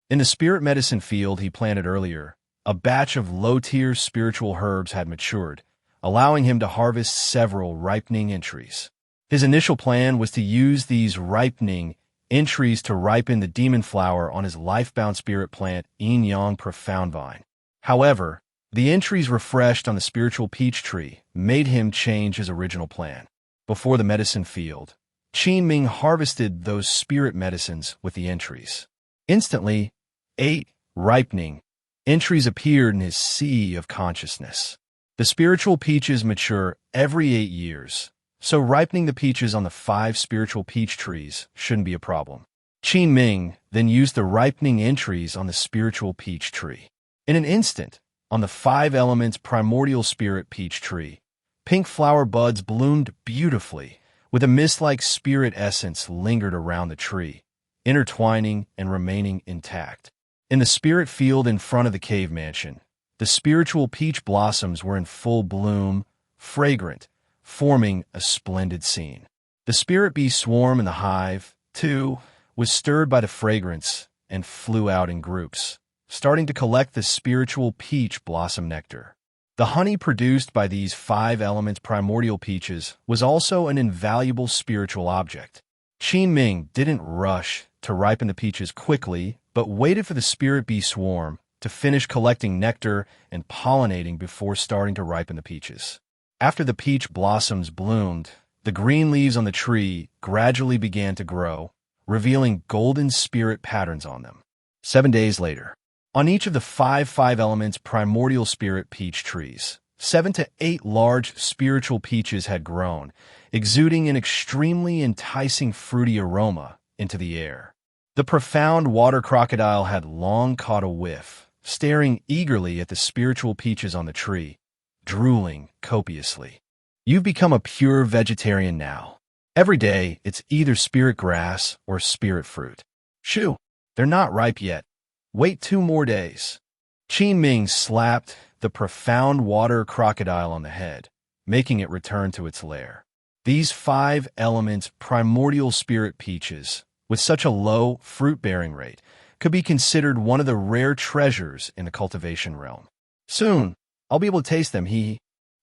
In the spirit medicine field he planted earlier, a batch of low-tier spiritual herbs had matured, allowing him to harvest several ripening entries. His initial plan was to use these ripening entries to ripen the demon flower on his life-bound spirit plant, Yin Yang Profound Vine. However, the entries refreshed on the spiritual peach tree made him change his original plan. Before the medicine field, Qin Ming harvested those spirit medicines with the entries. Instantly, 8 ripening entries appeared in his sea of consciousness. The spiritual peaches mature every 8 years, so ripening the peaches on the 5 spiritual peach trees shouldn't be a problem. Qin Ming then used the ripening entries on the spiritual peach tree. In an instant, on the 5 elements primordial spirit peach tree, pink flower buds bloomed beautifully, with a mist-like spirit essence lingered around the tree, intertwining and remaining intact. In the spirit field in front of the cave mansion, the spiritual peach blossoms were in full bloom, fragrant, forming a splendid scene. The spirit bee swarm in the hive, too, was stirred by the fragrance and flew out in groups, starting to collect the spiritual peach blossom nectar. The honey produced by these 5 elements primordial peaches was also an invaluable spiritual object. Qin Ming didn't rush to ripen the peaches quickly, but waited for the spirit bee swarm to finish collecting nectar and pollinating before starting to ripen the peaches. After the peach blossoms bloomed, the green leaves on the tree gradually began to grow, revealing golden spirit patterns on them. 7 days later, on each of the 5 elements primordial spirit peach trees, 7 to 8 large spiritual peaches had grown, exuding an extremely enticing fruity aroma into the air. The profound water crocodile had long caught a whiff, staring eagerly at the spiritual peaches on the tree, drooling copiously. You've become a pure vegetarian now. Every day, it's either spirit grass or spirit fruit. Shoo, they're not ripe yet. Wait 2 more days. Qin Ming slapped the profound water crocodile on the head, making it return to its lair. These 5 elements primordial spirit peaches, with such a low fruit-bearing rate, could be considered one of the rare treasures in the cultivation realm. Soon, I'll be able to taste them,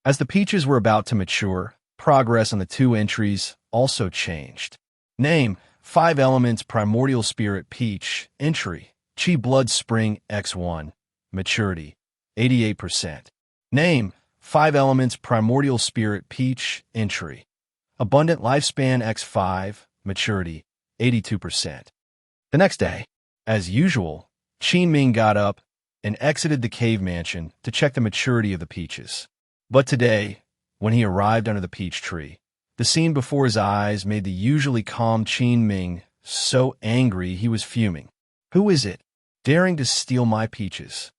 As the peaches were about to mature, progress on the 2 entries also changed. Name, 5 elements primordial spirit peach, entry, Qi blood spring X1, maturity, 88%. Name, 5 elements primordial spirit peach, entry, abundant lifespan X5, maturity, 82%. The next day, as usual, Qin Ming got up and exited the cave mansion to check the maturity of the peaches. But today, when he arrived under the peach tree, the scene before his eyes made the usually calm Qin Ming so angry he was fuming. Who is it, daring to steal my peaches?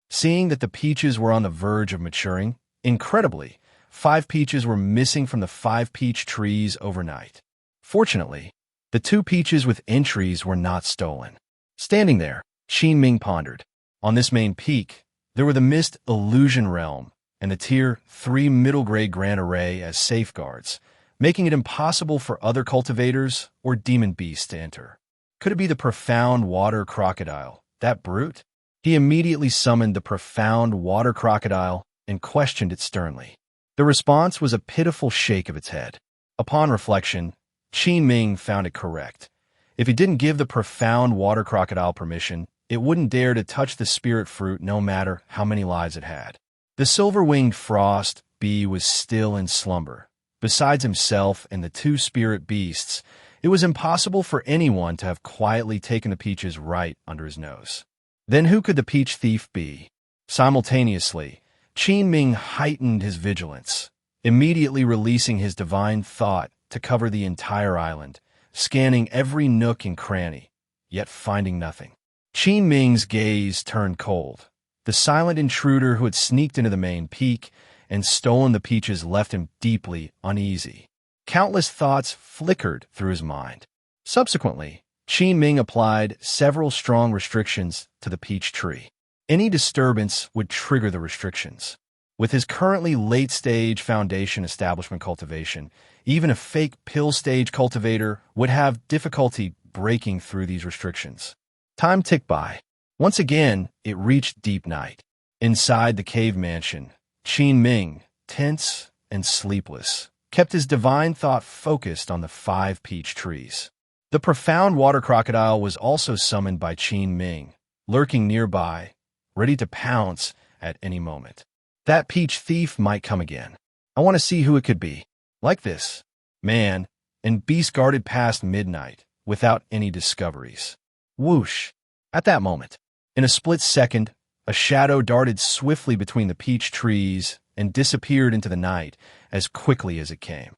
Seeing that the peaches were on the verge of maturing, incredibly, 5 peaches were missing from the 5 peach trees overnight. Fortunately, the 2 peaches with entries were not stolen. Standing there, Qin Ming pondered. On this main peak, there were the Mist Illusion Realm and the Tier 3 middle-grade Grand Array as safeguards, making it impossible for other cultivators or demon beasts to enter. Could it be the profound water crocodile, that brute? He immediately summoned the profound water crocodile and questioned it sternly. The response was a pitiful shake of its head. Upon reflection, Qin Ming found it correct. If he didn't give the profound water crocodile permission, it wouldn't dare to touch the spirit fruit no matter how many lives it had. The silver-winged frost bee was still in slumber. Besides himself and the 2 spirit beasts, It was impossible for anyone to have quietly taken the peaches right under his nose. Then who could the peach thief be? Simultaneously, Qin Ming heightened his vigilance, immediately releasing his divine thought to cover the entire island, scanning every nook and cranny, yet finding nothing. Qin Ming's gaze turned cold. The silent intruder who had sneaked into the main peak and stolen the peaches left him deeply uneasy. Countless thoughts flickered through his mind. Subsequently, Qin Ming applied several strong restrictions to the peach tree. Any disturbance would trigger the restrictions. With his currently late-stage foundation establishment cultivation, even a fake pill-stage cultivator would have difficulty breaking through these restrictions. Time ticked by. Once again, it reached deep night. Inside the cave mansion, Qin Ming, tense and sleepless, kept his divine thought focused on the 5 peach trees. The profound water crocodile was also summoned by Qin Ming, lurking nearby, ready to pounce at any moment. That peach thief might come again. I want to see who it could be. Like this, man and beast guarded past midnight without any discoveries. Whoosh! At that moment, in a split second, a shadow darted swiftly between the peach trees and disappeared into the night as quickly as it came.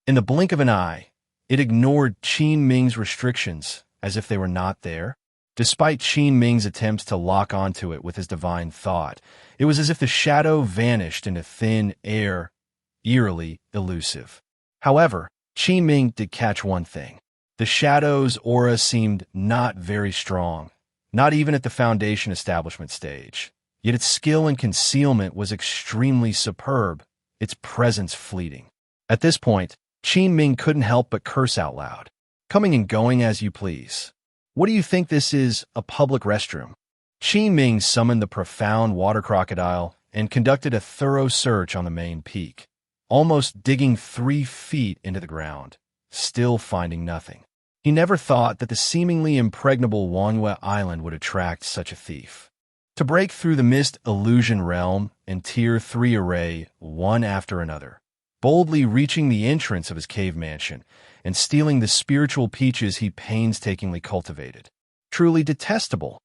In the blink of an eye, it ignored Qin Ming's restrictions as if they were not there. Despite Qin Ming's attempts to lock onto it with his divine thought, it was as if the shadow vanished into thin air, eerily elusive. However, Qin Ming did catch one thing. The shadow's aura seemed not very strong, not even at the foundation establishment stage. Yet its skill in concealment was extremely superb, its presence fleeting. At this point, Qin Ming couldn't help but curse out loud. Coming and going as you please. What do you think this is, a public restroom? Qin Ming summoned the profound water crocodile and conducted a thorough search on the main peak, almost digging 3 feet into the ground, still finding nothing. He never thought that the seemingly impregnable Wanhua Island would attract such a thief. To break through the mist illusion realm and Tier 3 array one after another, boldly reaching the entrance of his cave mansion and stealing the spiritual peaches he painstakingly cultivated. Truly detestable.